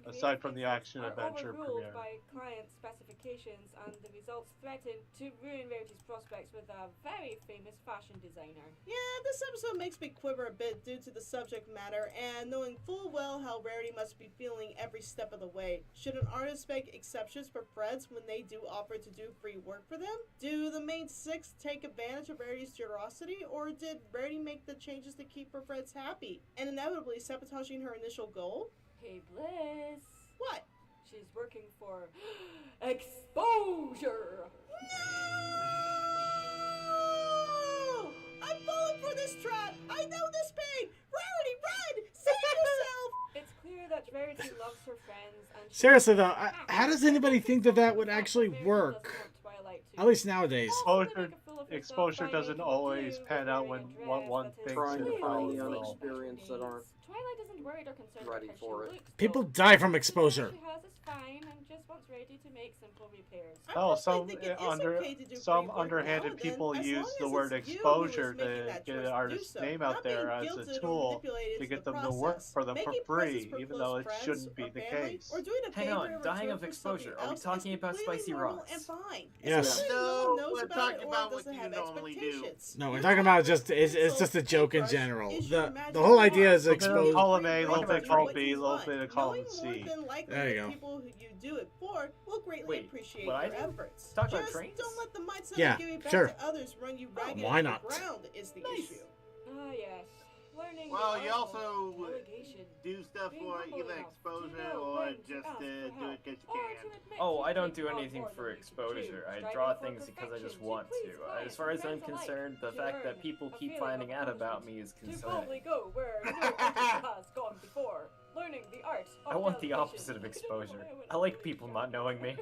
Aside from the action adventure premiere. By client specifications, and the results threaten to ruin Rarity's prospects with a very famous fashion designer. Yeah, this episode makes me quiver a bit due to the subject matter and knowing full well how Rarity must be feeling every step of the way. Should an artist make exceptions for friends when they do offer to do free work for them? Do the main 6 take advantage of Rarity's generosity, or did Rarity make the changes to keep her friends happy and inevitably sabotaging her initial goal? Hey, Bliss. What? She's working for exposure. No! I'm falling for this trap. I know this pain. Rarity, run! Save yourself! It's clear that Rarity loves her friends. And Seriously though, how does anybody think that would actually work? At least nowadays. Exposure doesn't always pan out when what one thinks. Trying to find the unexperienced that aren't Twilight isn't worried or concerned ready about for how it. she looks, People die from exposure. She has is fine and just wants Rarity to make simple repairs. Oh, some underhanded people use the word exposure to get an artist's name out there as a tool to get them to work for them for free, even though it shouldn't be the case. Hang on, dying of exposure. Are we talking about spicy rocks? Yes. No, we're talking about what have normally do? expectations. No, we're talking about just it's just a joke in general. The whole idea is exposed. Column A, a little bit of column B, a little bit of column C. There you go. People who you do it for will greatly appreciate what I your do? efforts. Talk about Just trains? don't let the mindset Yeah, of giving back sure. to others run you ragged why into not? the ground is the issue. Ah, yes. Learning Well, the you art also of delegation, do stuff being for humble either enough to exposure know or when to just ask to for do help, it because you or can. to admit Oh, you I don't take do on anything more for than you can exposure. chew, I striving draw for things because I just perfection, want please to. clients As far as and I'm friends alike, concerned, the to fact that earn people a keep feeling finding of out about accomplishment, me is to concerning. boldly go where no artist has gone before, learning the art of I want the delegation. opposite of exposure. I like people not knowing me.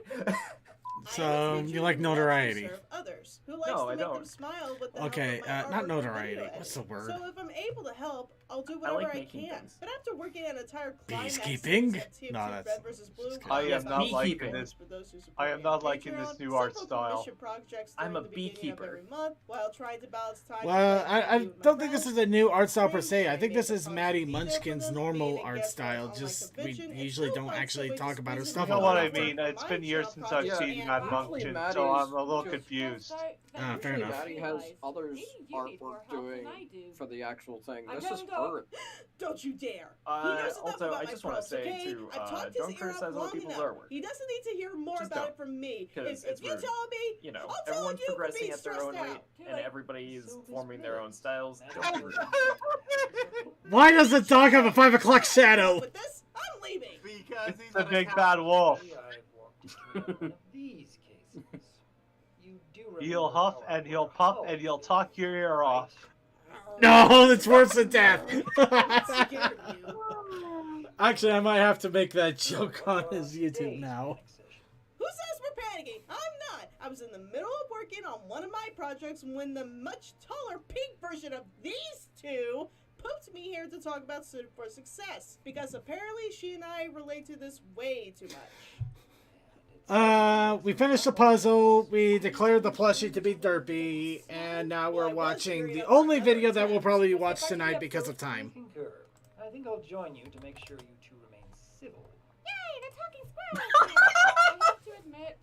So you like notoriety? Others who likes No, to I make don't. them smile with the Okay, help of my not artwork for notoriety. video What's the editing. word? So if I'm able to help, I'll do I whatever like I making can. things. But after working an entire climax Peacekeeping? series of TFT No, that's- Red versus Blue, I Yes, am not liking beekeeping. this. for those who support I am me not on liking this Patreon, new art several style. commission projects I'm during a the beginning of beekeeper. every month while trying to balance time. Well, to play I D&D with my don't think this friends. is a new art style per Spring, se. I I think made this the is project Maddie easier for Munchkin's them, normal being a art guest on style. online Just we convention, and usually still don't finds actually some way to talk about his squeeze stuff You in know on what the I content mean? from It's my been years channel since I've projects seen and Mad watching Moncton, it. so I'm a little Usually confused. Ah, fair Usually enough. Maddie has others artwork doing for the actual thing. This is her. Don't you dare! He knows enough Also, about I my just want to props, say okay? too, I've talked don't his ear criticize up other long people's enough. artwork. He doesn't need to hear more Just about don't, it from me. 'cause If it's you rude. tell me, You know, I'll tell everyone's you for progressing being at their own stressed rate, out. and everybody's forming their own styles. Don't do Why does the dog have a 5 o'clock shadow? With this, I'm leaving. Because It's a big bad wolf. These cases, you do He'll huff and he'll puff and he'll talk your ear off. No, that's worse than death. Actually, I might have to make that joke on his YouTube now. Who says we're panicking? I'm not. I was in the middle of working on one of my projects when the much taller pink version of these two pooped me here to talk about Suited for Success. Because apparently she and I relate to this way too much. We finished the puzzle, we declared the plushie to be Derpy, and now we're watching the only video that we'll probably watch tonight because of time. Concur. I think I'll join you to make sure you two remain civil. Yay, the talking squirrel! I have to admit,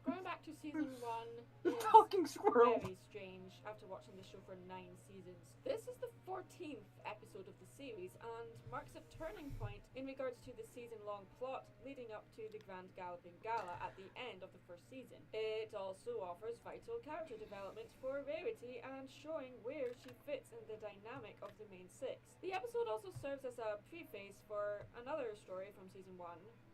going back to season 1 is Talking squirrel. very strange after watching the show for 9 seasons. This is the 14th episode of the series and marks a turning point in regards to the season-long plot leading up to the Grand Galloping Gala at the end of the first season. It also offers vital character development for Rarity and showing where she fits in the dynamic of the main six. The episode also serves as a preface for another story from season 1,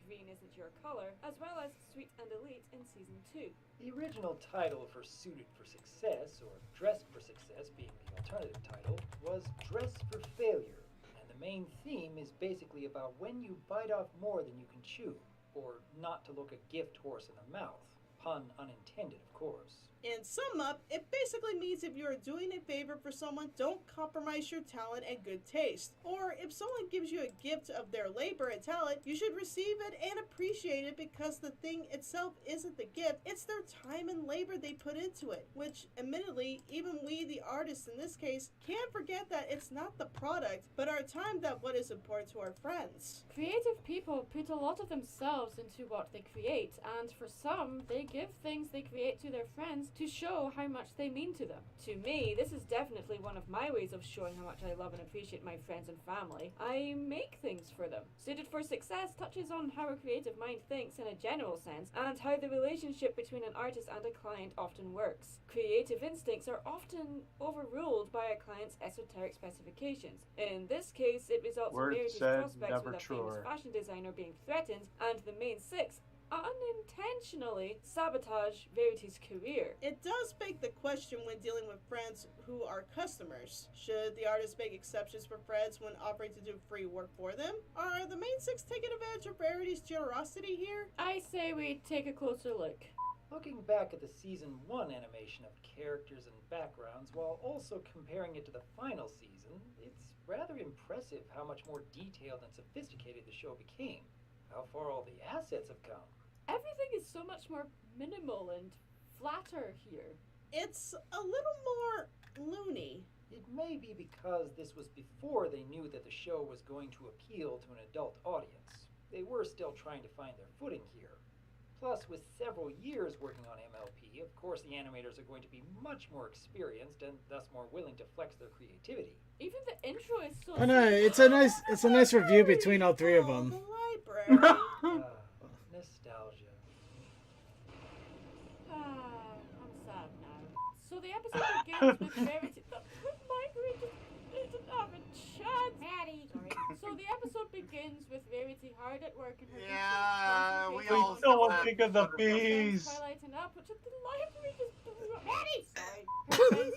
Green Isn't Your Color, as well as Sweet and Elite in season 2. The original title for Suited for Success, or Dressed for Success being the alternative title, was Dressed for Failure. And the main theme is basically about when you bite off more than you can chew, or not to look a gift horse in the mouth. Pun unintended, of course. In sum up, it basically means if you are doing a favor for someone, don't compromise your talent and good taste. Or if someone gives you a gift of their labor and talent, you should receive it and appreciate it because the thing itself isn't the gift, it's their time and labor they put into it. Which, admittedly, even we, the artists in this case, can't forget that it's not the product, but our time that what is important to our friends. Creative people put a lot of themselves into what they create, and for some, they give things they create to their friends to show how much they mean to them. To me, this is definitely one of my ways of showing how much I love and appreciate my friends and family. I make things for them. Suited for Success touches on how a creative mind thinks in a general sense, and how the relationship between an artist and a client often works. Creative instincts are often overruled by a client's esoteric specifications. In this case, it results Word in Rarity's said, prospects never with a truer. famous fashion designer being threatened, and the main six unintentionally sabotage Rarity's career. It does beg the question when dealing with friends who are customers. Should the artist make exceptions for friends when offering to do free work for them? Are the main six taking advantage of Rarity's generosity here? I say we take a closer look. Looking back at the season 1 animation of characters and backgrounds while also comparing it to the final season, it's rather impressive how much more detailed and sophisticated the show became. How far all the assets have come. Everything is so much more minimal and flatter here. It's a little more loony. It may be because this was before they knew that the show was going to appeal to an adult audience. They were still trying to find their footing here. Plus, with several years working on MLP, of course the animators are going to be much more experienced and thus more willing to flex their creativity. Even the intro is so. Oh no, it's a nice review between all three of them. The library. Nostalgia. I'm sad now. So the episode begins with Rarity. The library just didn't have a chance. Maddie. Sorry. So the episode begins with Rarity hard at work in her we We all still won't think of the bees. Twilight and up, which at the library just blew up. Maddie! Sorry. Her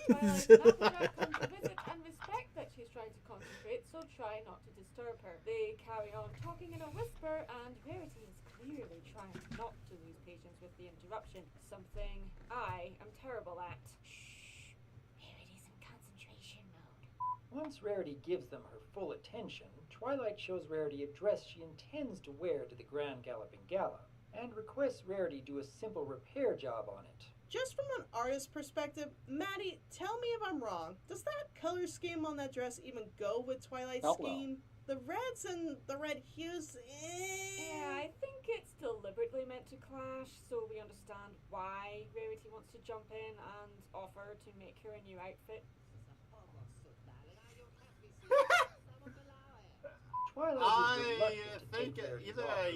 friends Twilight and Applejack come to visit and respect that she's trying to concentrate, so try not to disturb her. They carry on talking in a whisper, and Rarity is clearly trying not to lose patience with the interruption. Something I am terrible at. Shh. Rarity's in concentration mode. Once Rarity gives them her full attention, Twilight shows Rarity a dress she intends to wear to the Grand Galloping Gala, and requests Rarity do a simple repair job on it. Just from an artist's perspective, Maddie, tell me if I'm wrong. Does that color scheme on that dress even go with Twilight's scheme? The reds and the red hues, Yeah, I think it's deliberately meant to clash, so we understand why Rarity wants to jump in and offer to make her a new outfit. Twilight I think either a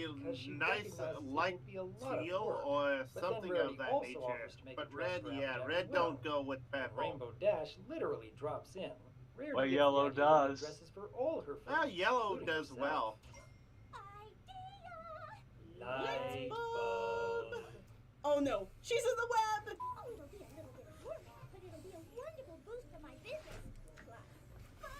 nice light teal or something of that nature. But red, red don't go with purple. Rainbow Dash literally drops in. Rarity Well, gets yellow the idea does. Dresses for all her friends, Yellow including does herself. well. Light bulb. Oh no, she's in the web! Oh, it'll be a little bit of work, but it'll be a wonderful boost for my business. Fun.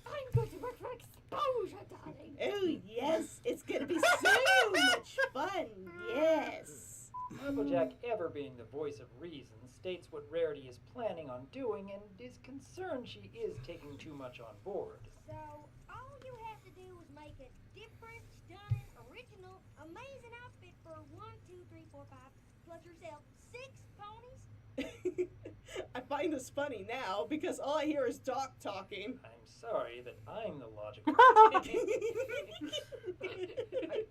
I'm going to work for exposure, darling. Oh yes, it's gonna be so much fun, yes. Applejack, ever being the voice of reason, states what Rarity is planning on doing and is concerned she is taking too much on board. So, all you have to do is make a different, stunning, original, amazing outfit for 1, 2, 3, 4, 5, plus yourself 6 ponies. I find this funny now because all I hear is Doc talking. I'm sorry that I'm the logical I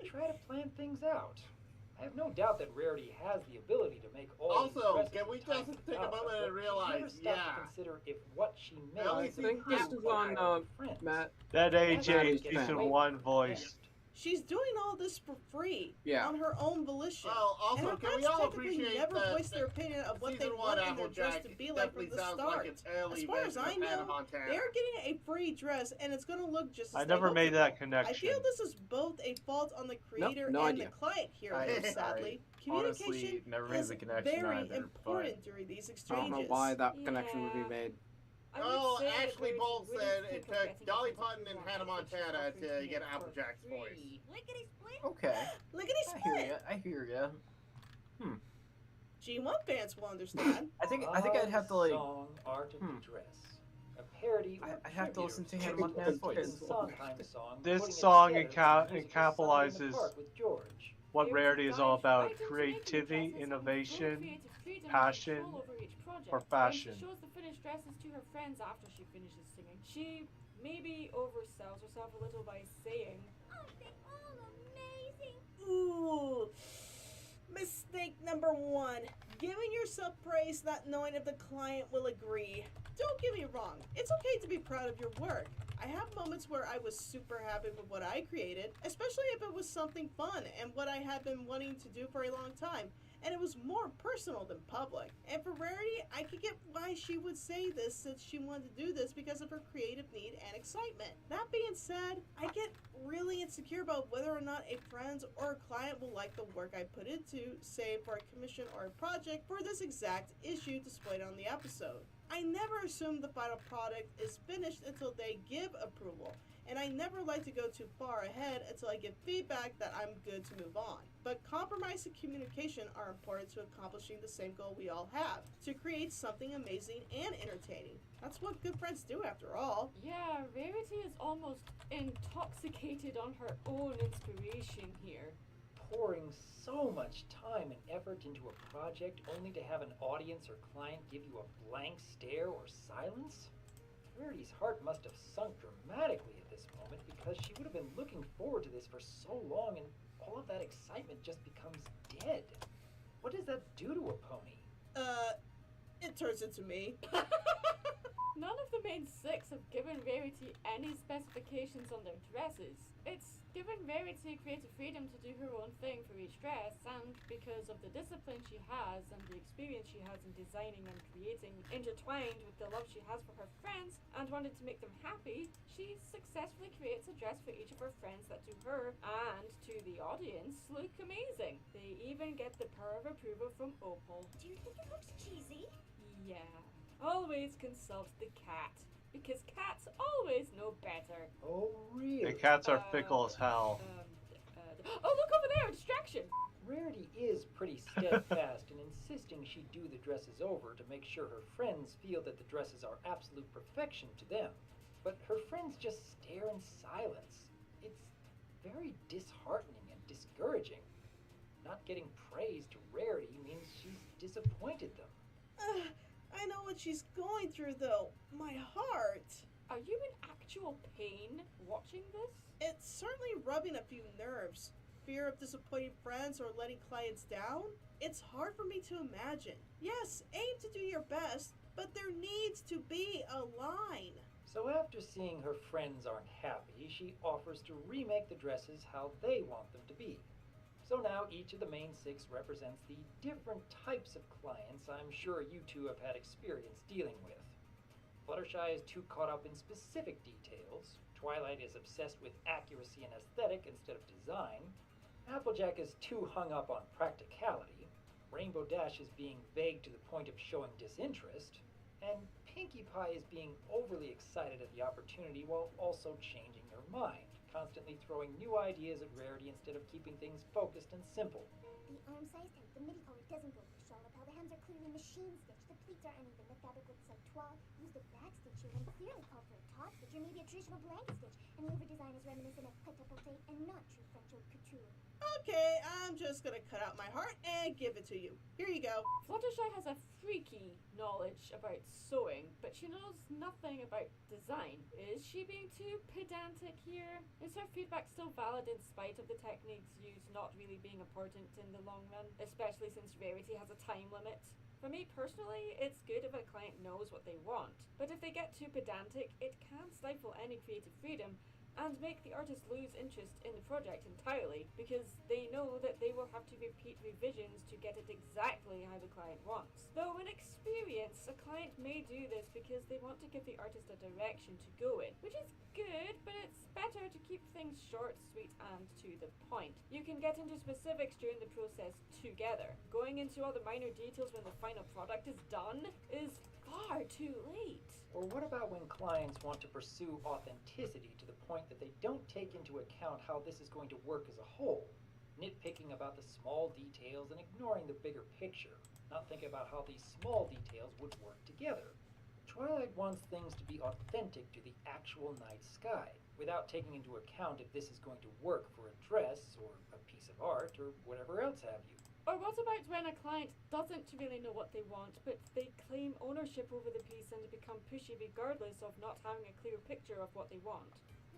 try to plan things out. I have no doubt that Rarity has the ability to make all Also, these dresses can we and types just of take a outfits, moment and but realize, she never stopped to consider if what she makes I I think this is on Matt. That AJ Maddie's season channel. 1 voice. She's doing all this for free. Yeah. On her own volition. Well, also, and her can we friends all technically appreciate never that voiced their opinion of what they season want 1 in their dress Applejack to be like from definitely the sounds start. like an early As far as version I of Hannah know, Montana. they're getting a free dress and it's going to look just as I they never hoped made it that will. connection. I feel this is both a fault on the creator no and idea. the client here, I sadly. honestly Communication never made is the connection very either, important during these I exchanges. don't know why that connection would be Yeah. made. I would Well, say that Ashley Rarity's Bolt really said it quick of took getting Dolly something Parton she and wants, Hannah so she's Montana offering to make get it for Applejack's free. voice. Lickety split. Okay. Lickety I hear split. ya. I hear ya. G1 fans will understand. I think I'd have to like. Song Art of the Dress. A parody or I'd have to listen to tribute Hannah Montana's to the voice. Sondheim song, This putting it song together enca- as music for Sunday in the encapsulizes Park with George. what Rarity is all about: Guides you creativity, into making dresses and full innovation, creative freedom and passion, control over each project. or When fashion. she shows the finished dresses to her friends after she finishes singing. She maybe oversells herself a little by saying, Aren't they all amazing? Ooh. Mistake number 1. Giving yourself praise not knowing if the client will agree. Don't get me wrong, it's okay to be proud of your work. I have moments where I was super happy with what I created, especially if it was something fun and what I had been wanting to do for a long time, and it was more personal than public. And for Rarity, I could get why she would say this since she wanted to do this because of her creative need and excitement. That being said, I get really insecure about whether or not a friend or a client will like the work I put into, say for a commission or a project for this exact issue displayed on the episode. I never assume the final product is finished until they give approval, and I never like to go too far ahead until I get feedback that I'm good to move on. But compromise and communication are important to accomplishing the same goal we all have, to create something amazing and entertaining. That's what good friends do after all. yeah, Rarity is almost intoxicated on her own inspiration here. Pouring so much time and effort into a project only to have an audience or client give you a blank stare or silence? Rarity Rarity's heart must have sunk dramatically at this moment because she would have been looking forward to this for so long and all of that excitement just becomes dead. What does that do to a pony? It turns into me. None of the main six have given Rarity any specifications on their dresses. It's given Rarity creative freedom to do her own thing for each dress, and because of the discipline she has and the experience she has in designing and creating, intertwined with the love she has for her friends and wanted to make them happy, she successfully creates a dress for each of her friends that to her and to the audience look amazing. They even get the power of approval from Opal. Do you think it looks cheesy? Yeah. Always consult the cat, because cats always know better. Oh, really? The cats are fickle as hell. Oh, look over there! Distraction! Rarity is pretty steadfast in insisting she do the dresses over to make sure her friends feel that the dresses are absolute perfection to them. But her friends just stare in silence. It's very disheartening and discouraging. Not getting praise to Rarity means she's disappointed them. I know what she's going through, though. My heart. Are you in actual pain watching this? It's certainly rubbing a few nerves. Fear of disappointing friends or letting clients down? It's hard for me to imagine. Yes, aim to do your best, but there needs to be a line. So after seeing her friends aren't happy, she offers to remake the dresses how they want them to be. So now each of the main six represents the different types of clients I'm sure you two have had experience dealing with. Fluttershy is too caught up in specific details, Twilight is obsessed with accuracy and aesthetic instead of design, Applejack is too hung up on practicality, Rainbow Dash is being vague to the point of showing disinterest, and Pinkie Pie is being overly excited at the opportunity while also changing her mind, constantly throwing new ideas at Rarity instead of keeping things focused and simple. The arm size type, the midi collar doesn't go with the shawl. How the hems are clearly machine stitched, the pleats are uneven, the fabric looks like toile. Use the back stitch when clearly called for a top stitch or maybe a traditional blanket stitch. And the over design is reminiscent of prêt-à-porter and not true French haute couture. Okay, I'm just gonna cut out my heart and give it to you. Here you go. Fluttershy has a freaky knowledge about sewing, but she knows nothing about design. Is she being too pedantic here? Is her feedback still valid in spite of the techniques used not really being important in the long run, especially since Rarity has a time limit? For me personally, it's good if a client knows what they want, but if they get too pedantic, it can stifle any creative freedom and make the artist lose interest in the project entirely because they know that they will have to repeat revisions to get it exactly how the client wants. Though in experience, a client may do this because they want to give the artist a direction to go in, which is good, but it's better to keep things short, sweet, and to the point. You can get into specifics during the process together. Going into all the minor details when the final product is done is far too late. Or what about when clients want to pursue authenticity to the point that they don't take into account how this is going to work as a whole, nitpicking about the small details and ignoring the bigger picture, not thinking about how these small details would work together. Twilight wants things to be authentic to the actual night sky, without taking into account if this is going to work for a dress or a piece of art or whatever else have you. Or what about when a client doesn't really know what they want, but they claim ownership over the piece and become pushy regardless of not having a clear picture of what they want?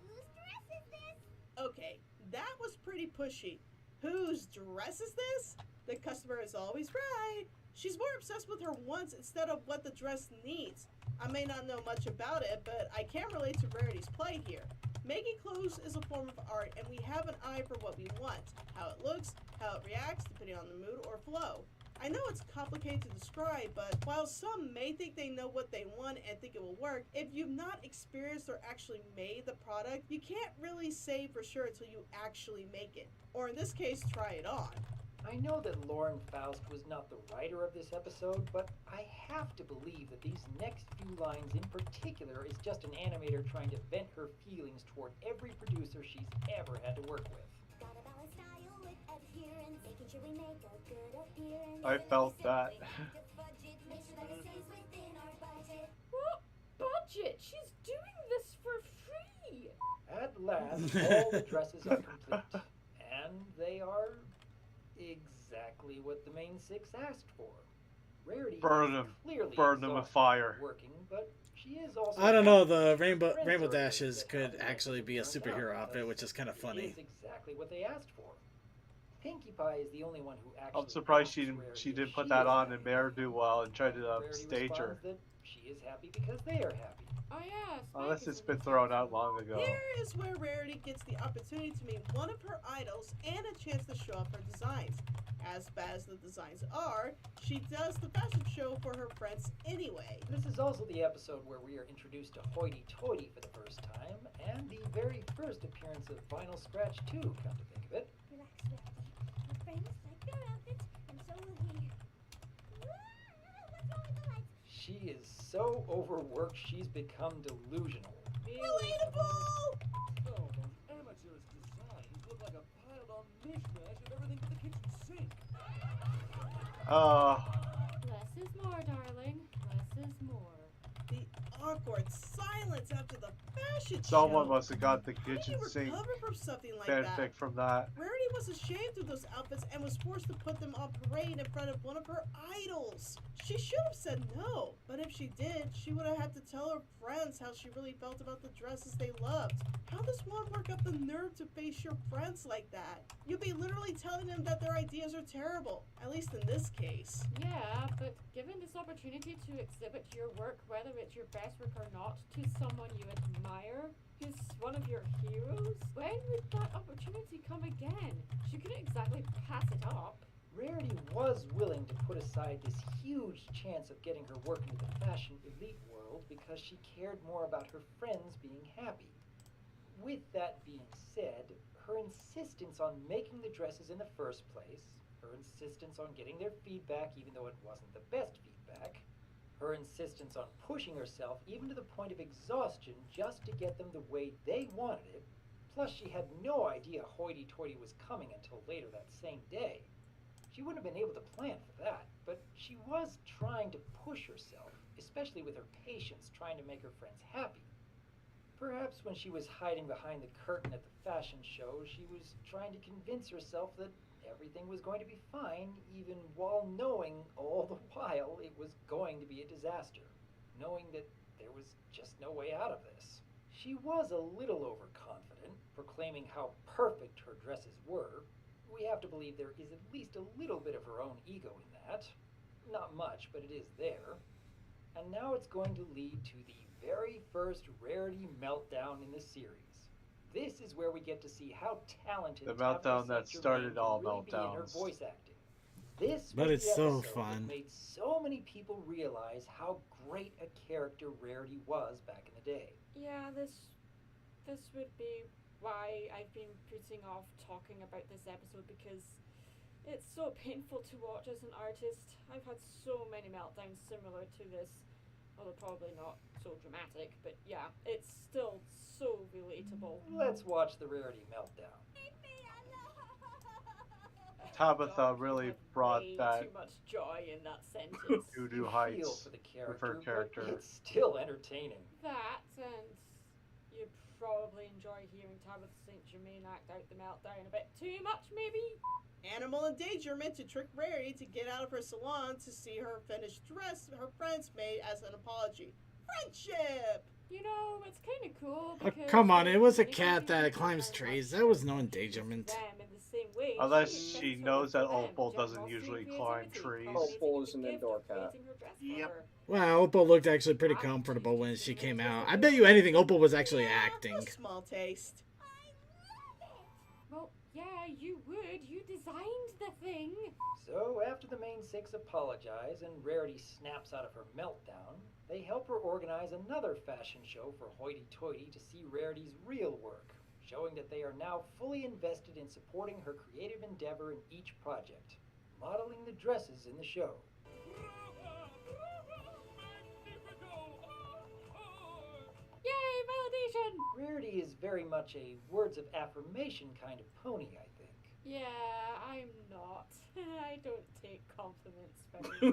Whose dress is this? Okay, that was pretty pushy. Whose dress is this? The customer is always right. She's more obsessed with her wants instead of what the dress needs. I may not know much about it, but I can relate to Rarity's plight here. Making clothes is a form of art, and we have an eye for what we want, how it looks, how it reacts, depending on the mood or flow. I know it's complicated to describe, but while some may think they know what they want and think it will work, if you've not experienced or actually made the product, you can't really say for sure until you actually make it. Or in this case, try it on. I know that Lauren Faust was not the writer of this episode, but I have to believe that these next few lines in particular is just an animator trying to vent her feelings toward every producer she's ever had to work with. Gotta balance style with adherence, making sure we make a good appearance. I felt that. Make sure that it stays within our budget. What budget? She's doing this for free! At last, all the dresses are complete, and they are exactly what the main six asked for. Rarity Burn is them. clearly Burn them with exhausted fire. working, but she she is also. I don't know. happy The that her Rainbow friends Rainbow are able to Dashes get could happy like actually it be a turned superhero out, outfit, which is kind of because funny. It is exactly what they asked for. Pinkie Pie is the only one who actually. I'm surprised asks she Rarity didn't if put she that is on happy. in Mayor Do Well and try to Rarity stage her. responds that she is happy because they are happy. Oh yeah, Unless it's been thrown out long ago. Here is where Rarity gets the opportunity to meet one of her idols and a chance to show off her designs. As bad as the designs are, she does the fashion show for her friends anyway. This is also the episode where we are introduced to Hoity Toity for the first time, and the very first appearance of Vinyl Scratch 2, come to think of it. Relax, Rarity. Your friends like your outfit, and so will he. What's wrong with the lights? She is so overworked, she's become delusional. Relatable! Oh, those amateur's designs look like a piled-on mishmash of everything but the kitchen sink. Less is more, darling. Less is more. The awkward silence after the fashion Someone show. must have got the How do kitchen you sink recover from something like fanfic that? from that. Rarity was ashamed of those outfits and was forced to put them on parade in front of one of her idols. She should have said no, but if she did, she would have had to tell her friends how she really felt about the dresses they loved. How does one work up the nerve to face your friends like that? You'd be literally telling them that their ideas are terrible, at least in this case. Yeah, but given this opportunity to exhibit your work, whether it's your best work or not, to someone you admire, who's one of your heroes, when would that opportunity come again? She couldn't exactly pass it up. Rarity was willing to put aside this huge chance of getting her work into the fashion elite world because she cared more about her friends being happy. With that being said, her insistence on making the dresses in the first place, her insistence on getting their feedback even though it wasn't the best feedback, her insistence on pushing herself even to the point of exhaustion just to get them the way they wanted it, plus she had no idea Hoity Toity was coming until later that same day. She wouldn't have been able to plan for that, but she was trying to push herself, especially with her patience trying to make her friends happy. Perhaps when she was hiding behind the curtain at the fashion show, she was trying to convince herself that everything was going to be fine, even while knowing all the while it was going to be a disaster, knowing that there was just no way out of this. She was a little overconfident, proclaiming how perfect her dresses were. We have to believe there is at least a little bit of her own ego in that. Not much, but it is there. And now it's going to lead to the very first Rarity meltdown in the series. This is where we get to see how talented The meltdown that started all meltdowns. Her voice acting. This But was it's the so episode fun. that made so many people realize how great a character Rarity was back in the day. Yeah, this would be why I've been putting off talking about this episode, because it's so painful to watch as an artist. I've had so many meltdowns similar to this, although probably not so dramatic, but yeah, it's still so relatable. Let's watch the Rarity meltdown. Tabitha really brought Way that too much joy in that sentence. doo-doo Feel heights for the with her character, but character. it's still entertaining. That, and you probably enjoy hearing Tabitha St. Germain act out the meltdown a bit too much, maybe? Animal endangerment to trick Rarity to get out of her salon to see her finished dress her friends made as an apology. Friendship! You know, it's kind of cool Oh, because... come on, it was a communicating cat that with climbs them trees. like That was no them endangerment. in the same way Unless expects she her knows to that them. Opal doesn't Generosity usually and climb creativity, trees. culminating Opal in is the an gift indoor of cat. creating her dress for her. Wow, Opal looked actually pretty comfortable when she came out. I bet you anything Opal was actually acting. A small taste. Well, yeah, you would. You designed the thing. So, after the main six apologize and Rarity snaps out of her meltdown, they help her organize another fashion show for Hoity Toity to see Rarity's real work, showing that they are now fully invested in supporting her creative endeavor in each project, modeling the dresses in the show. Yay, validation! Rarity is very much a words of affirmation kind of pony, I think. Yeah, I'm not. I don't take compliments very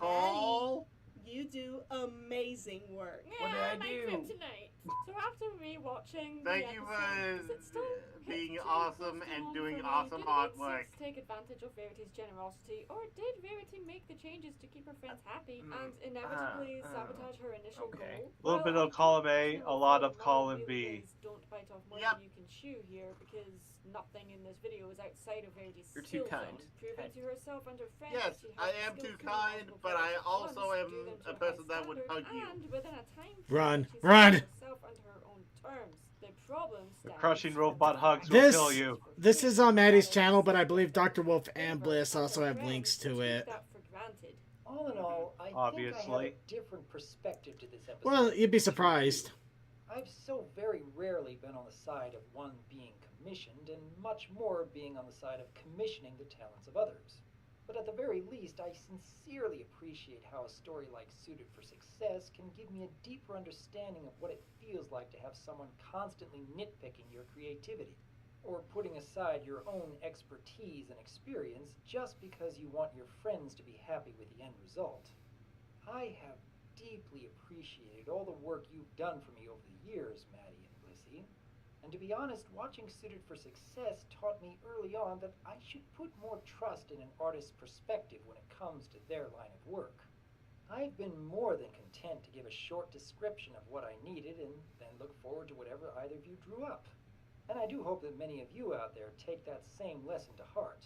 well. Maddie, you do amazing work. Yeah, my kryptonite. So after we watching Thank the you episode, for does it still being hit too awesome close to and home doing for me? awesome Did it make artwork. sense to take advantage of Verity's generosity, or did Verity make the changes to keep her friends happy and inevitably sabotage her initial goal? A little bit of column A, a lot of column B. Don't bite off more than you can chew here, because nothing in this video is outside of Verity's You're too skill kind. zone. Proving to herself and her friends Yes, that she I has the am skills too to do kind, multiple but I projects at also once, am do them to a high person that would standard, hug you. and within a time Run, frame that she's run. set for herself and her own terms. The problem The stems crushing from robot the hugs fact will This kill you. this is on Maddie's channel, but I believe Dr. Wolf and Bliss also have links to it. that for granted. All in all, I think I have Obviously. a different perspective to this episode. Well, you'd be surprised. I've so very rarely been on the side of one being commissioned, and much more being on the side of commissioning the talents of others. But at the very least, I sincerely appreciate how a story like Suited for Success can give me a deeper understanding of what it feels like to have someone constantly nitpicking your creativity, or putting aside your own expertise and experience just because you want your friends to be happy with the end result. I have deeply appreciated all the work you've done for me over the years, Maddie and Blissy. And to be honest, watching Suited for Success taught me early on that I should put more trust in an artist's perspective when it comes to their line of work. I've been more than content to give a short description of what I needed and then look forward to whatever either of you drew up. And I do hope that many of you out there take that same lesson to heart.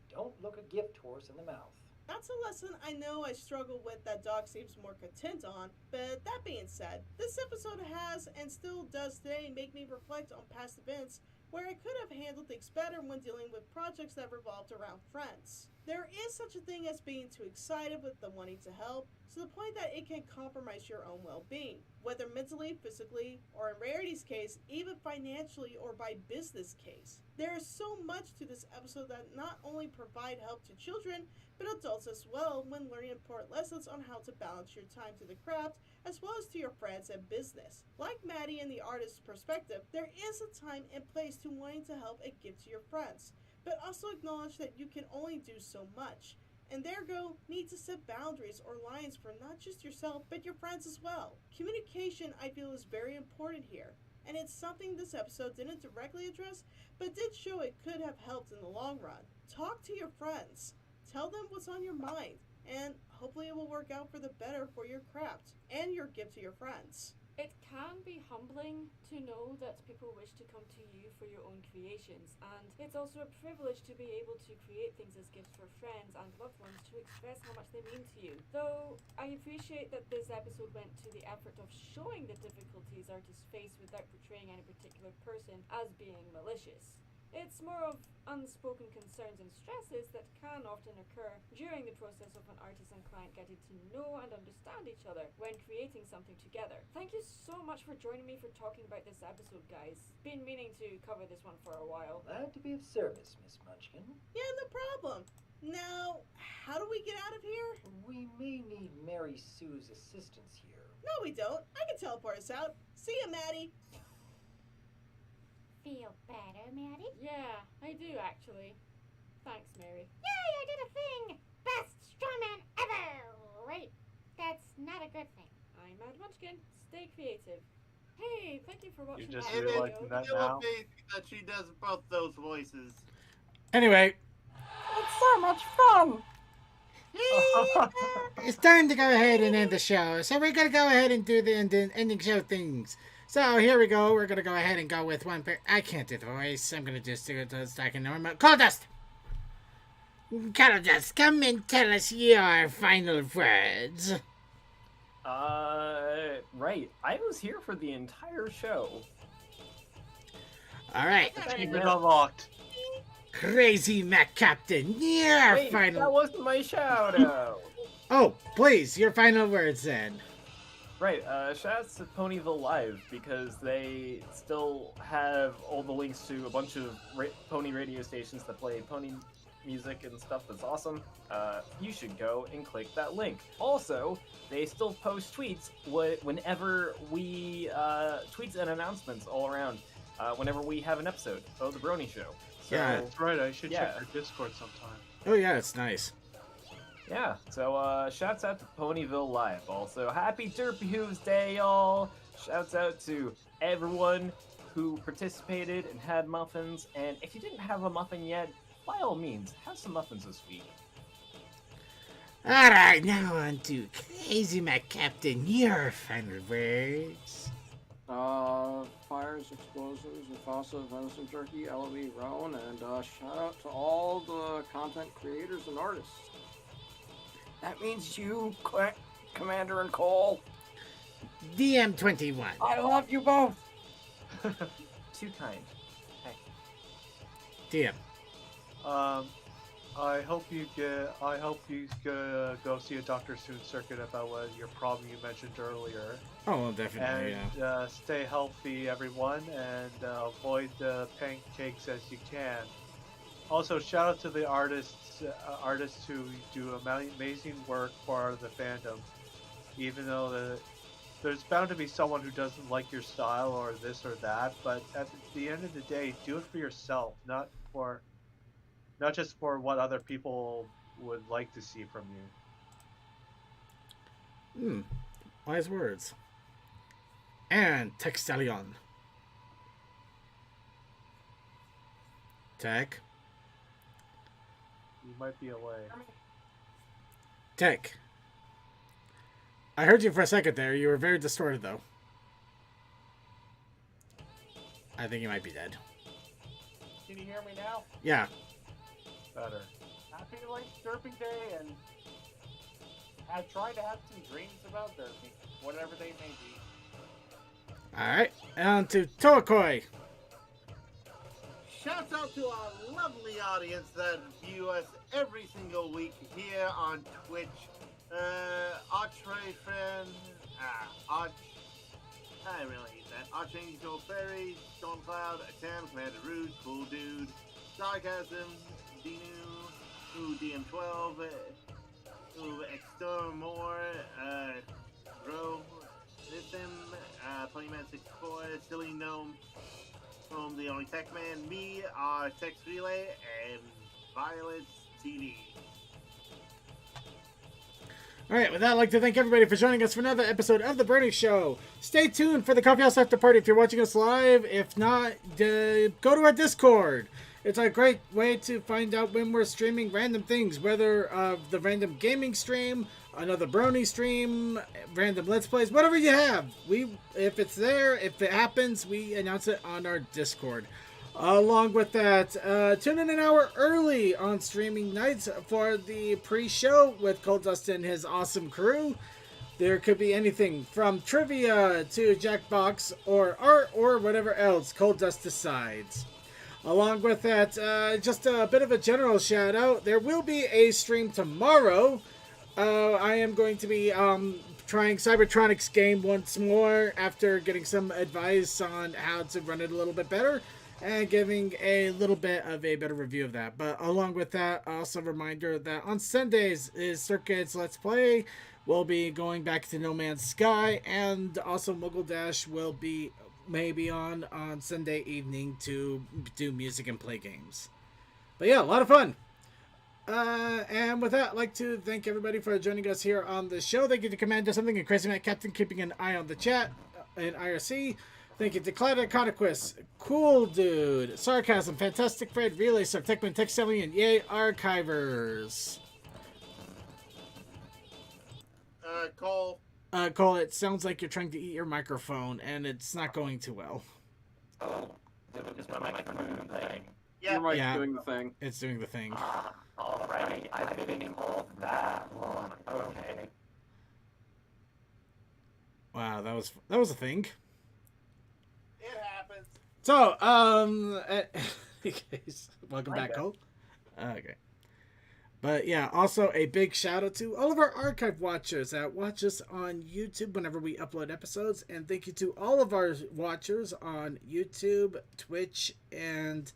Don't look a gift horse in the mouth. That's a lesson I know I struggle with that Doc seems more content on, but that being said, this episode has and still does today make me reflect on past events where I could have handled things better when dealing with projects that revolved around friends. There is such a thing as being too excited with the wanting to help, to the point that it can compromise your own well-being, whether mentally, physically, or in Rarity's case, even financially or by business case. There is so much to this episode that not only provide help to children, but adults as well when learning important lessons on how to balance your time to the craft as well as to your friends and business. Like Maddie and the artist's perspective, there is a time and place to wanting to help and give to your friends, but also acknowledge that you can only do so much, and therefore need to set boundaries or lines for not just yourself but your friends as well. Communication, I feel, is very important here, and it's something this episode didn't directly address but did show it could have helped in the long run. Talk to your friends. Tell them what's on your mind, and hopefully it will work out for the better for your craft and your gift to your friends. It can be humbling to know that people wish to come to you for your own creations, and it's also a privilege to be able to create things as gifts for friends and loved ones to express how much they mean to you. Though I appreciate that this episode went to the effort of showing the difficulties artists face without portraying any particular person as being malicious. It's more of unspoken concerns and stresses that can often occur during the process of an artist and client getting to know and understand each other when creating something together. Thank you so much for joining me for talking about this episode, guys. Been meaning to cover this one for a while. Glad to be of service, Miss Munchkin. Yeah, no problem. Now, how do we get out of here? We may need Mary Sue's assistance here. No, we don't. I can teleport us out. See ya, Maddie. Feel better, Maddie? Yeah, I do actually. Thanks, Mary. Yay, I did a thing! Best strawman ever! Wait, that's not a good thing. I'm Mad Munchkin. Stay creative. Hey, thank you for watching. You just that realizing video. that now? That she does both those voices. Anyway, It's so much fun! it's time to go ahead and end the show. So we're going to go ahead and do the ending show things. So here we go. We're going to go ahead and go with one pair. I can't do the voice. I'm going to just do it like a normal. Coldust! Coldust, come and tell us your final words. Right. I was here for the entire show. All right. Achievement unlocked. Crazy Mac Captain, your Wait, final... that wasn't my shout-out. Oh, please, your final words then. Right, shoutouts to Ponyville Live, because they still have all the links to a bunch of pony radio stations that play pony music and stuff that's awesome. You should go and click that link. Also, they still post tweets whenever we, tweets and announcements all around, whenever we have an episode of The Brony Show. So, Yeah, that's right. I should check your Discord sometime. Oh yeah, it's nice. Yeah, so shouts out to Ponyville Live. Also, happy Derpy Hooves Day, y'all! Shouts out to everyone who participated and had muffins. And if you didn't have a muffin yet, by all means, have some muffins this week. Alright, now on to Crazy Mac Captain, your final words. Fires, explosions, Mufasa, venison turkey, LOE, Rowan, and shout out to all the content creators and artists. That means you, Commander and Cole. DM21. I love you both. Too kind. DM. I hope you go see a doctor soon, Circuit, about your problem you mentioned earlier. Oh, well, definitely, and, stay healthy, everyone, and avoid the pancakes as you can. Also, shout out to the artists who do amazing work for the fandom. Even though there's bound to be someone who doesn't like your style or this or that, but at the end of the day, do it for yourself, not just for what other people would like to see from you. Wise words. And Textalion. Tech. You might be away. Tech. I heard you for a second there. You were very distorted, though. I think you might be dead. Can you hear me now? Yeah. Better. Happy like Derpy Day, and I try to have some dreams about Derpy, whatever they may be. Alright, on to Toakoi. Shouts out to our lovely audience that view us every single week here on Twitch. Archray friend, I really hate that. Archangel Fairy, Stormcloud, Tam, Commander Rude, Cool Dude, Sarcasm, Dinu, DM12, Extermore, Grow, Listen, Playman64, Silly Gnome, from the Only Tech Man, me, our Text Relay, and Violet CD. Alright, with that, I'd like to thank everybody for joining us for another episode of The Brony Show. Stay tuned for the Coffee House After Party if you're watching us live. If not, go to our Discord. It's a great way to find out when we're streaming random things, whether the random gaming stream, another Brony stream, random Let's Plays, whatever you have. If it's there, if it happens, we announce it on our Discord. Along with that, tune in an hour early on streaming nights for the pre-show with Cold Dust and his awesome crew. There could be anything from trivia to Jackbox or art or whatever else Cold Dust decides. Along with that, just a bit of a general shout out. There will be a stream tomorrow. I am going to be trying Cybertronics game once more after getting some advice on how to run it a little bit better and giving a little bit of a better review of that. But along with that, also a reminder that on Sundays is Circuit's Let's Play. We'll be going back to No Man's Sky, and also Muggle Dash will be maybe on Sunday evening to do music and play games. But yeah, a lot of fun. And with that, I'd like to thank everybody for joining us here on the show. Thank you to Commander Something and Crazy Matt Captain keeping an eye on the chat and IRC. Thank you to Clyde Conaquist, Cool Dude, Sarcasm, Fantastic Fred, Relay Star, Techman, Textilian, Yay, Archivers. Cole. Cole, it sounds like you're trying to eat your microphone, and it's not going too well. Oh, is my microphone thing? Your mic's doing the thing. It's doing the thing. Alright, I've been involved that long. Okay. Wow, that was a thing. It happens. So, welcome back, Cole. Okay. But yeah, also a big shout out to all of our archive watchers that watch us on YouTube whenever we upload episodes. And thank you to all of our watchers on YouTube, Twitch, and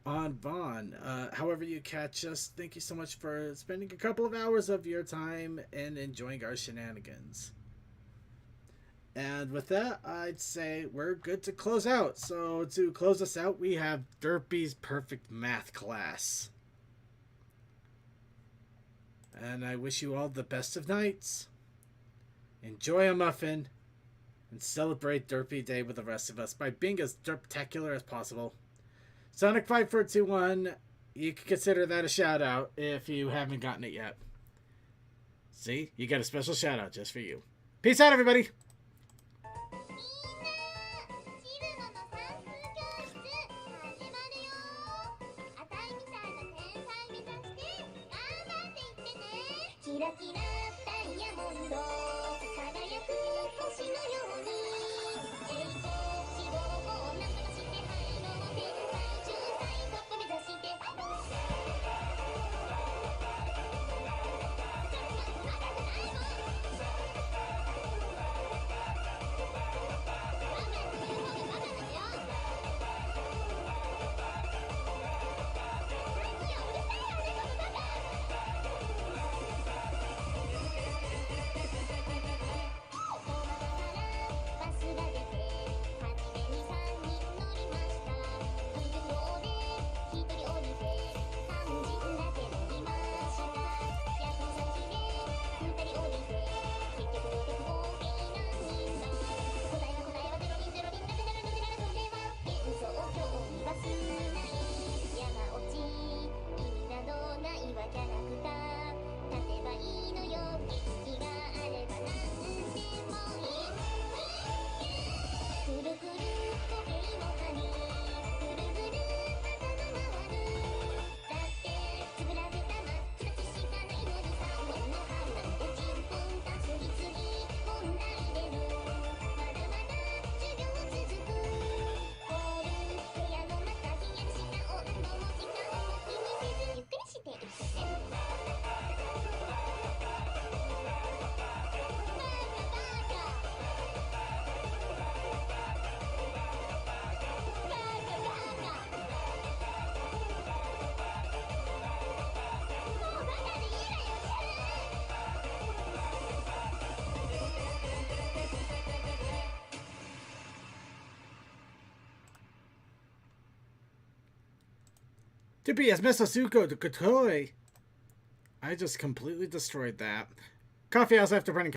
on Vaughn. However you catch us, thank you so much for spending a couple of hours of your time and enjoying our shenanigans. And with that, I'd say we're good to close out. So to close us out, we have Derpy's Perfect Math Class. And I wish you all the best of nights. Enjoy a muffin. and celebrate Derpy Day with the rest of us by being as derptacular as possible. Sonic5421, you can consider that a shout out if you haven't gotten it yet. See, you got a special shout out just for you. Peace out, everybody. To be as Mesasuko the Kotoi. I just completely destroyed that. Coffee house after running.